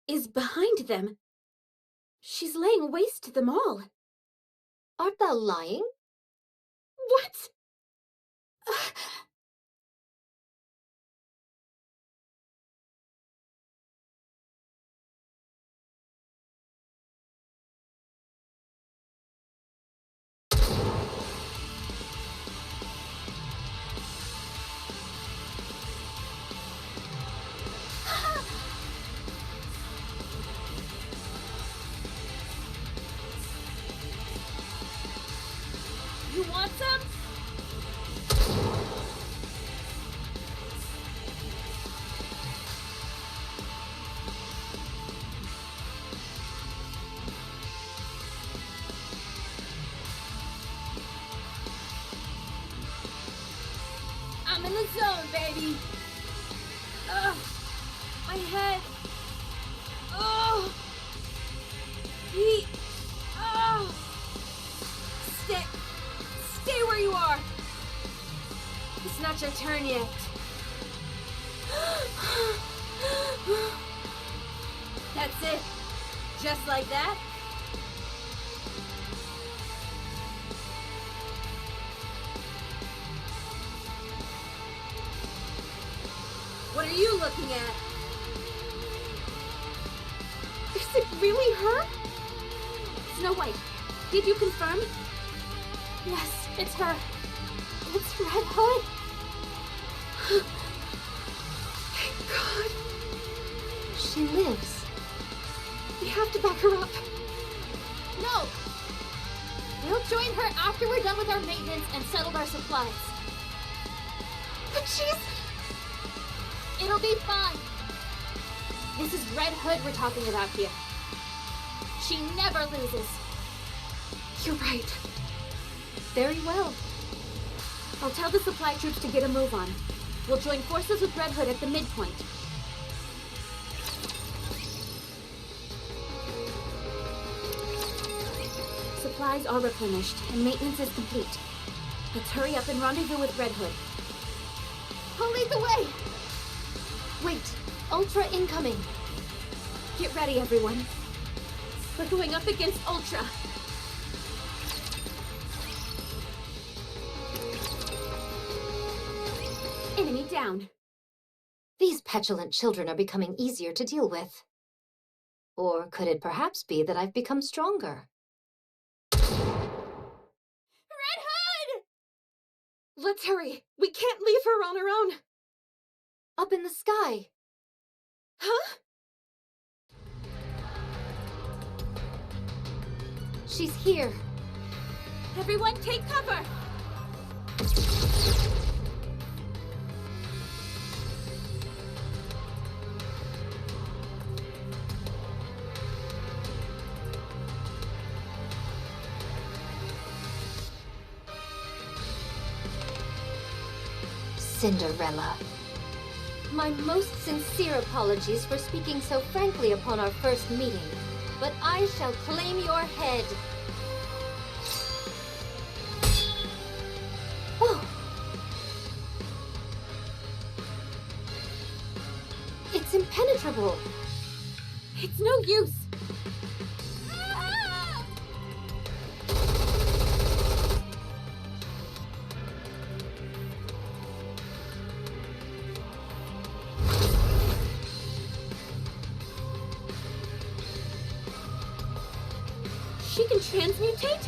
is behind them. She's laying waste to them all. Art thou lying? What? You want some? I'm in the zone, baby. Ugh, my head. Oh, heat. Oh, stay where you are. It's not your turn yet. That's it. Just like that. What are you looking at? Is it really her? Snow White, did you confirm? Yes, it's her. It's Red Hood. Thank God. She lives. We have to back her up. No! We'll join her after we're done with our maintenance and settled our supplies. But she's... It'll be fine. This is Red Hood we're talking about here. She never loses. You're right. Very well. I'll tell the supply troops to get a move on. We'll join forces with Red Hood at the midpoint. Supplies are replenished, and maintenance is complete. Let's hurry up and rendezvous with Red Hood. I'll lead the way. Wait! Ultra incoming! Get ready, everyone. We're going up against Ultra. Enemy down. These petulant children are becoming easier to deal with. Or could it perhaps be that I've become stronger? Red Hood! Let's hurry. We can't leave her on her own. Up in the sky. Huh? She's here. Everyone take cover! Cinderella. My most sincere apologies for speaking so frankly upon our first meeting, but I shall claim your head. Oh! It's impenetrable! It's no use! She can transmutate?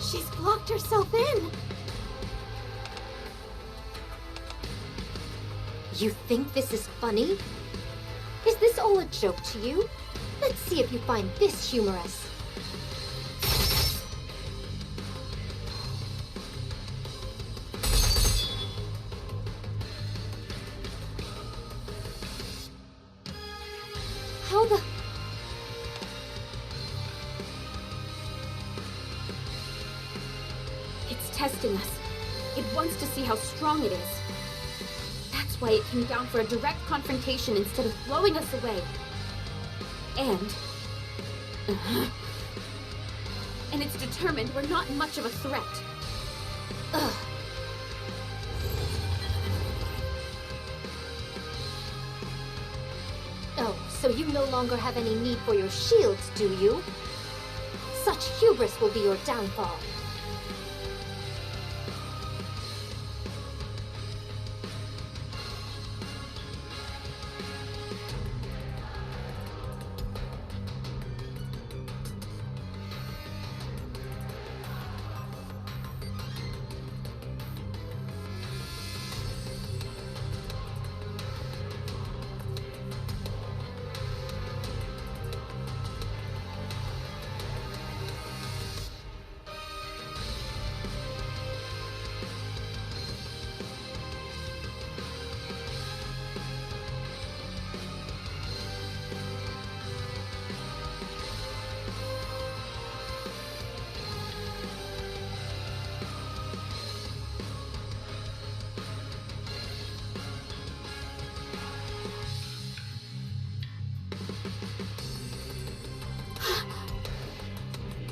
She's blocked herself in! You think this is funny? Is this all a joke to you? Let's see if you find this humorous. How the... It's testing us. It wants to see how strong it is. That's why it came down for a direct confrontation instead of blowing us away. And it's determined we're not much of a threat. Ugh. Oh, so you no longer have any need for your shields, do you? Such hubris will be your downfall.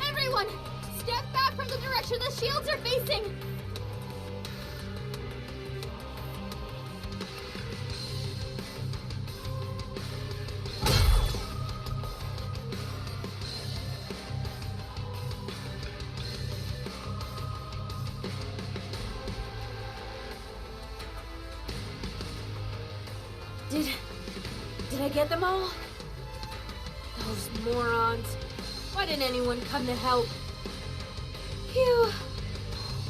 Everyone, step back from the direction the shields are facing! Did I get them all? Those morons. Why didn't anyone come to help? Phew.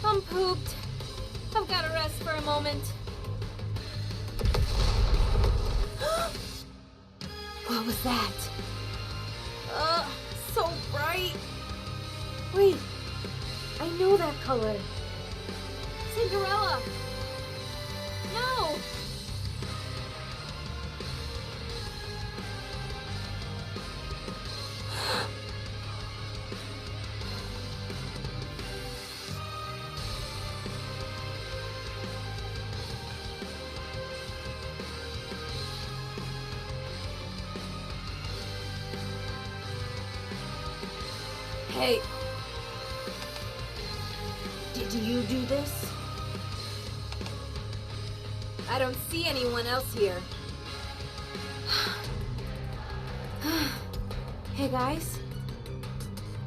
I'm pooped. I've got to rest for a moment. What was that? So bright. Wait, I know that color. Cinderella. No. Hey. Did you do this? I don't see anyone else here. Hey guys.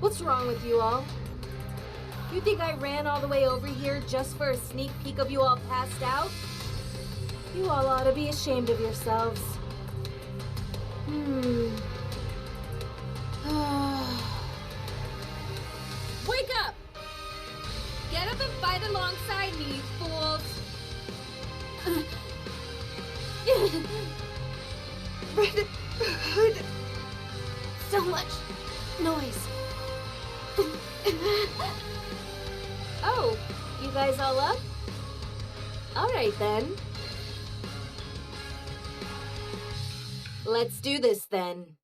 What's wrong with you all? You think I ran all the way over here just for a sneak peek of you all passed out? You all ought to be ashamed of yourselves. Wake up! Get up and fight alongside me, you fools! Red Hood. So much noise. Oh, you guys all up? Alright then. Let's do this then.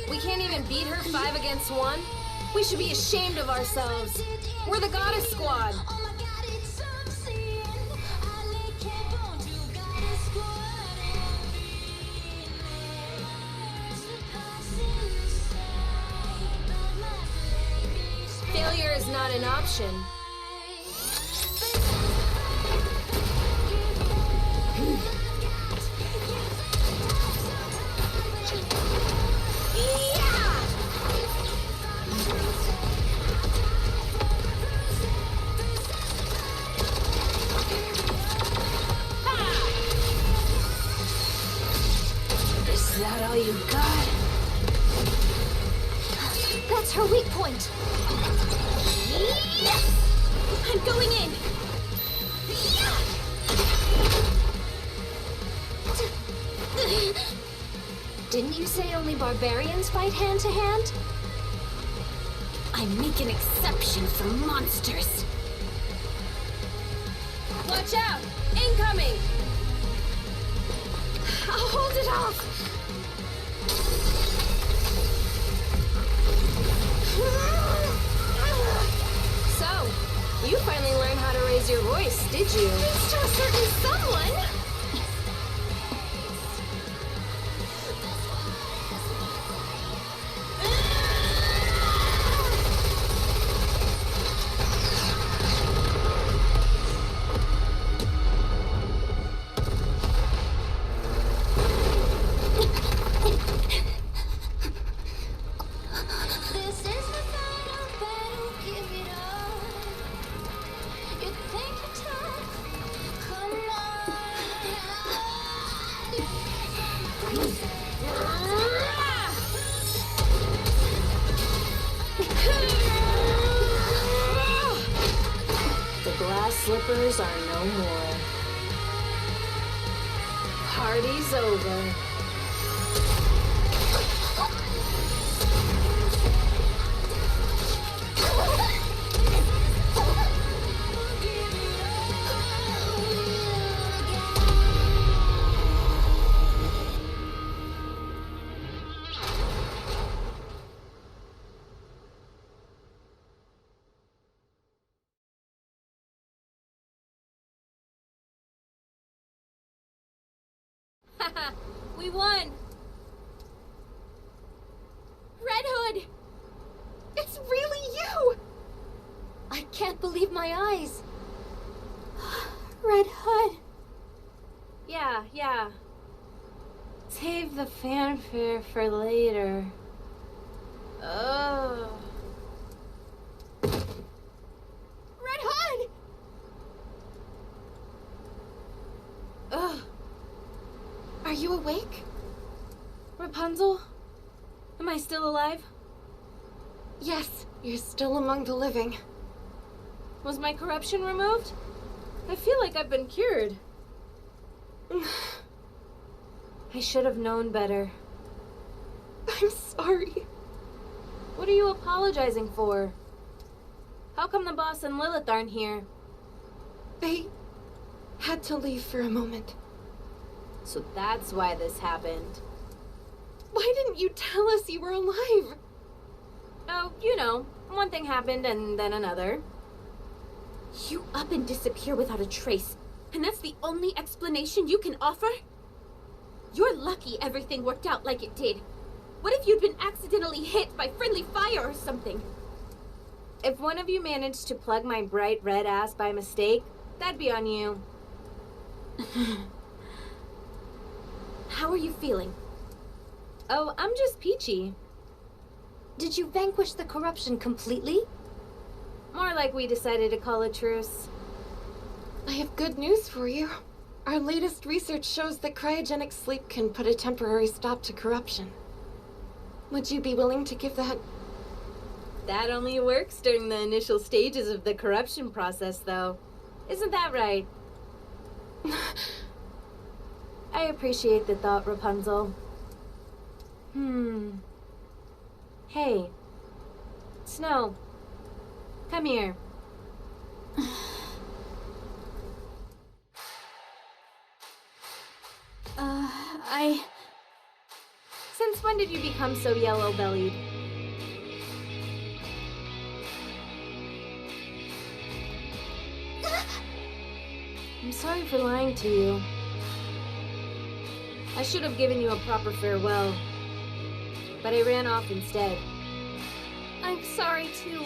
We can't even beat her 5 against 1? We should be ashamed of ourselves. We're the Goddess Squad. Failure is not an option. Is that all you got? That's her weak point. I'm going in! Didn't you say only barbarians fight hand to hand? I make an exception for monsters. Watch out! Incoming! I'll hold it off. So, you finally learned how to raise your voice, did you? Thanks to a certain someone. Slippers are no more. Party's over. We won! Red Hood! It's really you! I can't believe my eyes. Red Hood. Yeah. Save the fanfare for later. Oh. Red Hood! Ugh. Are you awake? Rapunzel? Am I still alive? Yes, you're still among the living. Was my corruption removed? I feel like I've been cured. I should have known better. I'm sorry. What are you apologizing for? How come the boss and Lilith aren't here? They had to leave for a moment. So that's why this happened. Why didn't you tell us you were alive? Oh, you know, one thing happened and then another. You up and disappear without a trace, and that's the only explanation you can offer? You're lucky everything worked out like it did. What if you'd been accidentally hit by friendly fire or something? If one of you managed to plug my bright red ass by mistake, that'd be on you. How are you feeling? Oh, I'm just peachy. Did you vanquish the corruption completely? More like we decided to call a truce. I have good news for you. Our latest research shows that cryogenic sleep can put a temporary stop to corruption. Would you be willing to give that? That only works during the initial stages of the corruption process, though. Isn't that right? I appreciate the thought, Rapunzel. Hey. Snow. Come here. Since when did you become so yellow-bellied? I'm sorry for lying to you. I should have given you a proper farewell, but I ran off instead. I'm sorry too.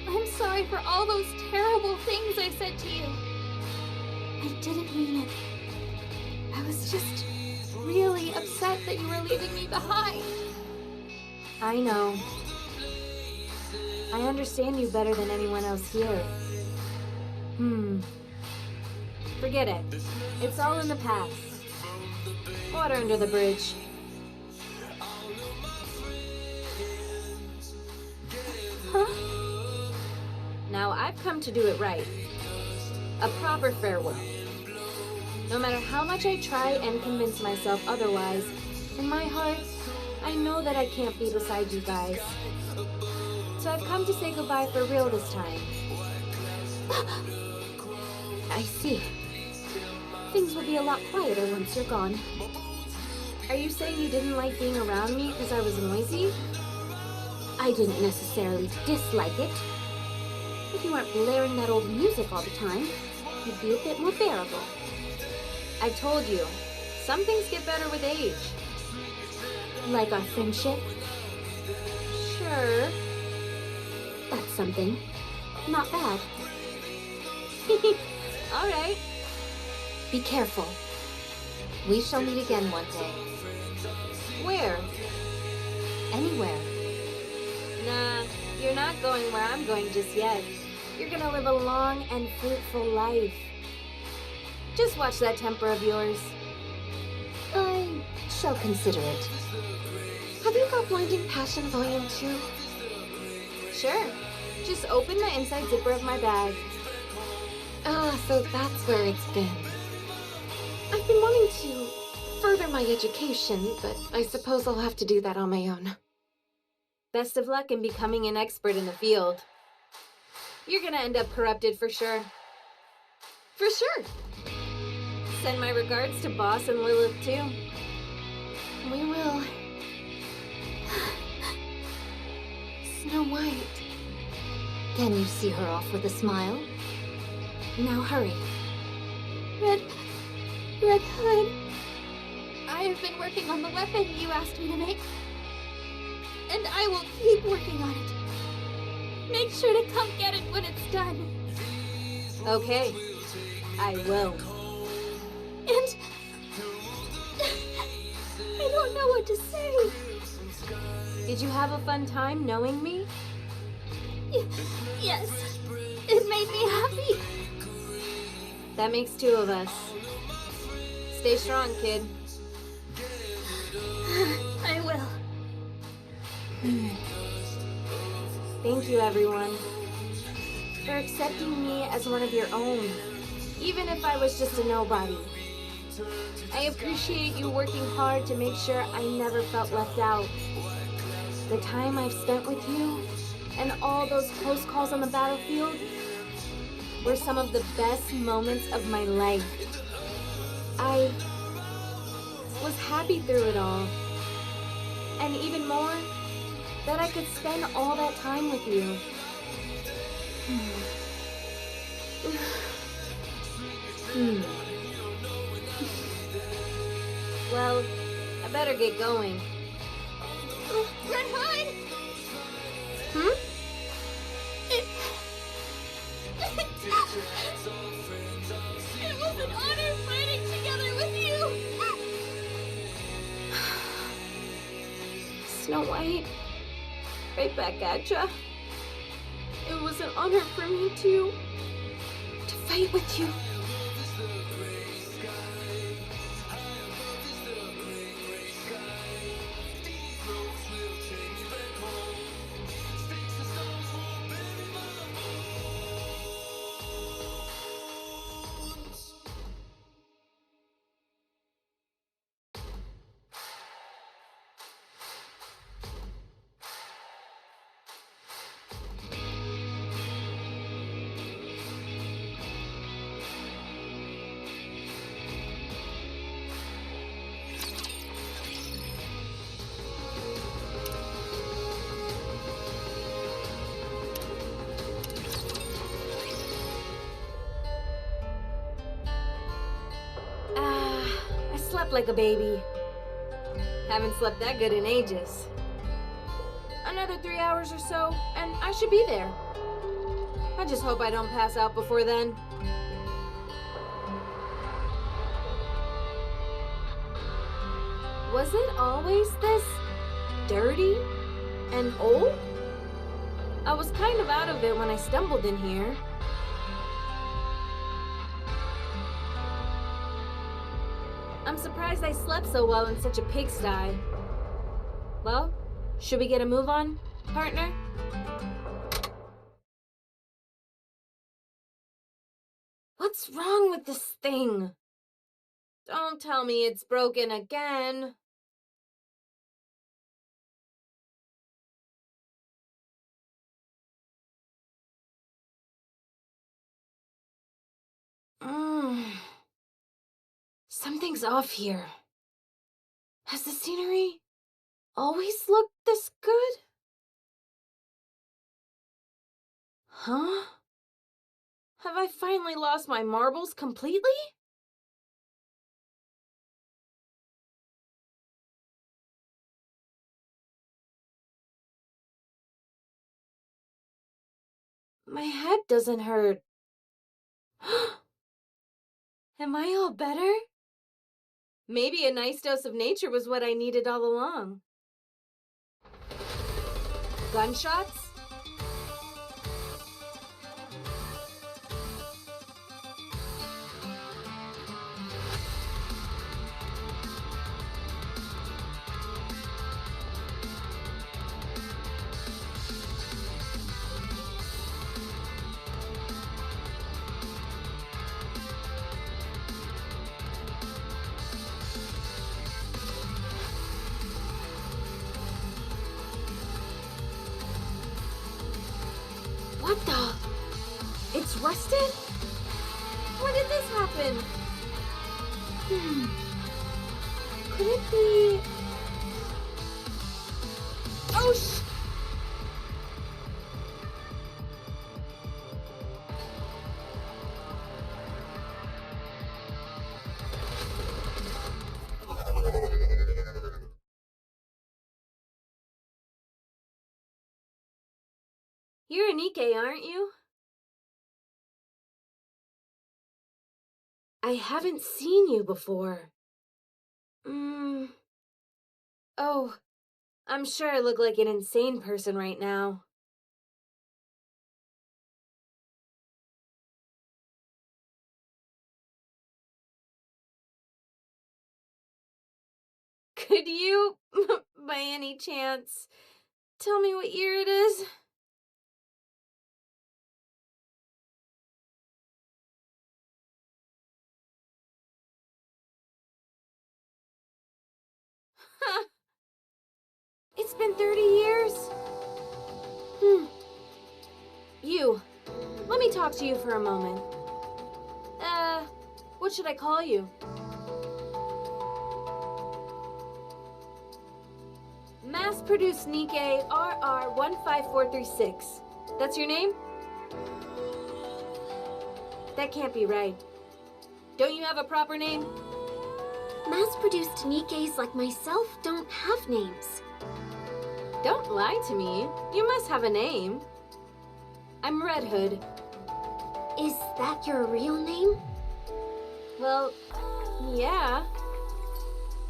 I'm sorry for all those terrible things I said to you. I didn't mean it. I was just really upset that you were leaving me behind. I know. I understand you better than anyone else here. Forget it. It's all in the past. Water under the bridge. Huh? Now I've come to do it right. A proper farewell. No matter how much I try and convince myself otherwise, in my heart, I know that I can't be beside you guys. So I've come to say goodbye for real this time. I see. Things will be a lot quieter once you're gone. Are you saying you didn't like being around me because I was noisy? I didn't necessarily dislike it. If you weren't blaring that old music all the time, it'd be a bit more bearable. I told you, some things get better with age. Like our friendship? Sure. That's something. Not bad. All right. Be careful. We shall meet again one day. Where? Anywhere. Nah, you're not going where I'm going just yet. You're gonna live a long and fruitful life. Just watch that temper of yours. I shall consider it. Have you got Blinding Passion Volume 2? Sure. Just open the inside zipper of my bag. Ah, so that's where it's been. I've been wanting to further my education, but I suppose I'll have to do that on my own. Best of luck in becoming an expert in the field. You're gonna end up corrupted for sure. For sure. Send my regards to Boss and Lilith too. We will. Snow White. Can you see her off with a smile? Now hurry. Red Hood. I have been working on the weapon you asked me to make. And I will keep working on it. Make sure to come get it when it's done. Okay. I will. And I don't know what to say. Did you have a fun time knowing me? Yes. It made me happy. That makes two of us. Stay strong, kid. I will. Thank you, everyone, for accepting me as one of your own, even if I was just a nobody. I appreciate you working hard to make sure I never felt left out. The time I've spent with you and all those close calls on the battlefield were some of the best moments of my life. I was happy through it all. And even more, that I could spend all that time with you. Well, I better get going. Red Hood! It was an honor Snow White. Right back at ya. It was an honor for me to fight with you. I slept like a baby. Haven't slept that good in ages. Another 3 hours or so, and I should be there. I just hope I don't pass out before then. Was it always this dirty and old? I was kind of out of it when I stumbled in here. I'm surprised I slept so well in such a pigsty. Well, should we get a move on, partner? What's wrong with this thing? Don't tell me it's broken again. Something's off here. Has the scenery always looked this good? Huh? Have I finally lost my marbles completely? My head doesn't hurt. Am I all better? Maybe a nice dose of nature was what I needed all along. Gunshots? What the? It's rusted? When did this happen? Could it be... Oh, You're a Nikke, aren't you? I haven't seen you before. Oh, I'm sure I look like an insane person right now. Could you, by any chance, tell me what year it is? It's been 30 years? You, let me talk to you for a moment. What should I call you? Mass-produced Nikke RR15436. That's your name? That can't be right. Don't you have a proper name? Mass-produced Nikkes like myself don't have names. Don't lie to me. You must have a name. I'm Red Hood. Is that your real name? Well, yeah.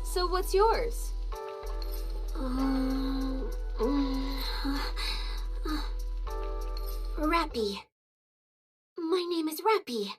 So what's yours? Rappy. My name is Rappy.